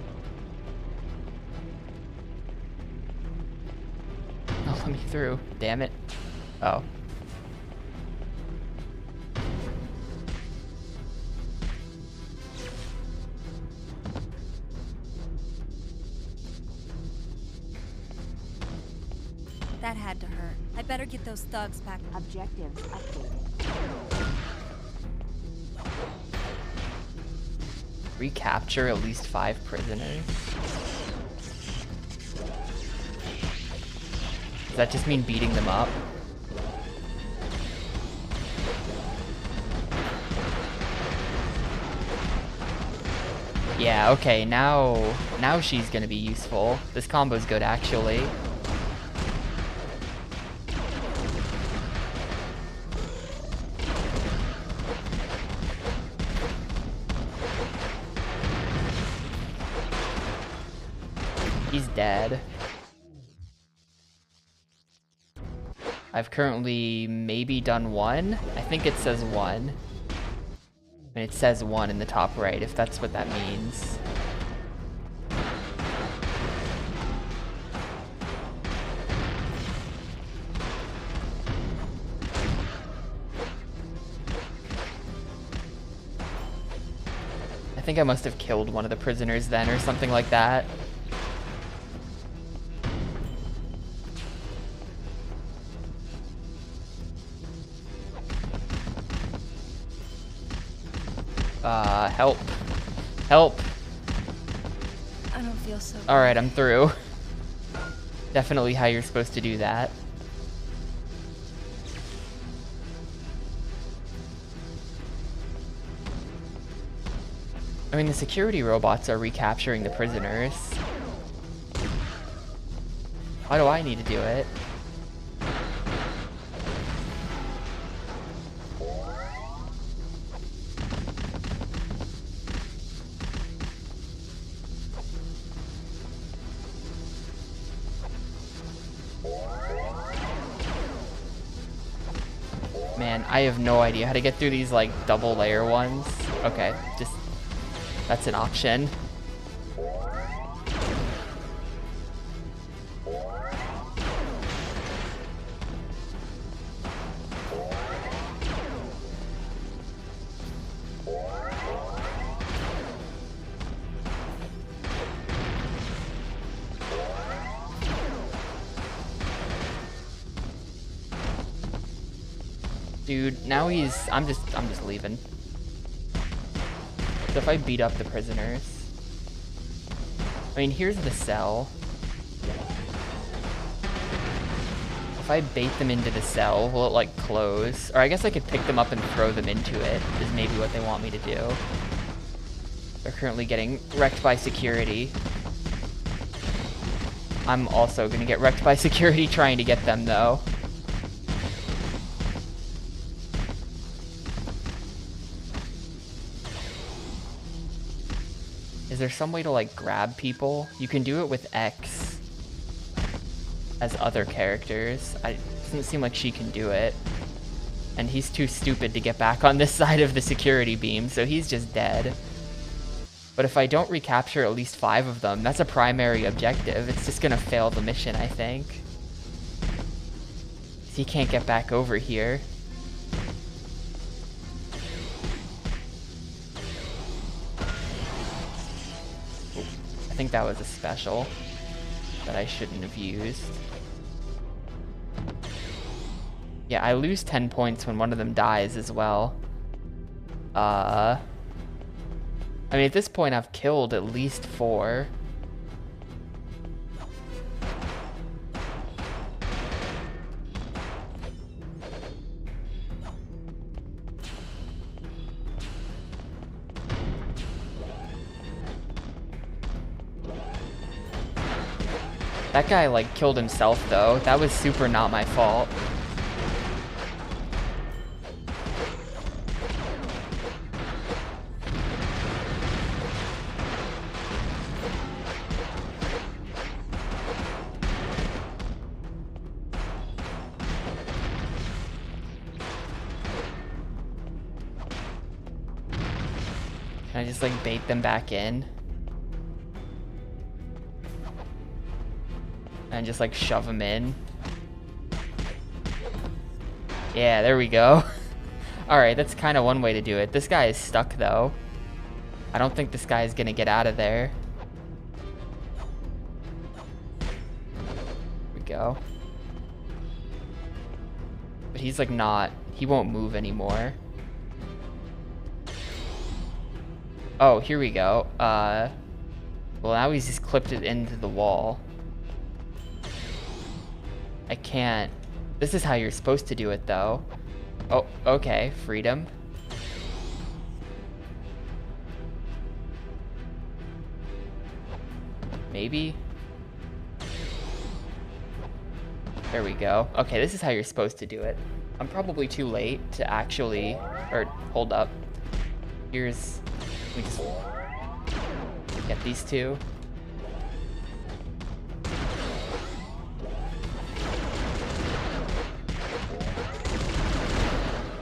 Oh, let me through. Damn it. Oh. That had to hurt. I better get those thugs back. Objectives updated. Recapture at least 5 prisoners. Does that just mean beating them up? Yeah, okay, now she's gonna be useful. This combo's good, actually. He's dead. I've currently maybe done 1. I think it says 1. And it says 1 in the top right, if that's what that means. I think I must have killed one of the prisoners then or something like that. Help. Help. I don't feel so good. Alright, I'm through. Definitely how you're supposed to do that. I mean, the security robots are recapturing the prisoners. Why do I need to do it? Man, I have no idea how to get through these, like, double layer ones. Okay, just... that's an option. Dude, now he's... I'm just leaving. So if I beat up the prisoners... I mean, here's the cell. If I bait them into the cell, will it, like, close? Or I guess I could pick them up and throw them into it, is maybe what they want me to do. They're currently getting wrecked by security. I'm also gonna get wrecked by security trying to get them, though. Is there some way to, like, grab people? You can do it with X as other characters. It doesn't seem like she can do it. And he's too stupid to get back on this side of the security beam, so he's just dead. But if I don't recapture at least 5 of them, that's a primary objective. It's just gonna fail the mission, I think. He can't get back over here. I think that was a special. that I shouldn't have used. Yeah, I lose 10 points when one of them dies as well. I mean, at this point, I've killed at least 4. That guy, like, killed himself, though. That was super not my fault. Can I just, like, bait them back in? And just, like, shove them in? Yeah, there we go. Alright, that's kind of one way to do it. This guy is stuck, though. I don't think this guy is gonna get out of there. There we go. But he's, like, not... He won't move anymore. Oh, here we go. Well, now he's just clipped it into the wall. I can't... This is how you're supposed to do it, though. Oh, okay. Freedom. Maybe? There we go. Okay, this is how you're supposed to do it. I'm probably too late to actually... Or, hold up. Here's... We just get these two.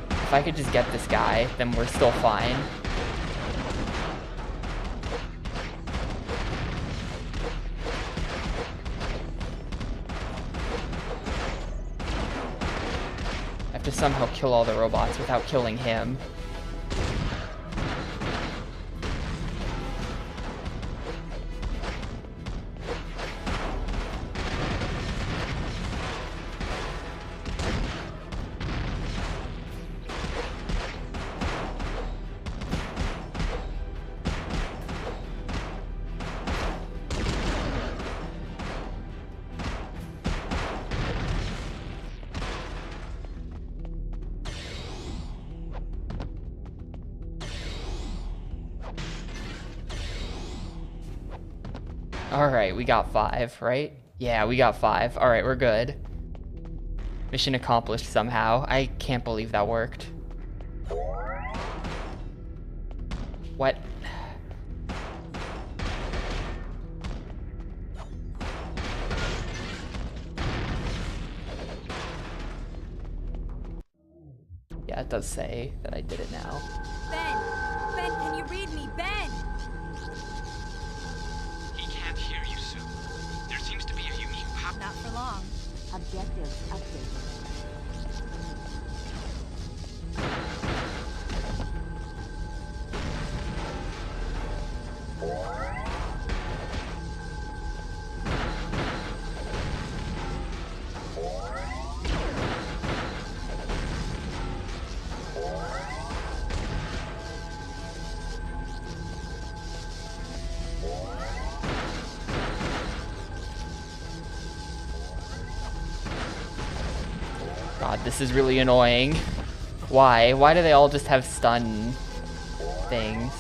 If I could just get this guy, then we're still fine. I have to somehow kill all the robots without killing him. Alright, we got 5, right? Yeah, we got 5. Alright, we're good. Mission accomplished somehow. I can't believe that worked. What? Yeah, it does say that I did it now. Ben! Ben, can you read me? Ben! Not for long. Objectives updated. God, this is really annoying. Why? Why do they all just have stun things?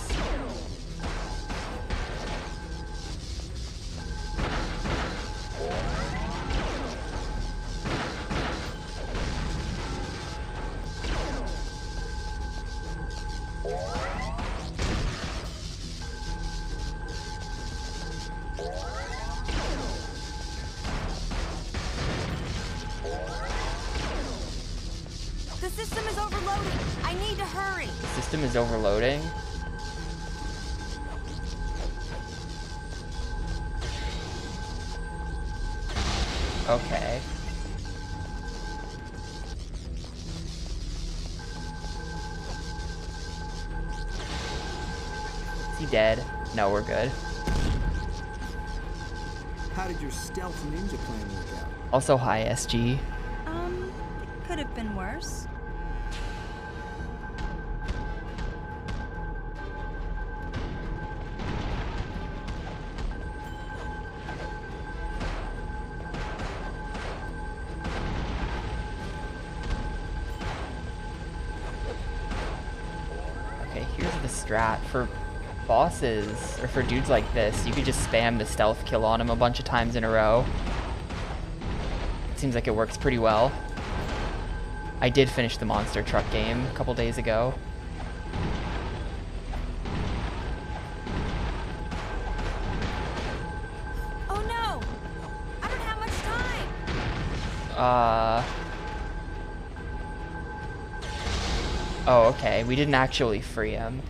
The system is overloading. I need to hurry. The system is overloading? Okay. Is he dead? No, we're good. How did your stealth ninja plan work out? Also, hi, SG. It could have been worse. Okay, here's the strat. For bosses, or for dudes like this, you could just spam the stealth kill on him a bunch of times in a row. It seems like it works pretty well. I did finish the monster truck game a couple days ago. Oh no! I don't have much time! Oh, okay. We didn't actually free him.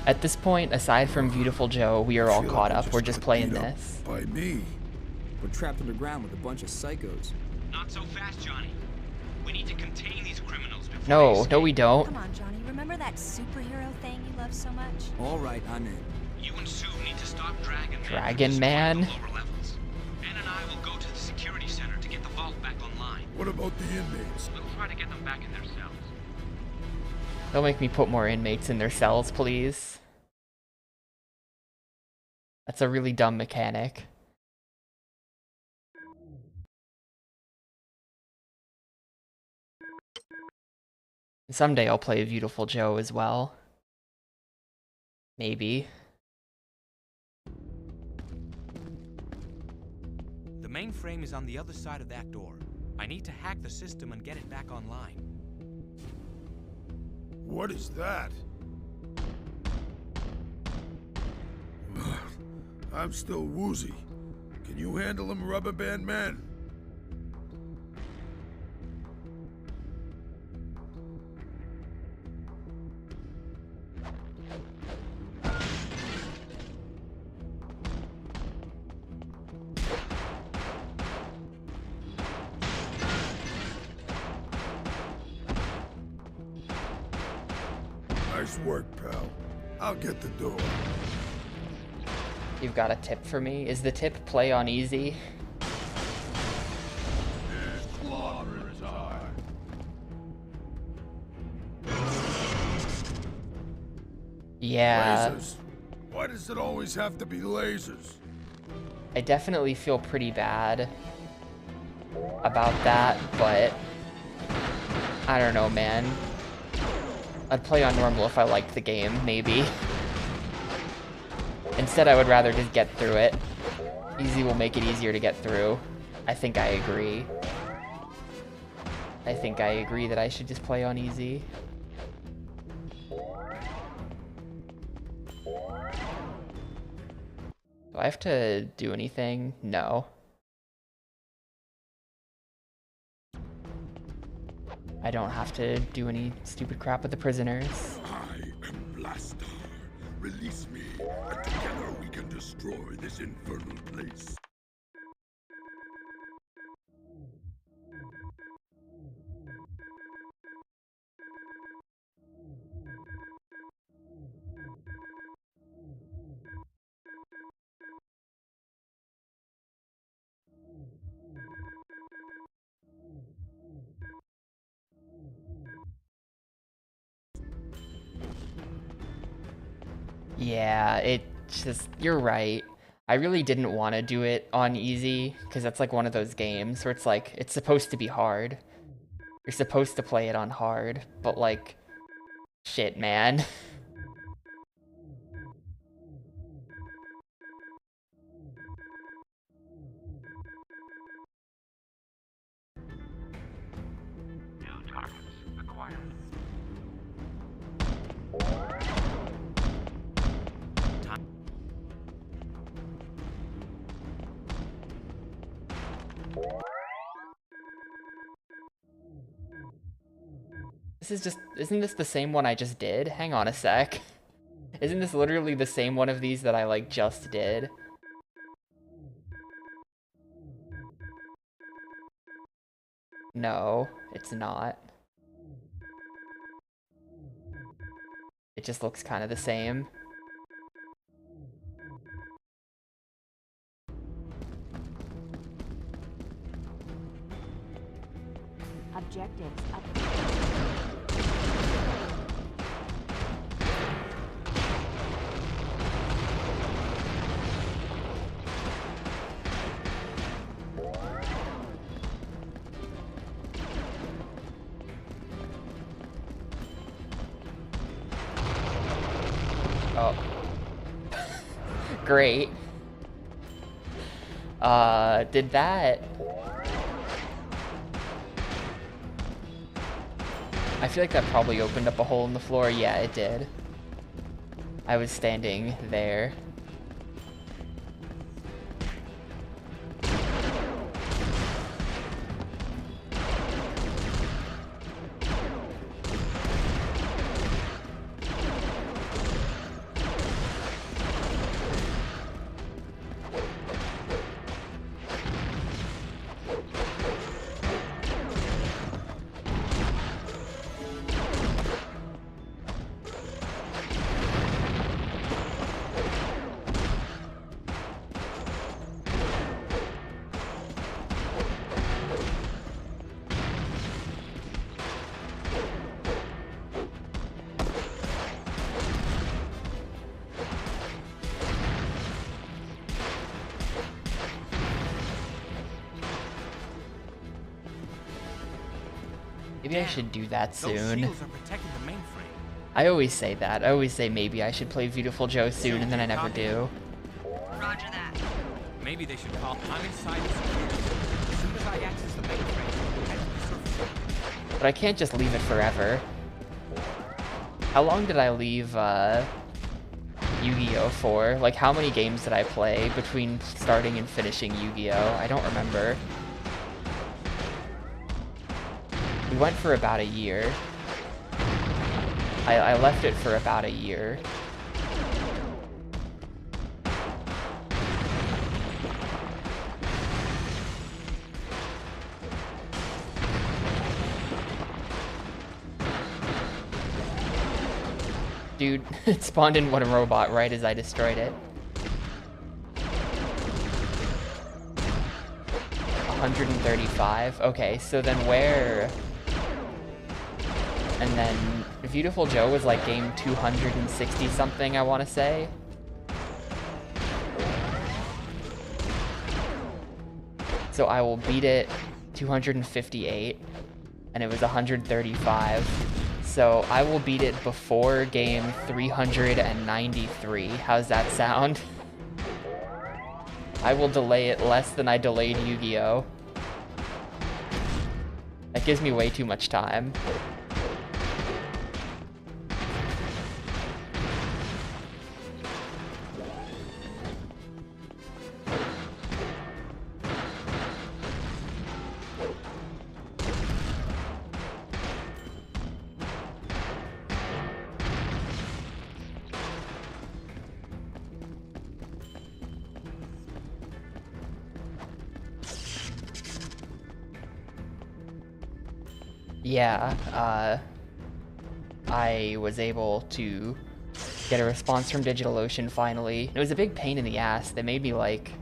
At this point, aside from Beautiful Joe, we are all caught up. We're just playing this. By me. We're trapped underground with a bunch of psychos. Not so fast, Johnny. We need to contain these criminals before they No, escape. no we don't. Come on, Johnny. Remember that superhero thing you love so much? All right, I'm in. You and Sue need to stop Dragon Man. Dragon Man? Lower levels. Ben and I will go to the security center to get the vault back online. What about the inmates? We'll try to get them back in their cells. Don't make me put more inmates in their cells, please. That's a really dumb mechanic. Someday I'll play Beautiful Joe as well. Maybe. The mainframe is on the other side of that door. I need to hack the system and get it back online. What is that? I'm still woozy. Can you handle him, Rubber Band Man? Nice work, pal. I'll get the door. You've got a tip for me? Is the tip play on easy? Yeah. Lasers? Why does it always have to be lasers? I definitely feel pretty bad about that, but I don't know, man. I'd play on normal if I liked the game, maybe. Instead, I would rather just get through it. Easy will make it easier to get through. I think I agree. I think I agree that I should just play on easy. Do I have to do anything? No. I don't have to do any stupid crap with the prisoners. I am Blaster. Release me, and together we can destroy this infernal place. Yeah, it just, you're right. I really didn't want to do it on easy, because that's like one of those games where it's like, it's supposed to be hard. You're supposed to play it on hard, but like, shit, man. New targets acquired. This is just, isn't this the same one I just did? Hang on a sec. Isn't this literally the same one of these that I like just did? No, it's not. It just looks kind of the same. Objectives up. Oh. Great. Did that... I feel like that probably opened up a hole in the floor. Yeah, it did. I was standing there. Maybe I should do that soon. Those shields are protecting the mainframe. I always say that. I always say maybe I should play Beautiful Joe soon, and then I never do. Roger that. Maybe they should call. I'm inside the security. As soon as I access the mainframe, head to the surface. But I can't just leave it forever. How long did I leave Yu-Gi-Oh for? Like, how many games did I play between starting and finishing Yu-Gi-Oh? I don't remember. We went for about a year. I left it for about a year. Dude, it spawned in one robot right as I destroyed it. 135. Okay, so then where... And then Beautiful Joe was like game 260 something, I want to say. So I will beat it 258, and it was 135. So I will beat it before game 393. How's that sound? I will delay it less than I delayed Yu-Gi-Oh! That gives me way too much time. Yeah, I was able to get a response from DigitalOcean finally. It was a big pain in the ass. They made me like...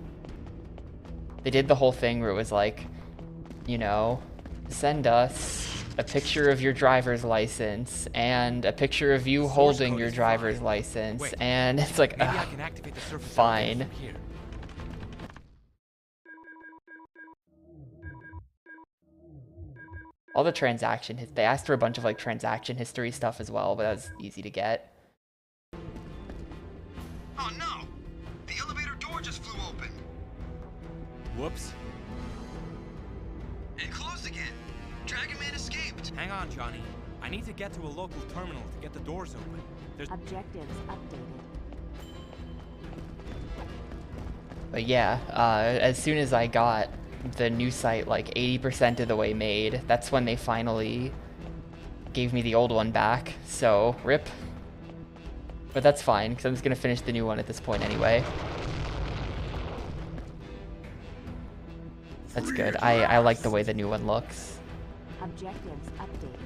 They did the whole thing where it was like, you know, send us a picture of your driver's license and a picture of you holding your driver's license. And it's like, fine. All the transaction, they asked for a bunch of like transaction history stuff as well, but that was easy to get. Oh no! The elevator door just flew open. Whoops. It closed again. Dragon Man escaped. Hang on, Johnny. I need to get to a local terminal to get the doors open. There's Objectives updated. But yeah, as soon as I got the new site like 80% of the way made, that's when they finally gave me the old one back, so rip. But that's fine, because I'm just going to finish the new one at this point anyway. That's good. I like the way the new one looks. Objectives updated.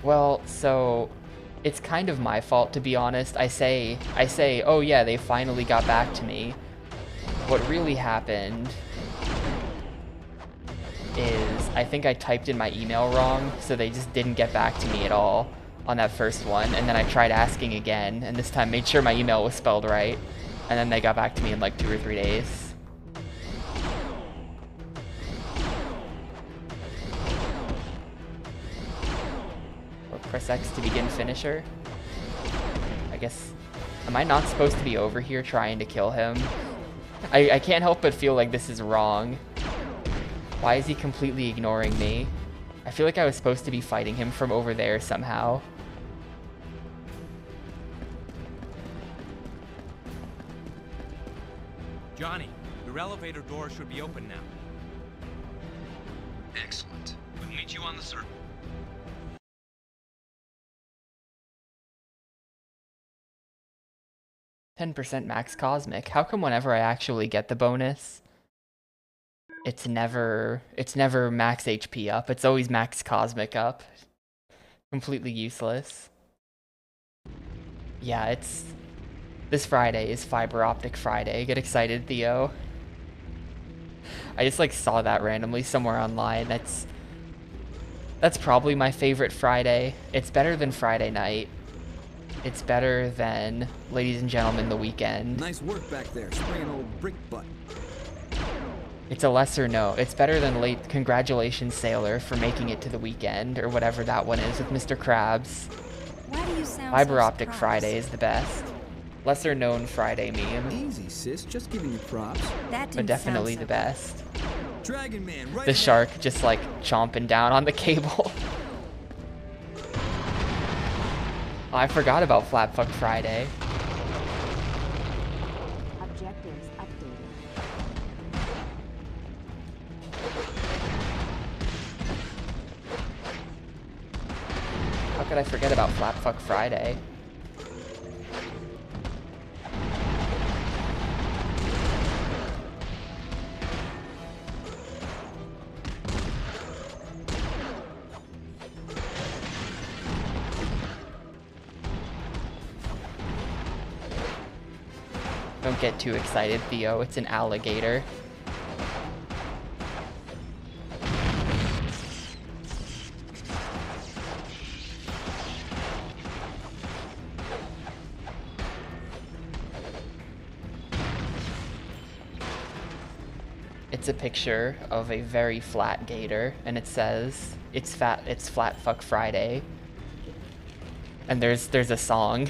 Well, so it's kind of my fault, to be honest. I say, oh yeah, they finally got back to me. What really happened is I think I typed in my email wrong, so they just didn't get back to me at all on that first one. And then I tried asking again, and this time made sure my email was spelled right. And then they got back to me in like 2 or 3 days. Or press X to begin finisher. I guess, am I not supposed to be over here trying to kill him? I can't help but feel like this is wrong. Why is he completely ignoring me? I feel like I was supposed to be fighting him from over there somehow. Johnny, your elevator door should be open now. Excellent. We'll meet you on the surface. 10% max cosmic. How come whenever I actually get the bonus, it's never max HP up? It's always max cosmic up. Completely useless. Yeah, this Friday is Fiber Optic Friday. Get excited, Theo. I just like saw that randomly somewhere online. That's probably my favorite Friday. It's better than Friday night. It's better than Ladies and Gentlemen, The Weekend. Nice work back there, spraying old brick butt. It's a lesser no. It's better than Congratulations, Sailor, for making it to the weekend, or whatever that one is with Mr. Krabs. Why do you sound Fiber so Optic surprised? Friday is the best. Lesser known Friday meme. Easy, sis. Just giving you props. That But didn't definitely sound the so best. Dragon Man, right The ahead. shark just like chomping down on the cable. Oh, I forgot about Flatfuck Friday. Objectives updated. How could I forget about Flatfuck Friday? Don't get too excited, Theo. It's an alligator. It's a picture of a very flat gator, and it says, it's Flat Fuck Friday. And there's a song.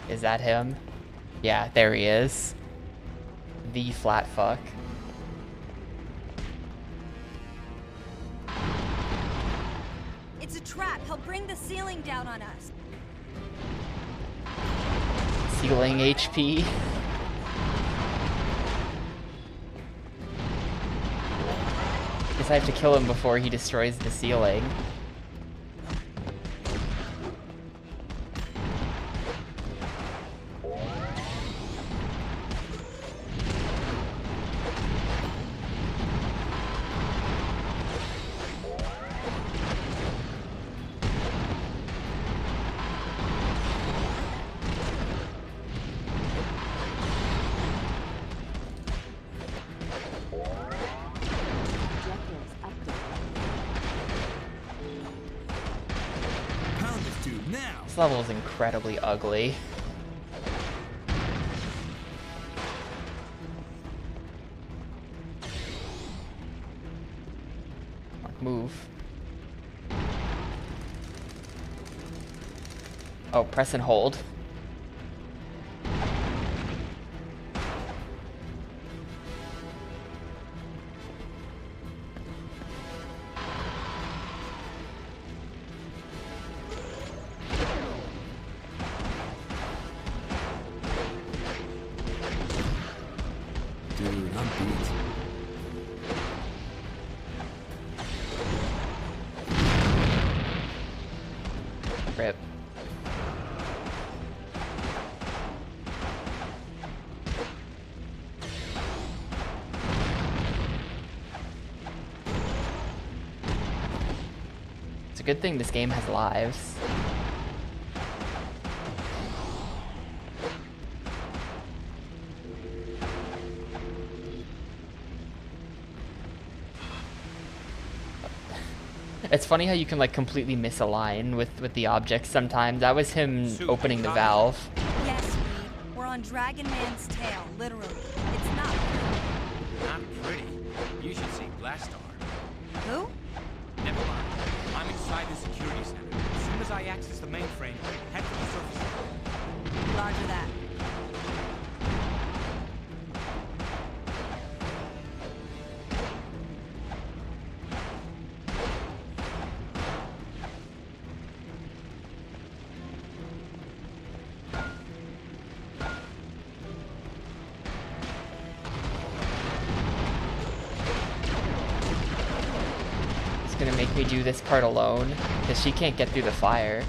Is that him? Yeah, there he is. The flat fuck. It's a trap. He'll bring the ceiling down on us. Ceiling HP. Guess I have to kill him before he destroys the ceiling. Objectives updated. Pound this dude now. This level is incredibly ugly. Move. Oh, press and hold. Dude, I'm beat. Rip. It's a good thing this game has lives. It's funny how you can like completely misalign with the objects sometimes. That was him opening the valve. Yes, Reed. We're on Dragon Man's tail, literally. It's not pretty. Not pretty. You should see Blastar. Who? Never mind. I'm inside the security center. As soon as I access the mainframe, head for the surface. Roger that. Gonna make me do this part alone because she can't get through the fire.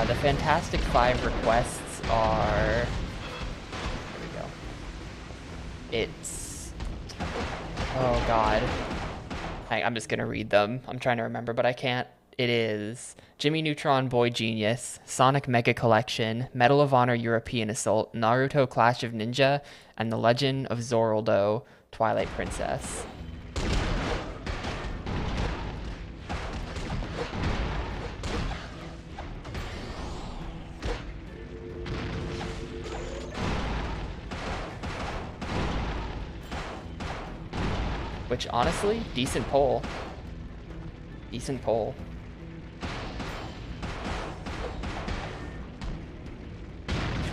The Fantastic Five requests are... There we go. It's... Oh god. I'm just gonna read them. I'm trying to remember, but I can't. It is Jimmy Neutron Boy Genius, Sonic Mega Collection, Medal of Honor European Assault, Naruto Clash of Ninja, and The Legend of Zoraldo Twilight Princess. Which, honestly, decent poll. Decent poll.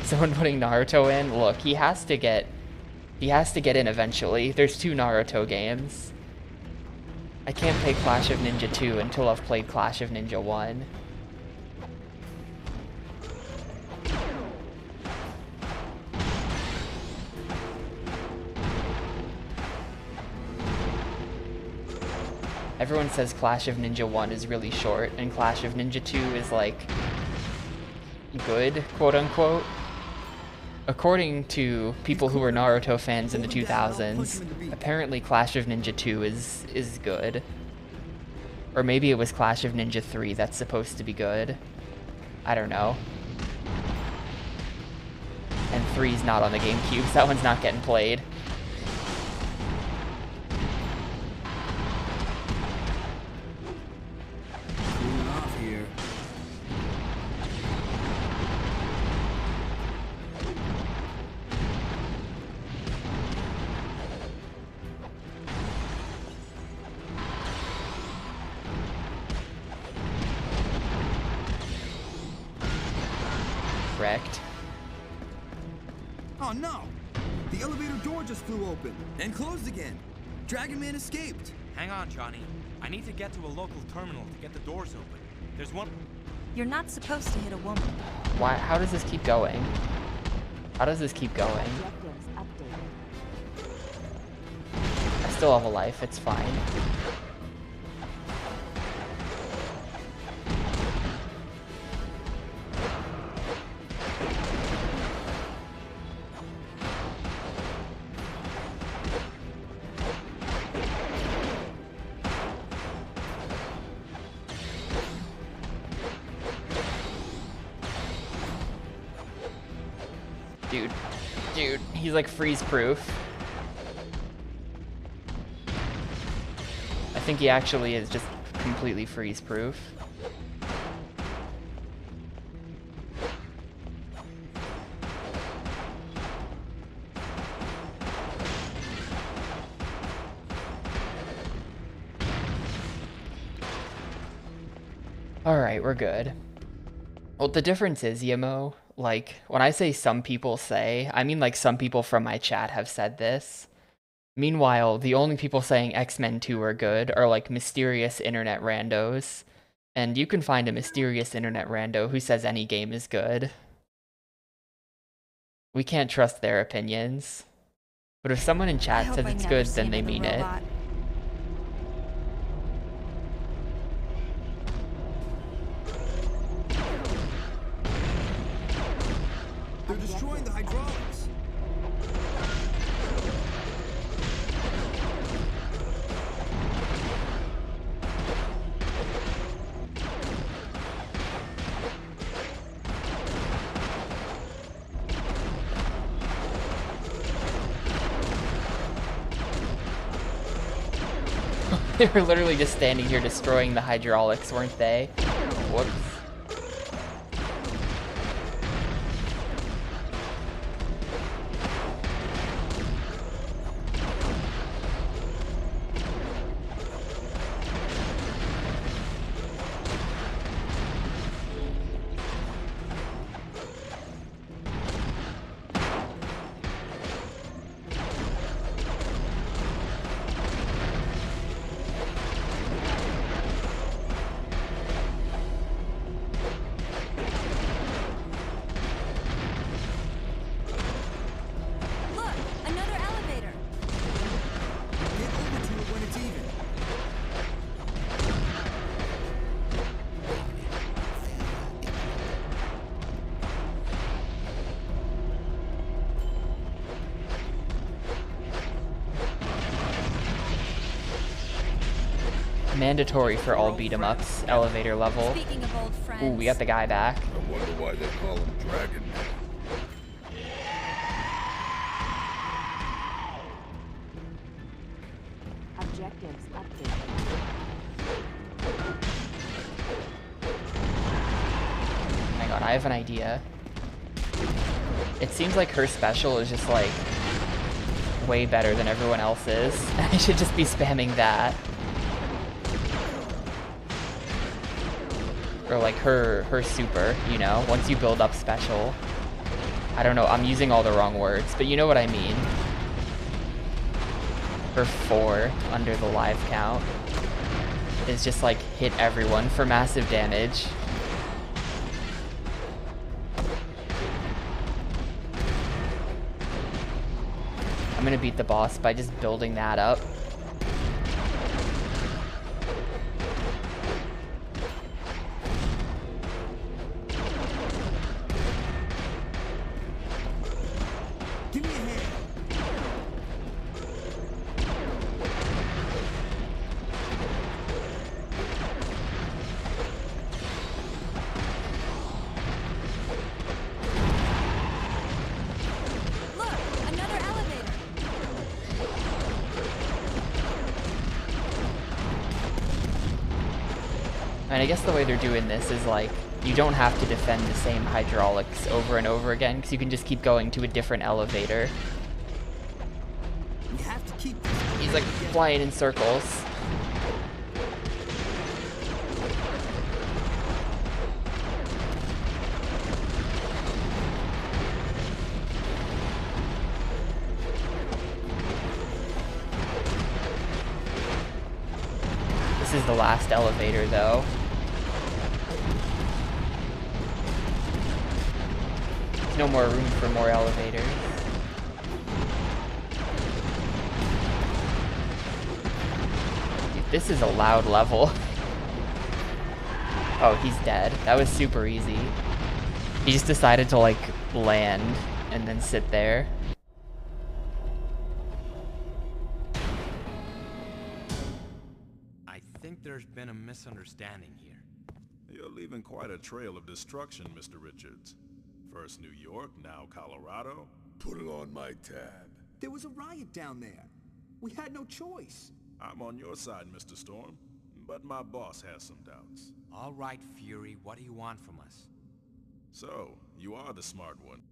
Someone putting Naruto in? Look, he has to get in eventually. There's 2 Naruto games. I can't play Clash of Ninja 2 until I've played Clash of Ninja 1. Everyone says Clash of Ninja 1 is really short, and Clash of Ninja 2 is like good, quote unquote. According to people who were Naruto fans in the 2000s, apparently Clash of Ninja 2 is good. Or maybe it was Clash of Ninja 3 that's supposed to be good. I don't know. And 3's not on the Gamecube, so that one's not getting played. Cooling off here. Wrecked. Oh no! The elevator door just flew open and closed again. Dragon Man escaped. Hang on, Johnny. I need to get to a local terminal to get the doors open. There's one... You're not supposed to hit a woman. Why? How does this keep going? How does this keep going? Objectives updated. I still have a life, it's fine. Dude, he's like freeze proof. I think he actually is just completely freeze proof. Alright, we're good. Well, the difference is, Yemo, like, when I say some people say, I mean like some people from my chat have said this. Meanwhile, the only people saying X-Men 2 are good are like mysterious internet randos. And you can find a mysterious internet rando who says any game is good. We can't trust their opinions. But if someone in chat says it's good, then they mean it. They're destroying the hydraulics. They were literally just standing here destroying the hydraulics, weren't they? Whoops. Mandatory for all beat 'em ups, elevator level. Speaking of old friends. Ooh, we got the guy back. I wonder why they call him Dragon Man. Objectives updated. Hang on, I have an idea. It seems like her special is just like way better than everyone else's. I should just be spamming that. Or like her super, you know, once you build up special. I don't know, I'm using all the wrong words, but you know what I mean. Her 4 under the live count is just like hit everyone for massive damage. I'm gonna beat the boss by just building that up. Give me a hand. Look, another elevator. And I guess the way they're doing this is like, you don't have to defend the same hydraulics over and over again, because you can just keep going to a different elevator. We have to keep this. He's like flying in circles. This is the last elevator though. There's no more room for more elevators. Dude, this is a loud level. Oh, he's dead. That was super easy. He just decided to like land and then sit there. I think there's been a misunderstanding here. You're leaving quite a trail of destruction, Mr. Richards. First New York, now Colorado. Put it on my tab. There was a riot down there. We had no choice. I'm on your side, Mr. Storm, but my boss has some doubts. All right, Fury, what do you want from us? So, you are the smart one.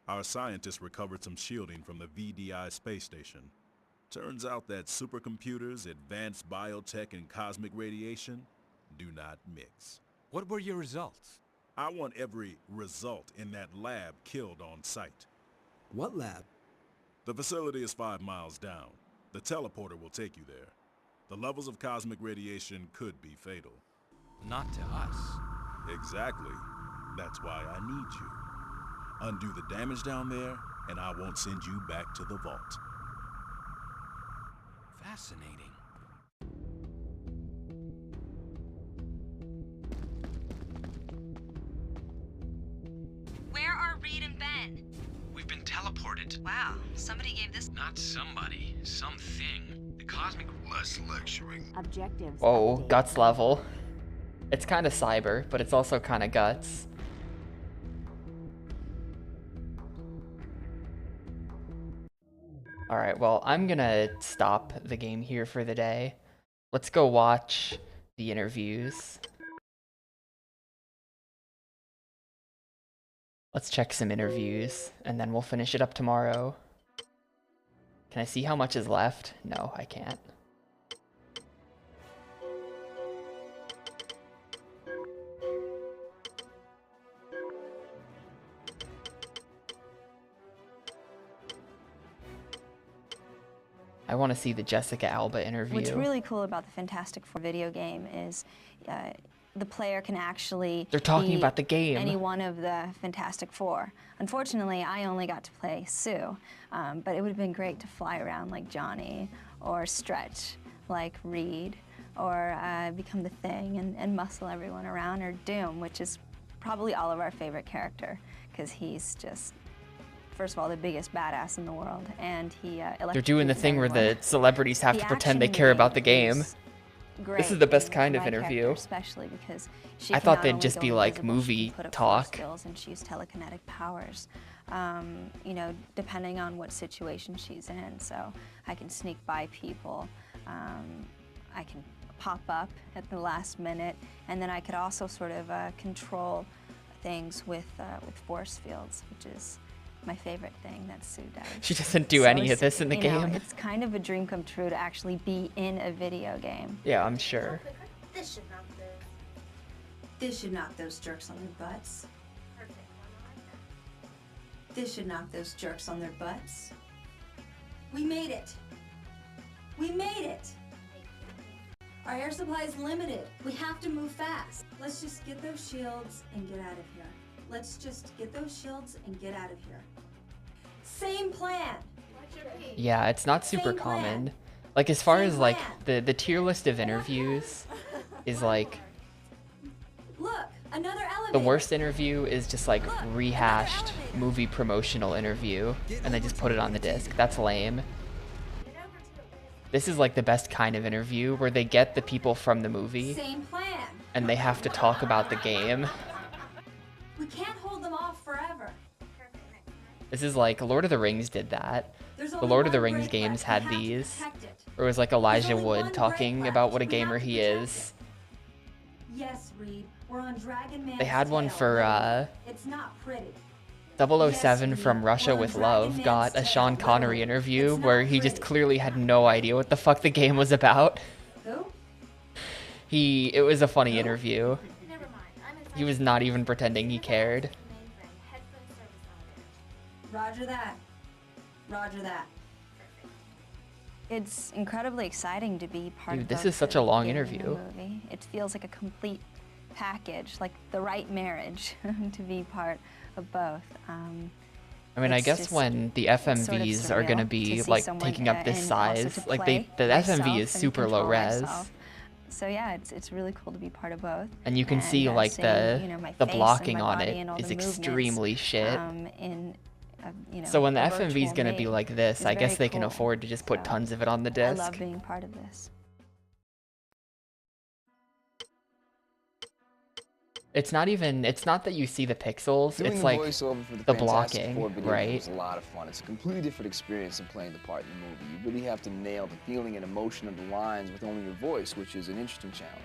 Our scientists recovered some shielding from the VDI space station. Turns out that supercomputers, advanced biotech, and cosmic radiation do not mix. What were your results? I want every result in that lab killed on site. What lab? The facility is 5 miles down. The teleporter will take you there. The levels of cosmic radiation could be fatal. Not to us. Exactly. That's why I need you. Undo the damage down there, and I won't send you back to the vault. Fascinating. Where are Reed and Ben? We've been teleported. Wow, somebody gave this. Not somebody, something. The cosmic. Less lecturing. Objectives. Whoa, updated. guts level. It's kind of cyber, but it's also kind of guts. Alright, well, I'm gonna stop the game here for the day. Let's go watch the interviews. Let's check some interviews, and then we'll finish it up tomorrow. Can I see how much is left? No, I can't. I want to see the Jessica Alba interview. What's really cool about the Fantastic Four video game is the player can actually They're talking be about the game. any one of the Fantastic Four. Unfortunately, I only got to play Sue, but it would have been great to fly around like Johnny, or stretch like Reed, or become the Thing and muscle everyone around, or Doom, which is probably all of our favorite character, because he's just, first of all, the biggest badass in the world, and he They're doing the thing where everyone. the celebrities have The to pretend they action in care the about the game. Great. This is the best kind of My character interview. especially because she I can thought not they'd only just go be like invisible, she movie can put up force talk. skills, and she used telekinetic powers. You know, depending on what situation she's in. So I can sneak by people. I can pop up at the last minute, and then I could also sort of control things with force fields, which is my favorite thing that Sue does. She doesn't do So any of it's, this in the you know, game. it's kind of a dream come true to actually be in a video game. Yeah, I'm sure. This should knock those jerks on their butts. This should knock those jerks on their butts. We made it. We made it. Our air supply is limited. We have to move fast. Let's just get those shields and get out of here. Let's just get those shields and get out of here. Same plan. Yeah, it's not super Same plan. common. Like, as far Same as like plan. the tier list of interviews is like, Look, another elevator. the worst interview is just like rehashed movie promotional interview, and they just put it on the disc. That's lame. This is like the best kind of interview where they get the people from the movie Same plan. and they have to talk about the game. We can't hold them off forever. This is like Lord of the Rings did that. There's The only Lord of the one Rings break games left. We had have to these. protect it. Where it was like Elijah only one Wood break talking left. about what a We gamer have to he protect is. Yes, Reed. We're on Dragon Man's They had one tail. for It's not pretty. 007 from Russia with Love got a Sean Connery interview where he just clearly had no idea what the fuck the game was about. Who? It was a funny interview. He was not even pretending he cared. Roger that. Roger that. It's incredibly exciting to be part Dude, of this both is such the a long game and the interview. movie. It feels like a complete package, like the right marriage to be part of both. I mean, I it's guess just when the sort of FMVs are gonna surreal be to see like someone, taking up this and also size, to like play the myself FMV is and super low control res. myself. So yeah, it's really cool to be part of both. And you can see like seeing, you know, my the face and blocking my on body it and all is the movements, extremely shit. You know, So when the a FMV is virtual gonna be me like this, is I guess very they can cool. afford to just put So tons of it on the I disc. love being part of this. It's not that you see the pixels, Doing it's the like voiceover for the Fantastic blocking, Four video right? was a lot of fun. It's a completely different experience than playing the part in the movie. You really have to nail the feeling and emotion of the lines with only your voice, which is an interesting challenge.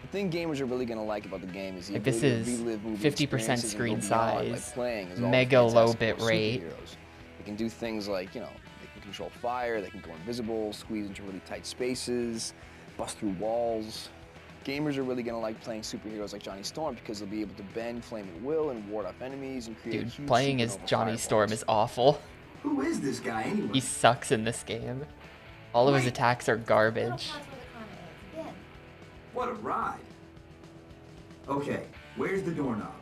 The thing gamers are really going to like about the game is the Like, this ability is to relive movie 50% experiences and go screen beyond, like size, playing as all the mega low Fantastic bit Four rate. superheroes. They can do things like, you know, they can can control fire, they can go invisible, squeeze into really tight spaces, bust through walls. Gamers are really going to like playing superheroes like Johnny Storm because they'll be able to bend flame at will and ward off enemies and create huge Playing as supernova Johnny fireballs. Storm is awful. Who is this guy anyway? He sucks in this game. All of his attacks are garbage. What a ride. Okay, where's the doorknob?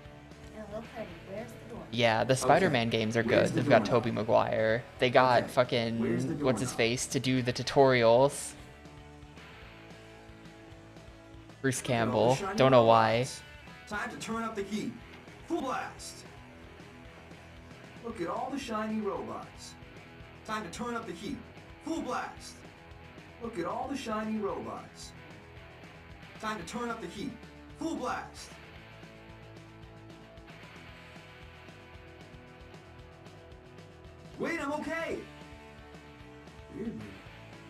Yeah, the Spider-Man games are good. They've got Tobey Maguire. They got fucking what's his face to do the tutorials. Bruce Campbell. Don't know why. Time to turn up the heat. Full blast. Look at all the shiny robots. Time to turn up the heat. Full blast. Look at all the shiny robots. Time to turn up the heat. Full blast. Wait, I'm okay. Weirdly,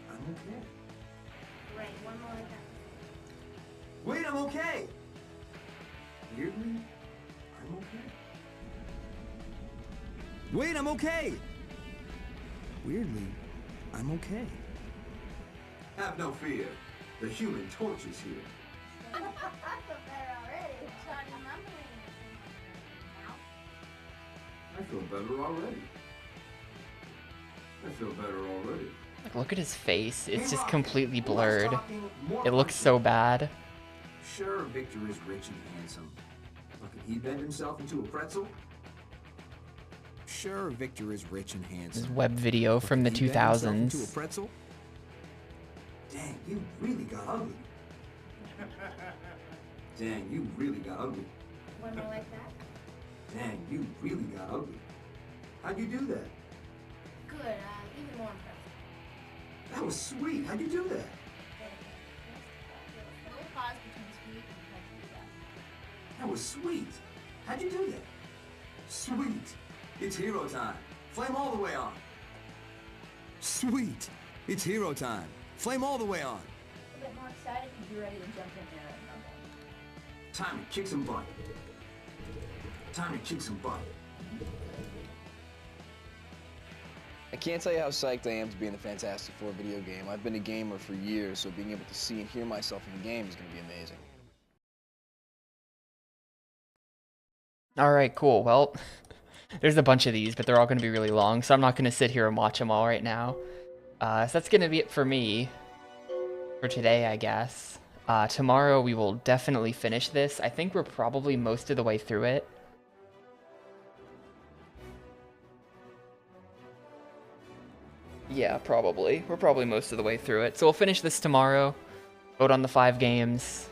I'm okay. Right, one more like that. Wait, I'm okay. Weirdly, I'm okay. Wait, I'm okay. Weirdly, I'm okay. Have no fear. The Human Torch is here. I feel better already. Johnny, I feel better already. I feel better already. Like, look at his face. It's just completely blurred. It looks so bad. Sure, Victor is rich and handsome. But can he bend himself into a pretzel? Sure, Victor is rich and handsome. This web video from the 2000s. Into a pretzel? Dang, you really got ugly. Dang, you really got ugly. One more like that. Dang, you really got ugly. How'd you do that? Good, even more impressive. That was sweet. How'd you do that? Little pause between sweet and how'd you do that? That was sweet. How'd you do that? Sweet. It's hero time. Flame all the way on. Sweet. It's hero time. Flame all the way on. A bit more excited because you're ready to jump in there and rumble. Time to kick some butt. Time to kick some butt. I can't tell you how psyched I am to be in the Fantastic Four video game. I've been a gamer for years, so being able to see and hear myself in the game is going to be amazing. Alright, cool. Well, there's a bunch of these, but they're all going to be really long, so I'm not going to sit here and watch them all right now. So that's going to be it for me for today, I guess. Tomorrow we will definitely finish this. I think we're probably most of the way through it. Yeah, probably. We're probably most of the way through it. So we'll finish this tomorrow. Vote on the 5 games.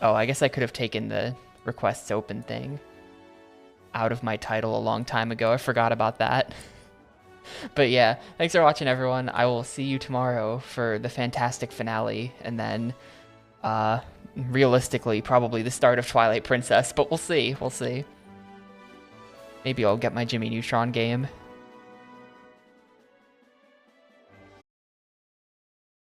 Oh, I guess I could have taken the requests open thing out of my title a long time ago. I forgot about that. But yeah, thanks for watching, everyone. I will see you tomorrow for the fantastic finale, and then realistically probably the start of Twilight Princess, but we'll see. Maybe I'll get my Jimmy Neutron game.